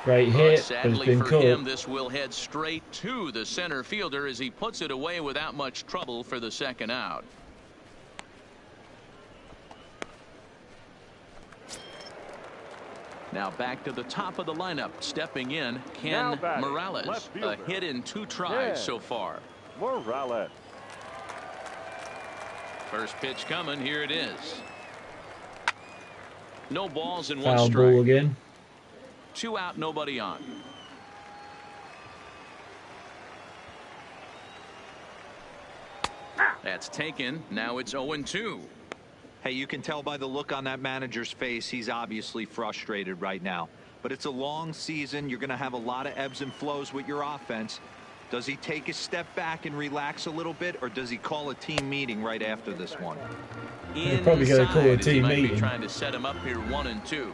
Great hit, but it's Sadly been for him, caught. this will head straight to the center fielder as he puts it away without much trouble for the 2nd out. Now back to the top of the lineup. Stepping in, Ken Morales. A hit in 2 tries so far. Morales. First pitch coming. Here it is. No balls and 1 Foul strike. ball again. 2 out, nobody on. That's taken. Now it's 0-2. Hey, you can tell by the look on that manager's face, he's obviously frustrated right now. But it's a long season. You're going to have a lot of ebbs and flows with your offense. Does he take a step back and relax a little bit, or does he call a team meeting right after this one? They're probably going to call a team meeting. meeting. Trying to set him up here 1-2.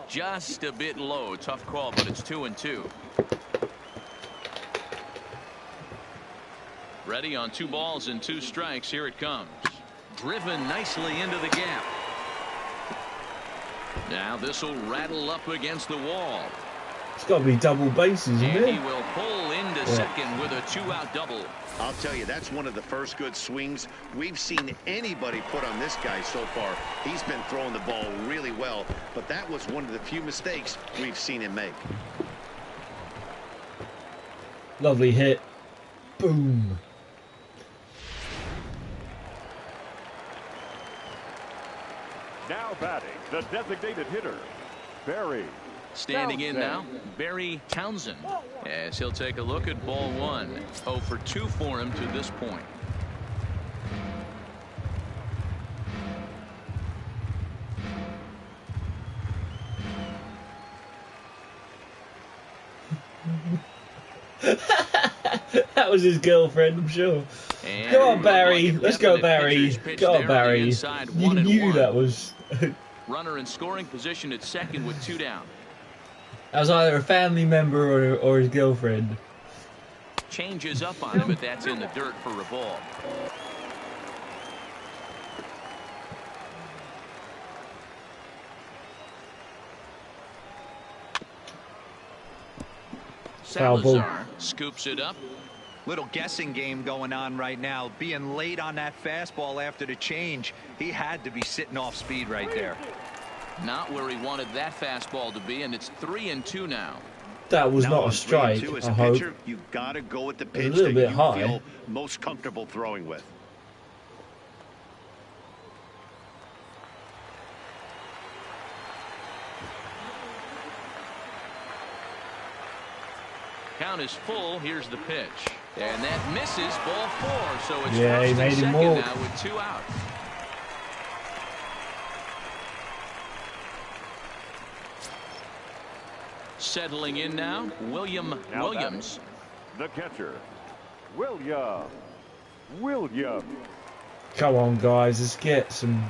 Just a bit low. Tough call, but it's 2-2. Ready on 2 balls and 2 strikes. Here it comes. Driven nicely into the gap. Now this will rattle up against the wall. It's got to be double bases, isn't And it? he will pull into second with a 2-out double. I'll tell you, that's one of the first good swings we've seen anybody put on this guy so far. He's been throwing the ball really well, but that was one of the few mistakes we've seen him make. Lovely hit. Boom. Now batting, the designated hitter, Barry. Standing in now, Barry Townsend, as he'll take a look at ball 1. 0 for 2 for him to this point. That was his girlfriend, I'm sure. And Go on, Barry. like Let's go, definite Barry. pitcher's pitch Go there on, on the Barry. inside, You 1-1. knew that was... Runner in scoring position at second with 2 down. That was either a family member or his girlfriend. Changes up on him, but that's in the dirt for a ball. Foul ball. Salazar scoops it up. Little guessing game going on right now. Being late on that fastball after the change, he had to be sitting off speed right there. Not where he wanted that fastball to be, and it's 3-2 now. That was Now not on a strike, 3-2 as I a hope. pitcher, you got to go with the pitch little that bit you high. feel most comfortable throwing with. Count is full. Here's the pitch. And that misses ball 4. So it's Yeah, he first made and him second walk. now with 2 out. Settling in now, William Now Williams. The catcher, William. Come on, guys. Let's get some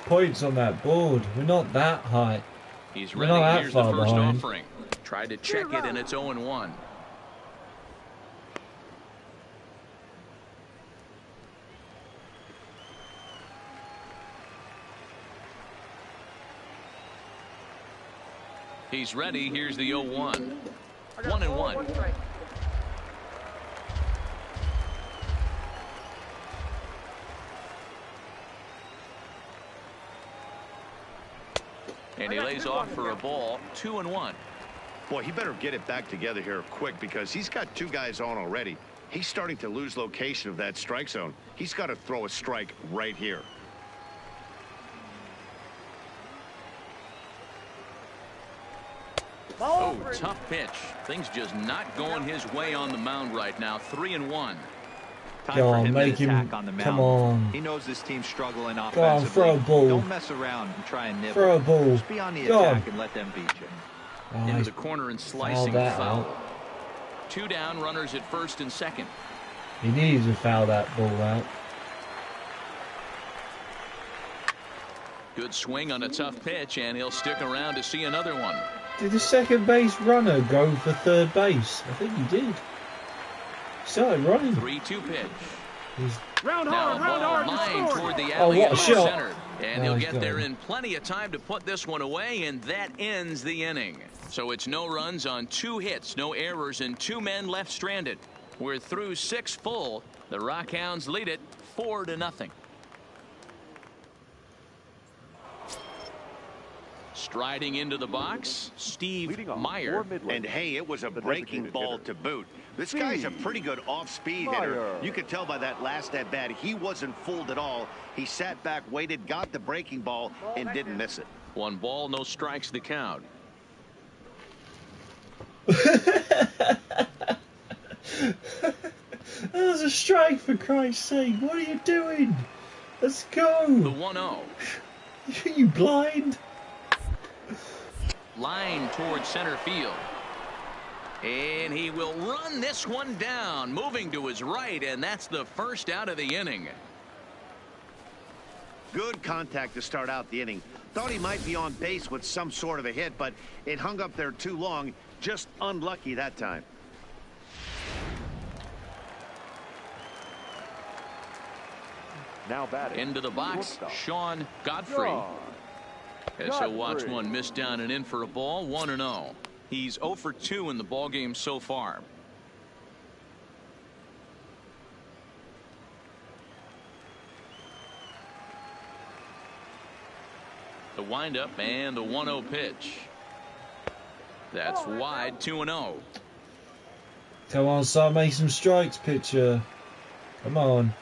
points on that board. We're not that high. He's We're ready. not that Here's the far first behind. offering. Tried to check it, and it's 0-1. He's ready. Here's the 0-1. 1-1. And he lays off for a ball. 2-1. Boy, he better get it back together here quick because he's got 2 guys on already. He's starting to lose location of that strike zone. He's got to throw a strike right here. Oh, tough pitch. Things just not going his way on the mound right now. 3-1. Time Go for on, him make to him- attack on the mound. come on. He knows this team's struggling Go on, offensively. throw a ball. Don't mess around and try and nibble. Throw a ball. Just be on the Go attack on. and let them beat you. Oh, Into he's the corner and slicing that foul. out. 2 down, runners at first and second. He needed to foul that ball out. Good swing on a tough pitch, and he'll stick around to see another one. Did the second base runner go for third base? I think he did. He started running. 3-2 pitch. He's Round Now hard, ball to lined score. toward the Oh, alley what a in shot. center. And Oh, he'll he's get got there it. in plenty of time to put this one away, and that ends the inning. So it's no runs on 2 hits, no errors, and 2 men left stranded. We're through 6 full. The Rockhounds lead it 4-0. Striding into the box, Steve Leading off Meyer. for Midland, And hey, it was a the breaking designated ball hitter. to boot. This guy's a pretty good off-speed hitter. You could tell by that last at-bat, he wasn't fooled at all. He sat back, waited, got the breaking ball, and didn't miss it. 1 ball, no strikes the count. That was a strike, for Christ's sake. What are you doing? Let's The go. 1-0. You blind? Line towards center field. And he will run this one down, moving to his right, and that's the first out of the inning. Good contact to start out the inning. Thought he might be on base with some sort of a hit, but it hung up there too long. Just unlucky that time. Now batting. Into the box, Shortstop. Sean Godfrey. John As he'll watch Godfrey. one miss down and in for a ball, 1-0. He's 0 for 2 in the ballgame so far. The windup and the 1-0 pitch. That's wide, 2-0. Come on, start making some strikes, pitcher. Come on.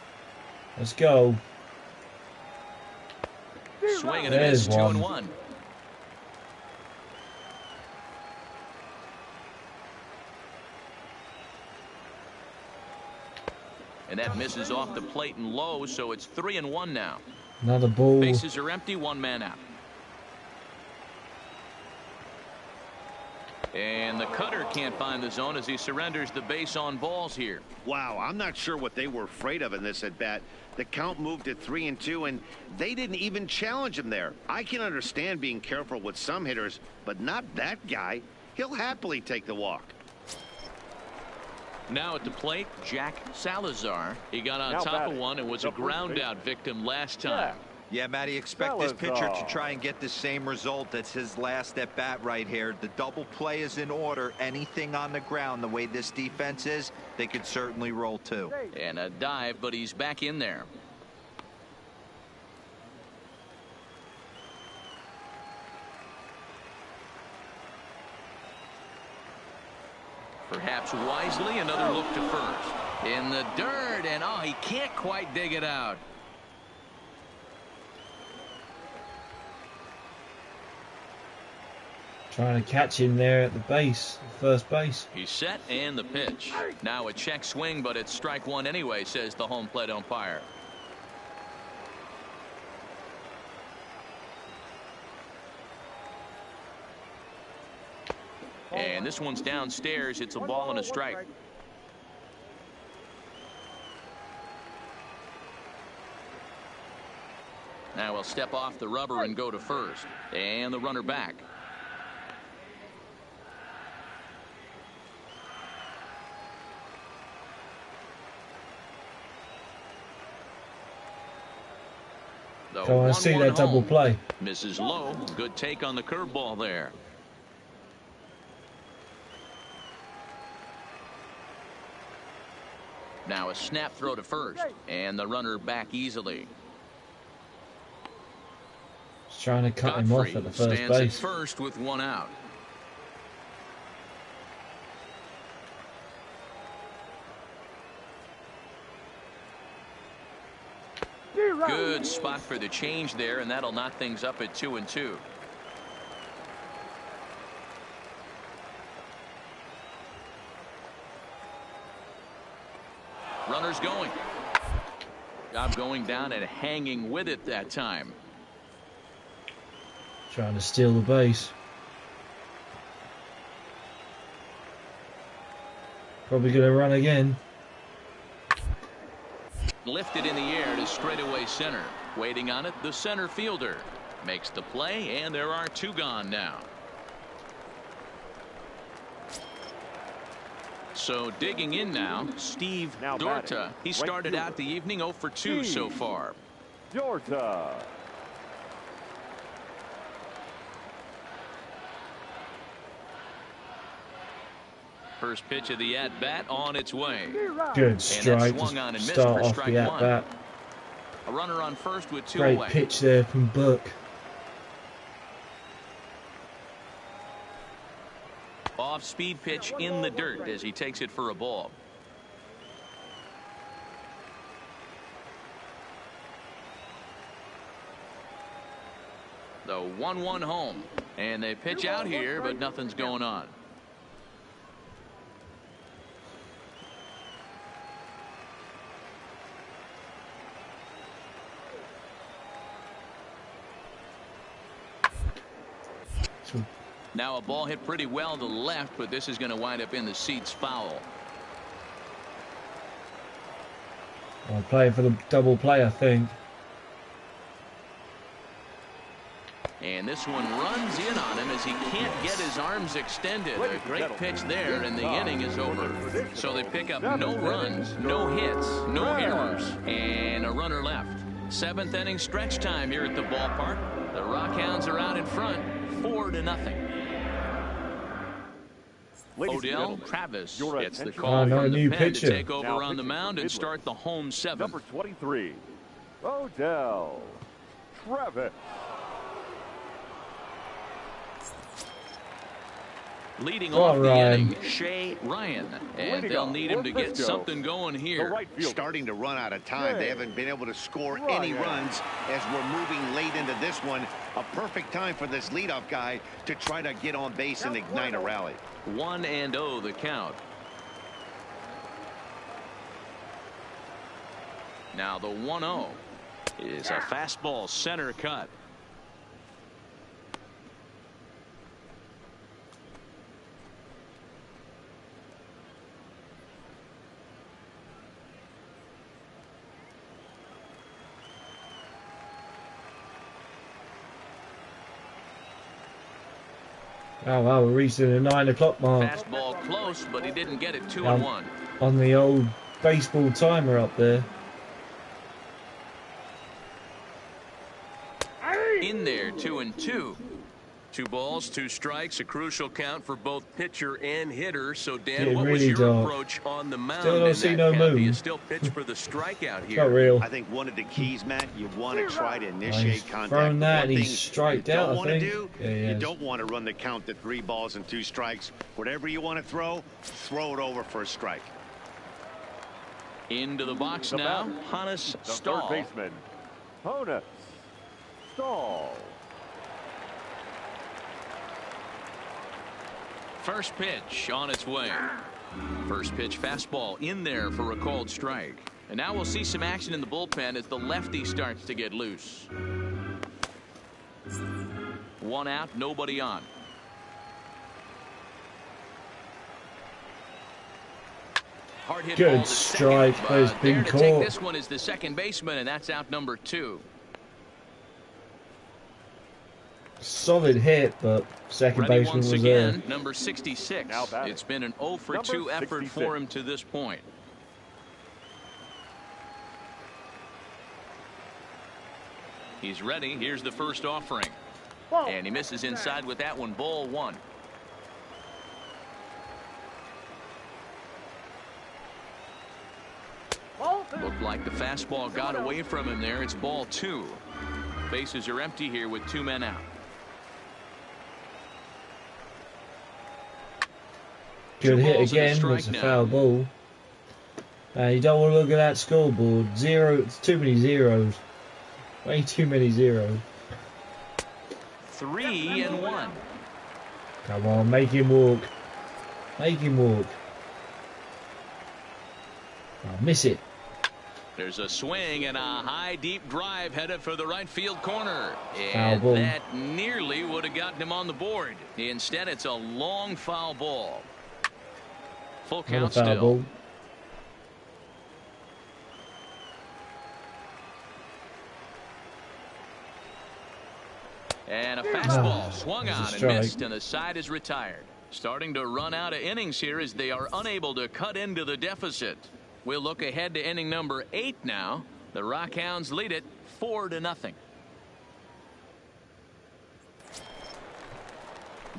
Let's go. Swing and a There's miss, 2-1. one. And that misses off the plate and low, so it's 3-1 now. Another ball. Bases are empty, 1 man out. And the cutter can't find the zone as he surrenders the base on balls here. Wow, I'm not sure what they were afraid of in this at-bat. The count moved to 3-2, and they didn't even challenge him there. I can understand being careful with some hitters, but not that guy. He'll happily take the walk. Now at the plate, Jack Salazar. He got on Now top batting, of one and was the a first ground baseman. out victim last time. Yeah, Matty, expect this pitcher to Salazar. try and get the same result. That's his last at bat right here. The double play is in order. Anything on the ground, the way this defense is, they could certainly roll too. And a dive, but he's back in there. Perhaps wisely, another look to first. In the dirt, and oh, he can't quite dig it out. Trying to catch him there at the base, first base. He's set and the pitch. Now a check swing, but it's strike one anyway, says the home plate umpire. And this one's downstairs. It's a ball and a strike. Now he'll step off the rubber and go to first. And the runner back. Come on, see that double play. Misses low. Good take on the curveball there. Now a snap throw to first, and the runner back easily. Just trying to cut him off at the first stands base. at first with one out. Good spot for the change there, and that'll knock things up at 2-2. Runners going. Job going down and hanging with it that time. Trying to steal the base. Probably going to run again. Lifted in the air to straightaway center. Waiting on it, the center fielder. Makes the play, and there are two gone now. So digging in now, Steve Now Dorta. batting, He right started fielder. out the evening 0 for 2 so Steve. far. Dorta. First pitch of the at-bat on its way. Good strike swung on to and missed start for off strike the one. at-bat. A runner on first with two Great away. pitch there from Buck. off-speed pitch in the dirt as he takes it for a ball. The 1-1 home, and they pitch out here, but nothing's going on. Now a ball hit pretty well to the left, but this is going to wind up in the seats foul. I'm playing for the double play, I think. And this one runs in on him as he can't get his arms extended. A great pitch there, and the inning is over. So they pick up no runs, no hits, no errors, and a runner left. 7th inning stretch time here at the ballpark. The Rockhounds are out in front, 4-0. Odell Travis gets the call from the pen to take over on the mound and start the home 7th. Number 23, Odell Travis. Leading off the inning, Shea Ryan. And they'll need him to get something going here. Starting to run out of time. They haven't been able to score any runs as we're moving late into this one. A perfect time for this leadoff guy to try to get on base and ignite a rally. 1-0 the count. Now the 1-0 is a fastball center cut. Oh wow, we're reaching the 9 o'clock mark. Fastball close, but he didn't get it. 2-1. On the old baseball timer up there. In there, 2-2. 2 balls, 2 strikes, a crucial count for both pitcher and hitter. So Dan, what was your approach on the mound? Still don't see no count? move. Do you still pitch for the strikeout here? Not real. I think one of the keys, Matt, you want to try to initiate contact. Thrown that, and he's striked out, I think. You don't want to run the count to 3 balls and 2 strikes. Whatever you want to throw it over for a strike. Into the box now, Hannes Stahl. Third baseman, Hannes Stahl. First pitch on its way. First pitch fastball in there for a called strike. And now we'll see some action in the bullpen as the lefty starts to get loose. 1 out, nobody on. Hard hit Good strike, but it's been there to caught. take this one is the second baseman, and that's out number 2. Solid hit, but second Ready baseman once was again, there. number 66. It's been an 0 for 2 effort for him to this point. He's ready. Here's the first offering. And he misses inside with that one. Ball 1. Looked like the fastball got away from him there. It's ball 2. Bases are empty here with 2 men out. Good hit again, but it's a foul ball. You don't want to look at that scoreboard. 0, it's too many zeros. Way too many zeros. 3-1. Come on, make him walk. Make him walk. Oh, miss it. There's a swing and a high deep drive headed for the right field corner. Foul ball. And that nearly would have gotten him on the board. Instead, it's a long foul ball. Full count still. Ball. And a fastball swung on and missed, and the side is retired. Starting to run out of innings here as they are unable to cut into the deficit. We'll look ahead to inning number 8 now. The Rockhounds lead it 4-0.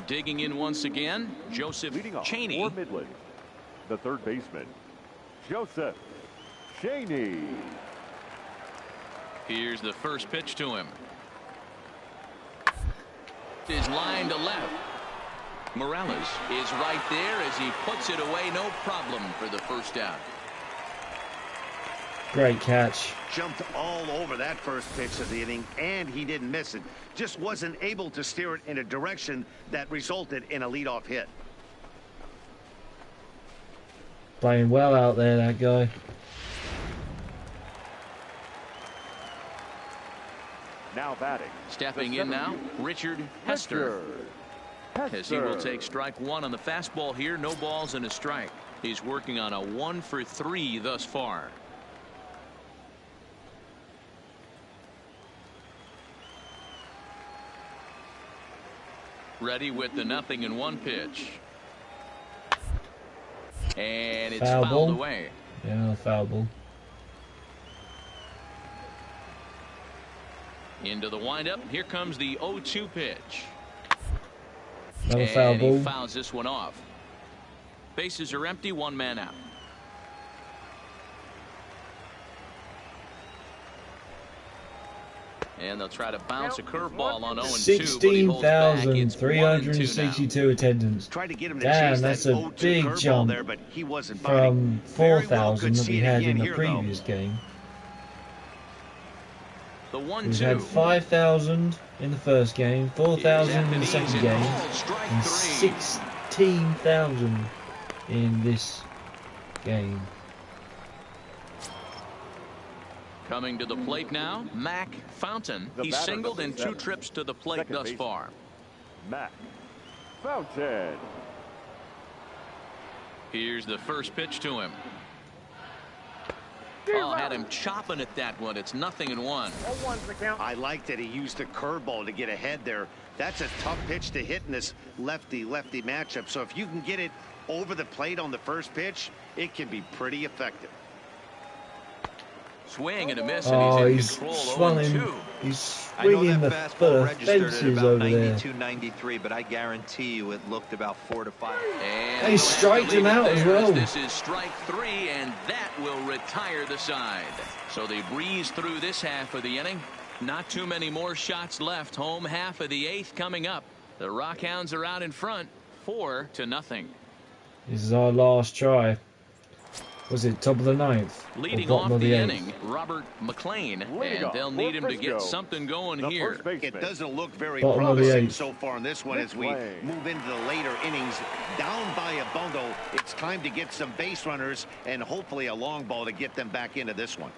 Digging in once again, Joseph Chaney. For Midland, the third baseman, Joseph Chaney. Here's the first pitch to him. Is line to left. Morales is right there as he puts it away, no problem for the first out. Great catch. Jumped all over that first pitch of the inning, and he didn't miss it. Just wasn't able to steer it in a direction that resulted in a leadoff hit. Playing well out there, that guy. Now batting. Stepping in now, Richard Hester. As he will take strike one on the fastball here. No balls and a strike. He's working on a 1 for 3 thus far. Ready with the 0-1 pitch. And it's fouled away. Yeah, foul ball. Into the windup. Here comes the 0-2 pitch. Another foul ball. He fouls this one off. Bases are empty, 1 man out. And they'll try to bounce a curveball on 0-2. 16,362 attendance. Damn, that's a big jump from 4,000 that we had in the previous game. The 1-2. We had 5,000 in the first game, 4,000 in the second game, and 16,000 in this game. Coming to the plate now, Mac Fountain. He's singled in 2 trips to the plate thus far. Mac Fountain. Here's the first pitch to him. Oh, had him chopping at that one. It's 0-1. I like that he used the curveball to get ahead there. That's a tough pitch to hit in this lefty-lefty matchup. So if you can get it over the plate on the first pitch, it can be pretty effective. Swing and a miss, and he's in control. 0-2. He's swinging the fences over there. 92-93, but I guarantee you it looked about 4 to 5. And he striked him out as well. This is strike 3, and that will retire the side. So they breeze through this half of the inning. Not too many more shots left. Home half of the 8th coming up. The Rockhounds are out in front, 4-0. This is our last try. Was it top of the 9th? Leading off the inning, Robert McLean, and they'll need him to get something going here. It doesn't look very promising so far in this one as we move into the later innings. Down by a bundle, it's time to get some base runners and hopefully a long ball to get them back into this one.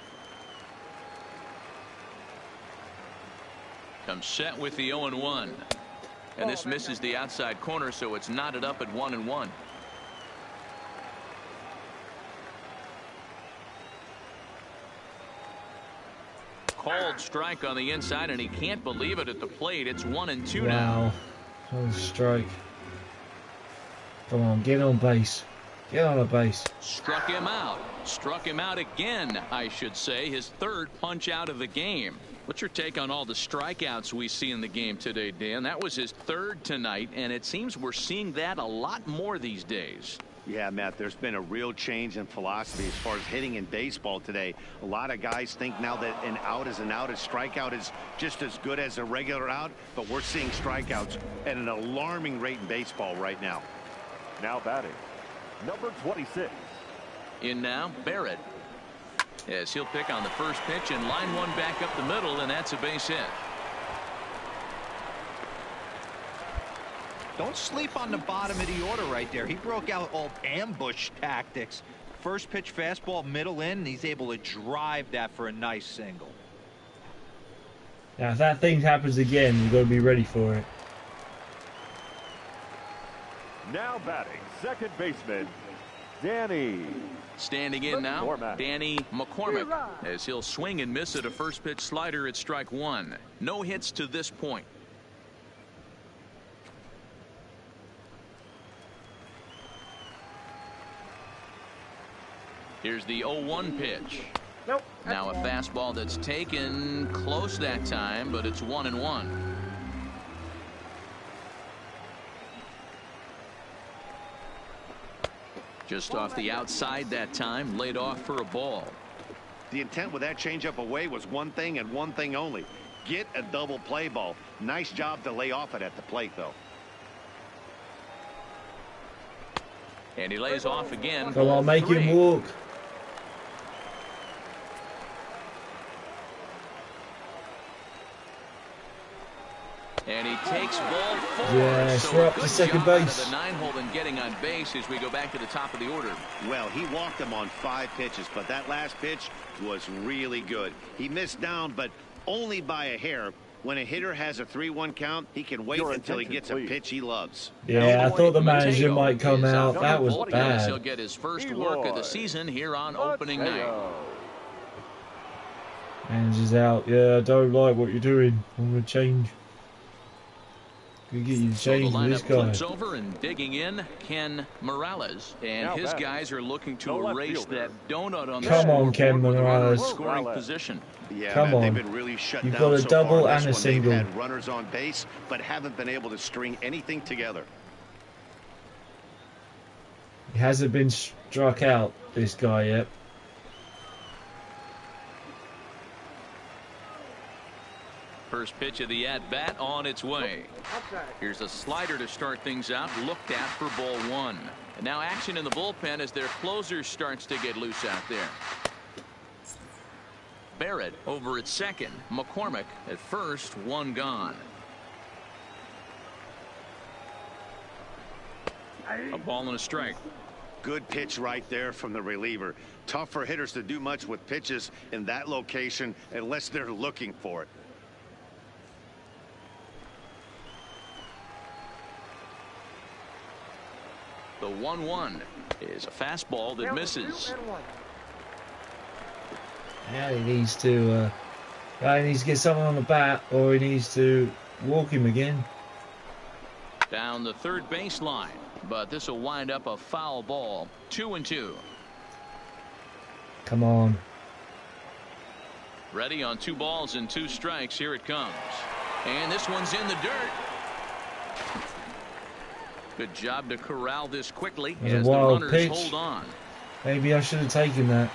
Comes set with the 0-1. And this misses the outside corner, so it's knotted up at 1-1. Called strike on the inside, and he can't believe it at the plate. It's 1-2 now. Wow. Strike. Come on, get on base. Get on a base. Struck him out. Struck him out again, I should say. His 3rd punch out of the game. What's your take on all the strikeouts we see in the game today, Dan? That was his 3rd tonight, and it seems we're seeing that a lot more these days. Yeah, Matt, there's been a real change in philosophy as far as hitting in baseball today. A lot of guys think now that an out is an out. A strikeout is just as good as a regular out, but we're seeing strikeouts at an alarming rate in baseball right now. Now batting, number 26. In now, Barrett. As he'll pick on the first pitch and line one back up the middle, and that's a base hit. Don't sleep on the bottom of the order right there. He broke out all ambush tactics. First pitch fastball middle in, and he's able to drive that for a nice single. Now, if that thing happens again, you've got to be ready for it. Now batting, second baseman, Danny. Standing in now, Danny McCormick, as he'll swing and miss at a first pitch slider at strike 1. No hits to this point. Here's the 0-1 pitch. Nope. Now a fastball that's taken close that time, but it's 1-1. Just off the outside that time, laid off for a ball. The intent with that changeup away was one thing and one thing only. Get a double play ball. Nice job to lay off it at the plate, though. And he lays off again. Come on, make him walk. And he takes ball 4. Yes, so we're up to second base. The 9-hole and getting on base as we go back to the top of the order. Well, he walked him on 5 pitches, but that last pitch was really good. He missed down, but only by a hair. When a hitter has a 3-1 count, he can wait until he gets a pitch he loves. Yeah, I thought the manager might come out. That was He'll bad. get his first work of the season here on opening night. Manager's out. Yeah, I don't like what you're doing. I'm going to change. Gonna get you to So the change this lineup guy. flips over and digging in, Ken Morales. And his guys are looking to erase that donut on the Come on, scoreboard Ken with a runner in Morales. scoring position. Yeah, Come man, on. they've been really shut You've down got a so double far. and This a one, single. They've had runners on base, but haven't been able to string anything together. He hasn't been struck out, this guy, yet. First pitch of the at-bat on its way. Here's a slider to start things out, looked at for ball 1. And now action in the bullpen as their closer starts to get loose out there. Barrett over at second. McCormick at first, 1 gone. A ball and a strike. Good pitch right there from the reliever. Tough for hitters to do much with pitches in that location unless they're looking for it. The 1-1 is a fastball that misses. Yeah, he needs to get someone on the bat, or he needs to walk him again. Down the third baseline, but this will wind up a foul ball. 2-2. Come on. Ready on 2 balls and 2 strikes. Here it comes. And this one's in the dirt. Good job to corral this quickly as the runners pitch. hold on. Maybe I should have taken that.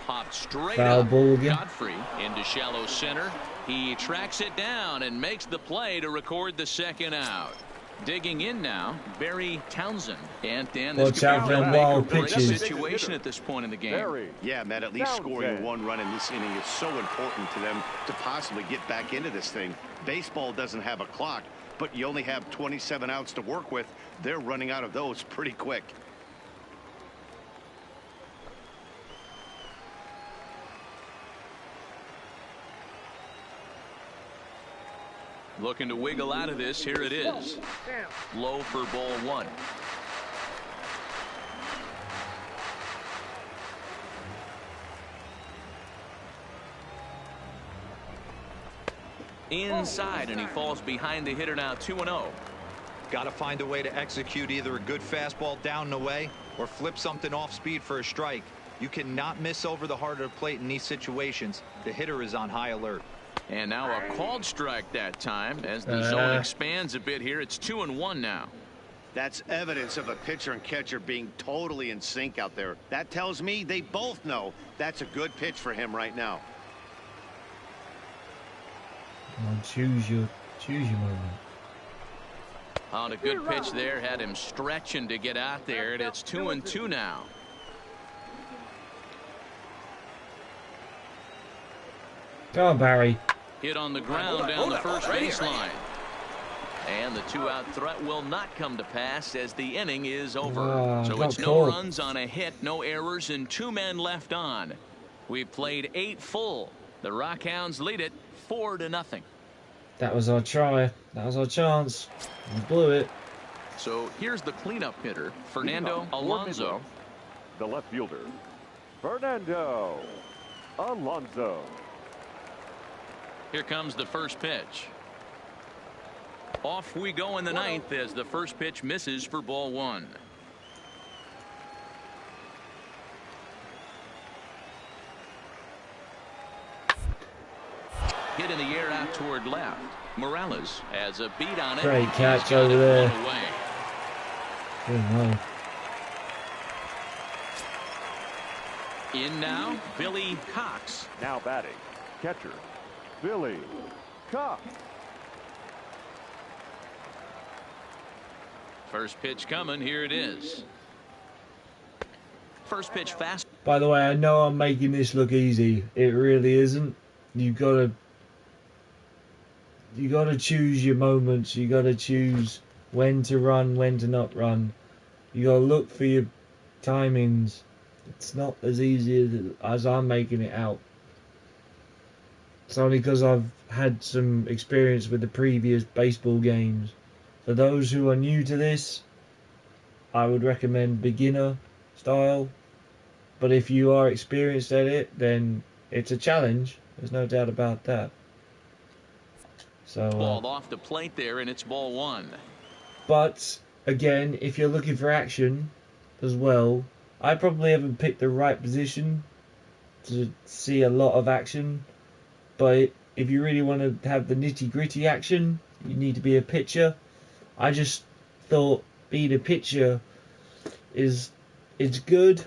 Popped straight Foul up. ball again. Godfrey into shallow center. He tracks it down and makes the play to record the second out. Digging in now, Barry Townsend. And Dan, this Watch out could for be them a wild great pitches. situation at this point in the game. Yeah, Matt, at least scoring 1 run in this inning is so important to them to possibly get back into this thing. Baseball doesn't have a clock, but you only have 27 outs to work with. They're running out of those pretty quick. Looking to wiggle out of this. Here it is. Low for ball 1. Inside, and he falls behind the hitter now. 2-0. Got to find a way to execute either a good fastball down and away or flip something off speed for a strike. You cannot miss over the heart of the plate in these situations. The hitter is on high alert. And now a called strike that time as the zone expands a bit here. It's 2-1 now. That's evidence of a pitcher and catcher being totally in sync out there. That tells me they both know that's a good pitch for him right now. Choose your moment. On a good pitch there, had him stretching to get out there, and it's 2-2 now. Go on, Barry. Hit on the ground down the first baseline. And the 2-out threat will not come to pass as the inning is over. So it's no runs on a hit, no errors, and 2 men left on. We've played 8 full. The Rockhounds lead it 4-0. That was our try. That was our chance. We blew it. So here's the cleanup hitter, Fernando Alonso. The left fielder, Fernando Alonso. Here comes the first pitch. Off we go in the 9th as the first pitch misses for ball 1. Hit in the air out toward left. Morales has a beat on it. Great catch over there. Oh, no. In now, Billy Cox. Now batting, catcher, Billy Cox. First pitch coming. Here it is. First pitch fast. By the way, I know I'm making this look easy. It really isn't. You gotta choose your moments. You gotta choose when to run, when to not run. You gotta look for your timings. It's not as easy as I'm making it out. It's only because I've had some experience with the previous baseball games. For those who are new to this, I would recommend beginner style. But if you are experienced at it, then it's a challenge. There's no doubt about that. So ball off the plate there, and it's ball one. But again, if you're looking for action as well, I probably haven't picked the right position to see a lot of action. But if you really want to have the nitty-gritty action, you need to be a pitcher. I just thought being a pitcher it's good,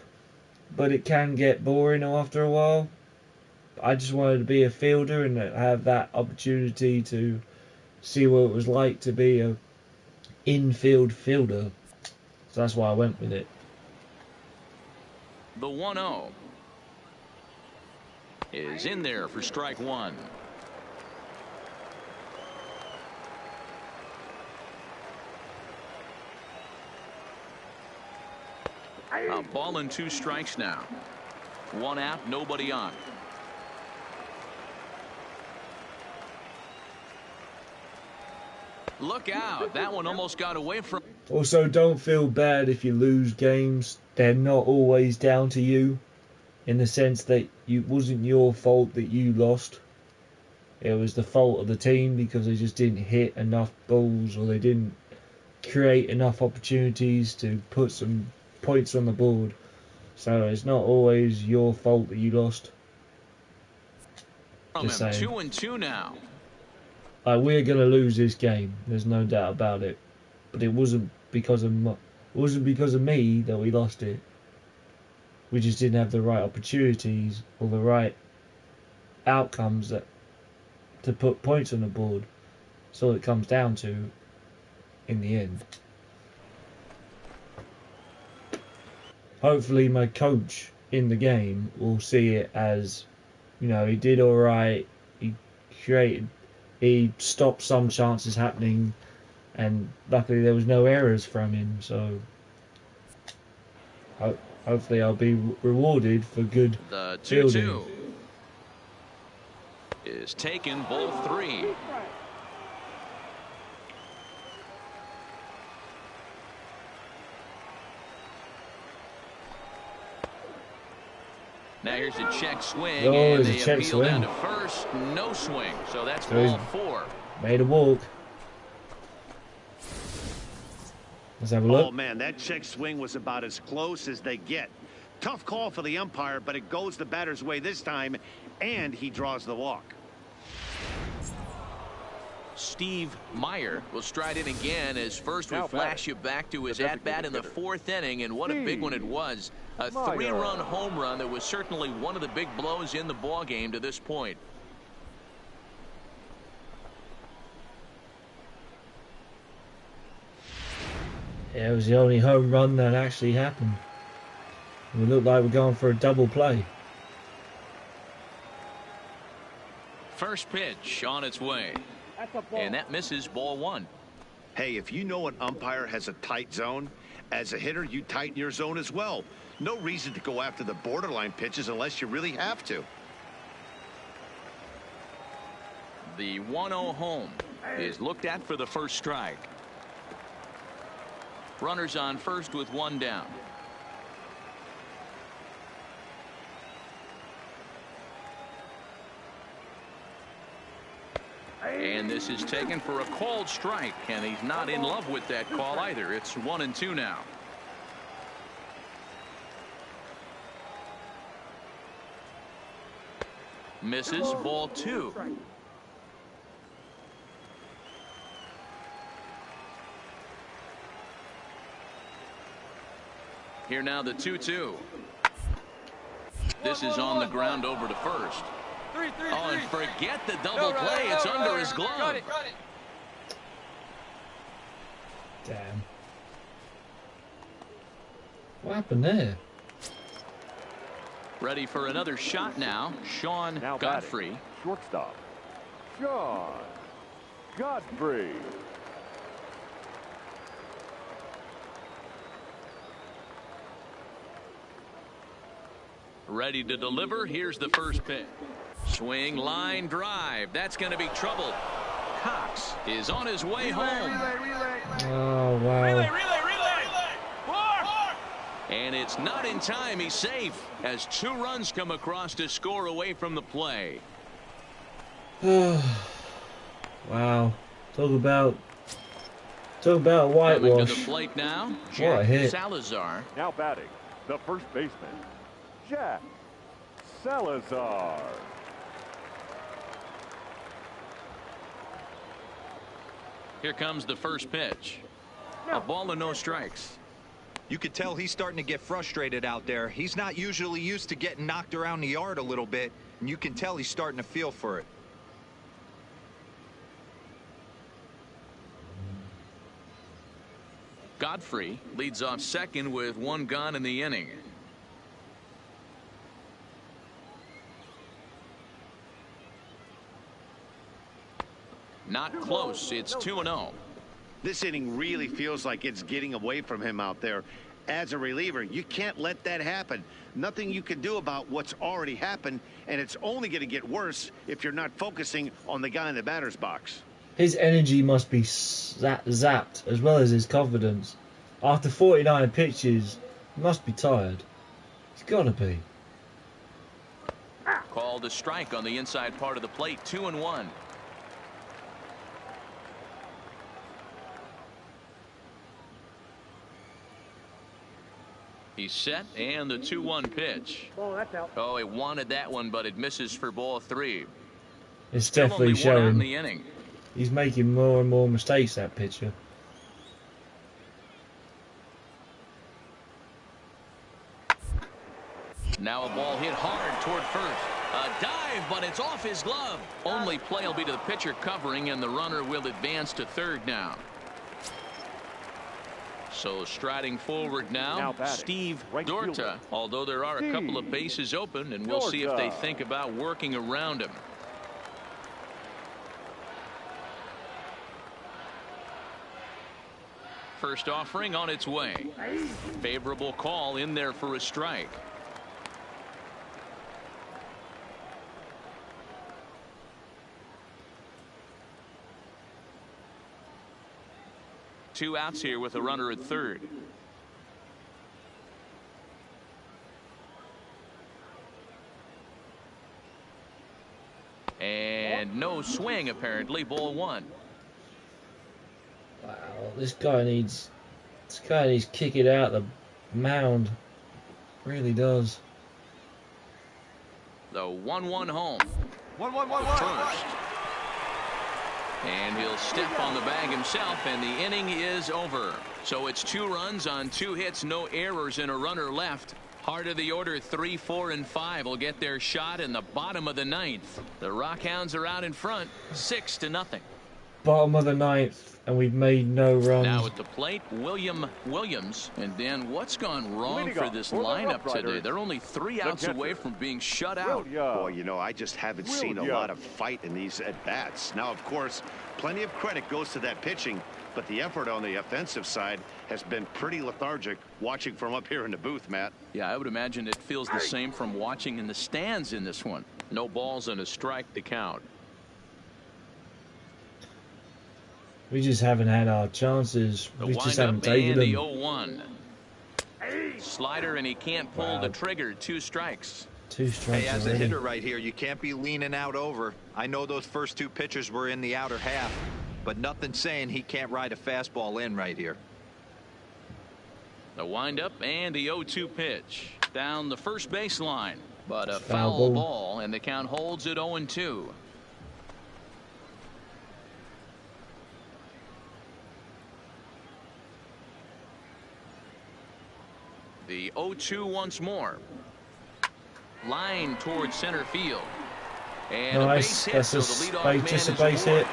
but it can get boring after a while. I just wanted to be a fielder and have that opportunity to see what it was like to be a infield fielder. So that's why I went with it. The 1-0 is in there for strike one. A ball and 2 strikes now. 1 out, nobody on. Look out. That one almost got away from. Also, don't feel bad if you lose games. They're not always down to you, in the sense that it wasn't your fault that you lost. It was the fault of the team because they just didn't hit enough balls, or they didn't create enough opportunities to put some points on the board. So it's not always your fault that you lost. Just saying. 2-2 now. We're gonna lose this game. There's no doubt about it. But it wasn't because of me that we lost it. We just didn't have the right opportunities or the right outcomes to put points on the board. That's all it comes down to in the end. Hopefully my coach in the game will see it as, he did alright, he stopped some chances happening, and luckily there was no errors from him, so hopefully I'll be rewarded for good The 2-2 fielding. is taken, ball 3. Now here's a check swing, and There's a they check appeal down swing. to first. No swing, so that's So ball he's 4. Made a walk. Let's have a look. Oh, man, that check swing was about as close as they get. Tough call for the umpire, but it goes the batter's way this time, and he draws the walk. Steve Meyer will stride in again as first we flash you back to his at-bat in the 4th inning, and what a big one it was. A 3-run home run that was certainly one of the big blows in the ball game to this point. Yeah, it was the only home run that actually happened. We look like we're going for a double play. First pitch on its way. And that misses, ball 1. Hey, if you know an umpire has a tight zone, as a hitter, you tighten your zone as well. No reason to go after the borderline pitches unless you really have to. The 1-0 home is looked at for the first strike. Runners on first with 1 down. And this is taken for a called strike, and he's not in love with that call either. It's 1-2 now. Misses, ball 2. Here now the 2-2. This is on the ground over to first. Oh, and forget the double play. It's under his glove. Damn. What happened there? Ready for another shot now. Sean Now Godfrey. batting, shortstop, Sean Godfrey. Ready to deliver. Here's the first pitch. Swing, line, drive. That's going to be trouble. Cox is on his way home. Oh, wow. And it's not in time. He's safe as 2 runs come across to score away from the play. Wow. Talk about whitewash. Coming to the plate now, What a Jack hit. Salazar. Now batting, the first baseman, Jack Salazar. Here comes the first pitch. A ball and no strikes. You could tell he's starting to get frustrated out there. He's not usually used to getting knocked around the yard a little bit, and you can tell he's starting to feel for it. Godfrey leads off second with 1 gone in the inning. Not close. It's 2-0. This inning really feels like it's getting away from him out there. As a reliever, you can't let that happen. Nothing you can do about what's already happened, and it's only going to get worse if you're not focusing on the guy in the batter's box. His energy must be zapped, as well as his confidence. After 49 pitches, he must be tired. He's got to be. Called a strike on the inside part of the plate. 2-1. He's set, and the 2-1 pitch. Ball, that's out. Oh, he wanted that one, but it misses for ball 3. It's Still definitely only 1 out in showing. the inning. He's making more and more mistakes, that pitcher. Now a ball hit hard toward first. A dive, but it's off his glove. Only play will be to the pitcher covering, and the runner will advance to third now. So striding forward now batting, Steve right Dorta. fielder, Although there are a couple of bases open, and we'll see if they Dorta. think about working around him. First offering on its way. Favorable call in there for a strike. Two outs here with a runner at third. And no swing, apparently. Ball 1. Wow, this guy needs to kick it out the mound. Really does. The 1-1 home. 1-1-1-1. First. And he'll step on the bag himself, and the inning is over. So it's 2 runs on 2 hits, no errors, and a runner left. Heart of the order, 3, 4, and 5 will get their shot in the bottom of the 9th. The Rockhounds are out in front, 6-0. Bottom of the 9th, and we've made no runs. Now at the plate, William Williams. And Dan, what's gone wrong for this lineup today? They're only 3 outs away from being shut out. Boy, you know, I just haven't seen a lot of fight in these at-bats. Now, of course, plenty of credit goes to that pitching, but the effort on the offensive side has been pretty lethargic watching from up here in the booth, Matt. Yeah, I would imagine it feels the same from watching in the stands in this one. No balls and a strike to count. We just haven't had our chances. The We just haven't windup taken and the them. 0-1. Slider, and he can't pull the trigger. 2 strikes. 2 strikes Hey, as a already. hitter right here, you can't be leaning out over. I know those first 2 pitches were in the outer half, but nothing saying he can't ride a fastball in right here. The windup and the 0-2 pitch. Down the first baseline. But a Foul foul ball. ball, and the count holds at 0-2. The 0-2 once more. Line towards center field. And a base Nice. hit, That's so the leadoff a man just a is base aboard. hit.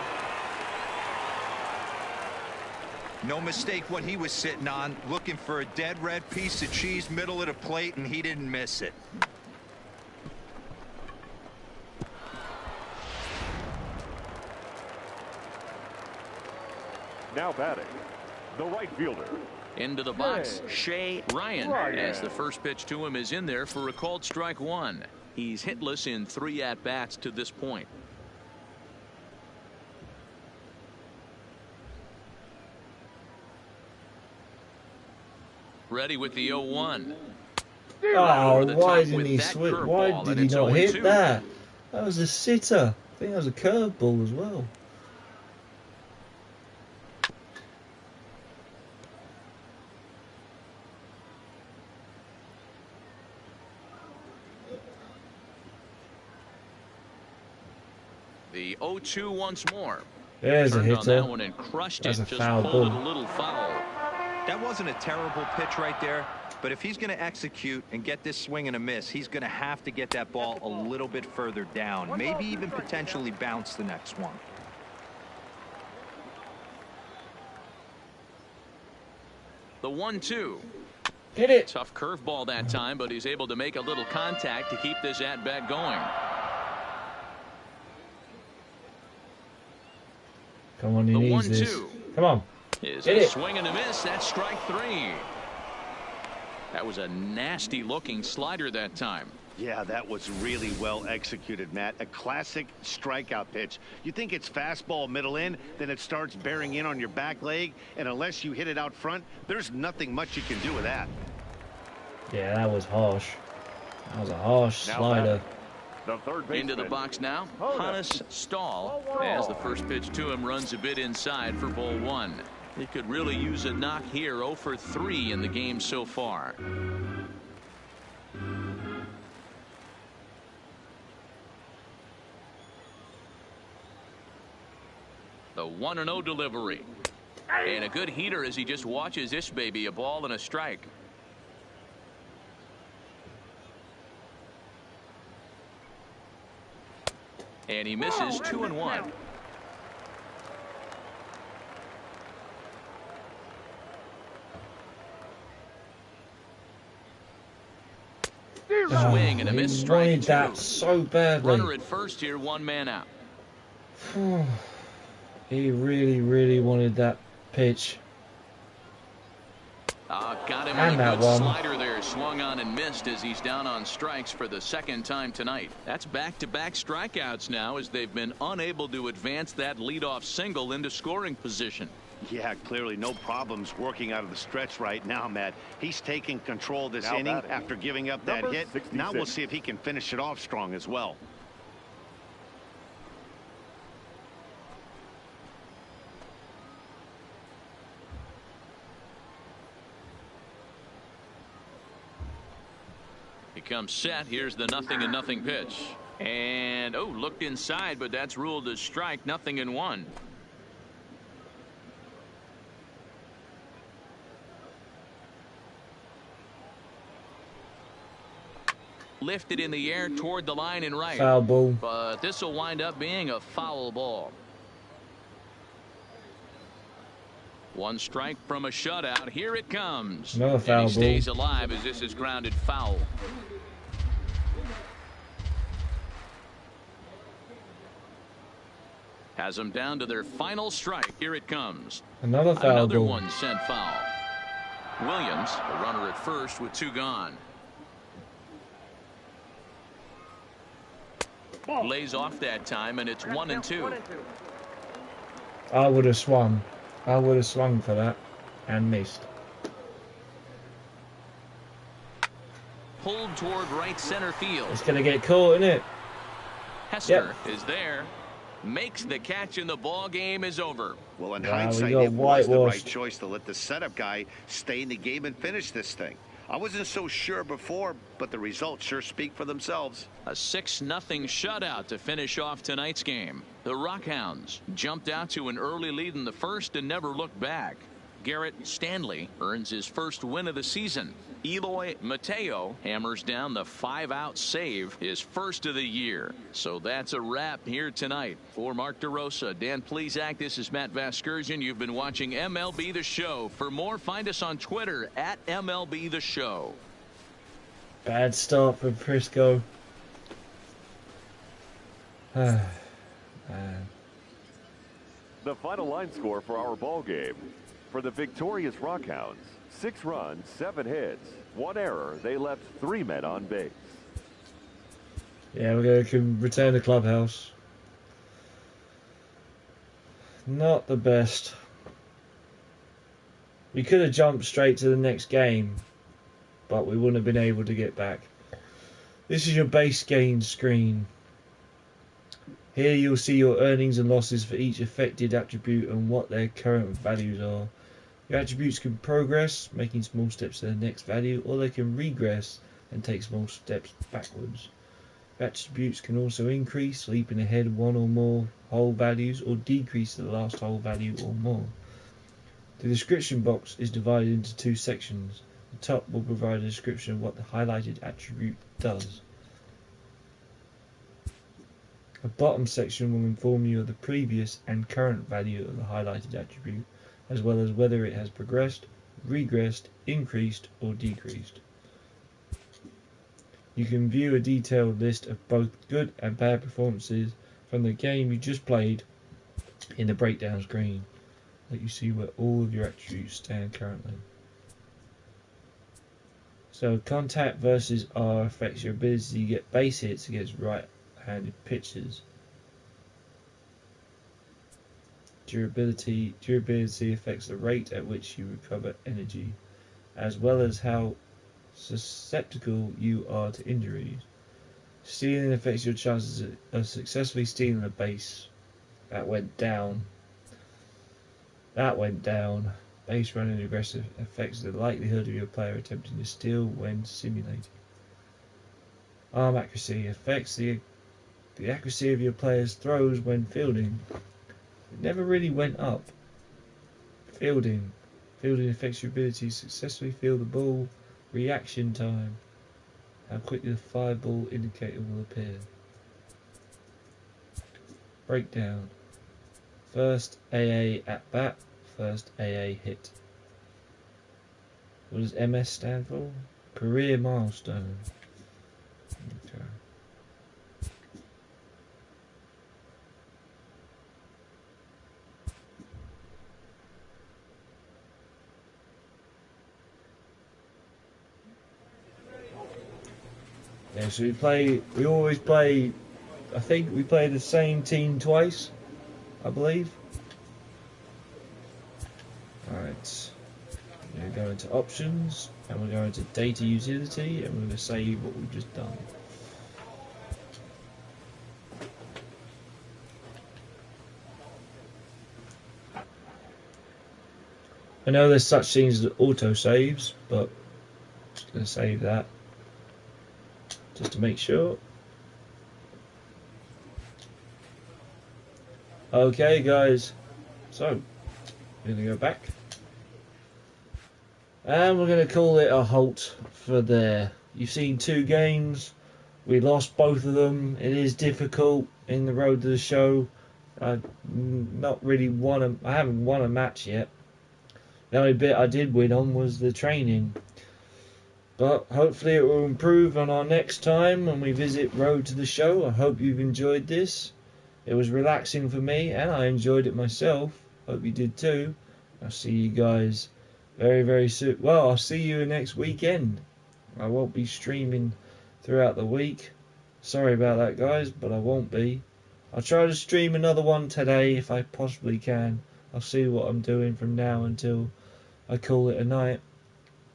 No mistake what he was sitting on, looking for a dead red piece of cheese middle of the plate, and he didn't miss it. Now batting, the right fielder. Into the box, Shea Ryan, as the first pitch to him is in there for a called strike one. He's hitless in 3 at-bats to this point. Ready with the 0-1. Oh, why didn't he switch? Why did he not hit that? That was a sitter. I think that was a curveball as well. The 0-2 once more. There's a hitter. On that one and crushed That's it. a Just foul pulled ball. it a little foul. That wasn't a terrible pitch right there, but if he's going to execute and get this swing and a miss, he's going to have to get that ball a little bit further down, maybe even potentially bounce the next one. The 1-2. Hit it. Tough curveball that time, but he's able to make a little contact to keep this at-bat going. Come on, he needs this. Come on. Is Hit a it. swing and a miss. That's strike 3. That was a nasty looking slider that time. Yeah, that was really well executed, Matt. A classic strikeout pitch. You think it's fastball middle in, then it starts bearing in on your back leg, and unless you hit it out front, there's nothing much you can do with that. Yeah, that was harsh. That was a harsh slider. The third baseman. Into the box now, Hannes Stahl, as the first pitch to him runs a bit inside for ball 1. He could really use a knock here. 0 for 3 in the game so far. The 1-0 delivery. And a good heater as he just watches this baby. A ball and a strike. And he misses 2-1. Swing and a miss, strike wanted 2. that so badly. Runner at first here, 1 man out. He really wanted that pitch. Got him And on a that good one. slider there. Swung on and missed as he's down on strikes for the 2nd time tonight. That's back-to-back strikeouts now as they've been unable to advance that leadoff single into scoring position. Yeah, clearly no problems working out of the stretch right now, Matt. He's taking control of this Now inning batting, after giving up that number hit. 66. Now we'll see if he can finish it off strong as well. He comes set. Here's the 0-0 pitch. And, looked inside, but that's ruled as strike. 0-1. Lifted in the air toward the line and right. Foul ball. But this will wind up being a foul ball. 1 strike from a shutout. Here it comes. Another foul and he ball. stays alive as this is grounded foul. Has them down to their final strike. Here it comes. Another foul Another ball. one sent foul. Williams, a runner at first with 2 gone. Lays off that time, and it's 1-2. I would have swung. I would have swung for that and missed. Pulled toward right center field. It's going to get caught, isn't it? Hester is there. Makes the catch, and the ball game is over. Well, in we hindsight, got it was the right whitewashed. choice to let the setup guy stay in the game and finish this thing. I wasn't so sure before, but the results sure speak for themselves. A 6-0 shutout to finish off tonight's game. The Rockhounds jumped out to an early lead in the first and never looked back. Garrett Stanley earns his first win of the season. Eloy Mateo hammers down the 5-out save, his first of the year. So that's a wrap here tonight. For Mark DeRosa, Dan Plesac, this is Matt Vasgersian. You've been watching MLB The Show. For more, find us on Twitter at MLB The Show. Bad start from Prisco. Man. The final line score for our ball game. For the victorious Rockhounds, 6 runs, 7 hits, 1 error. They left 3 men on base. Yeah, we're going to return to clubhouse. Not the best. We could have jumped straight to the next game, but we wouldn't have been able to get back. This is your base gain screen. Here you'll see your earnings and losses for each affected attribute and what their current values are. Your attributes can progress, making small steps to the next value, or they can regress and take small steps backwards. Attributes can also increase, leaping ahead one or more whole values, or decrease to the last whole value or more. The description box is divided into 2 sections. The top will provide a description of what the highlighted attribute does. The bottom section will inform you of the previous and current value of the highlighted attribute, as well as whether it has progressed, regressed, increased, or decreased. You can view a detailed list of both good and bad performances from the game you just played in the breakdown screen. Let you see where all of your attributes stand currently. So contact versus R affects your ability to get base hits against right-handed pitchers. Durability affects the rate at which you recover energy, as well as how susceptible you are to injuries. Stealing affects your chances of successfully stealing a base. That went down. Base running aggressive affects the likelihood of your player attempting to steal when simulated. Arm accuracy affects the accuracy of your player's throws when fielding. It never really went up. Fielding affects your ability to successfully field the ball. Reaction time. How quickly the 5-ball indicator will appear. Breakdown. First AA at bat. First AA hit. What does MS stand for? Career milestone. Okay. Yeah, so we always play, I think we play the same team twice, I believe. Alright, we're going to go into options, and we're going to data utility, and we're going to save what we've just done. I know there's such things as auto saves, but I'm just going to save that. Just to make sure. Okay guys, so we're going to go back and we're going to call it a halt for there. You've seen 2 games, we lost both of them. It is difficult in the road to the show. I haven't won a match yet. The only bit I did win on was the training. But hopefully it will improve on our next time when we visit Road to the Show. I hope you've enjoyed this. It was relaxing for me and I enjoyed it myself. Hope you did too. I'll see you guys very, very soon. Well, I'll see you next weekend. I won't be streaming throughout the week. Sorry about that guys, but I won't be. I'll try to stream another one today if I possibly can. I'll see what I'm doing from now until I call it a night.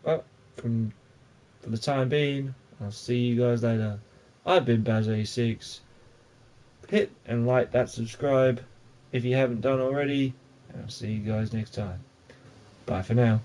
Well, for the time being, I'll see you guys later. I've been Baz86. Hit and like that subscribe if you haven't done already. And I'll see you guys next time. Bye for now.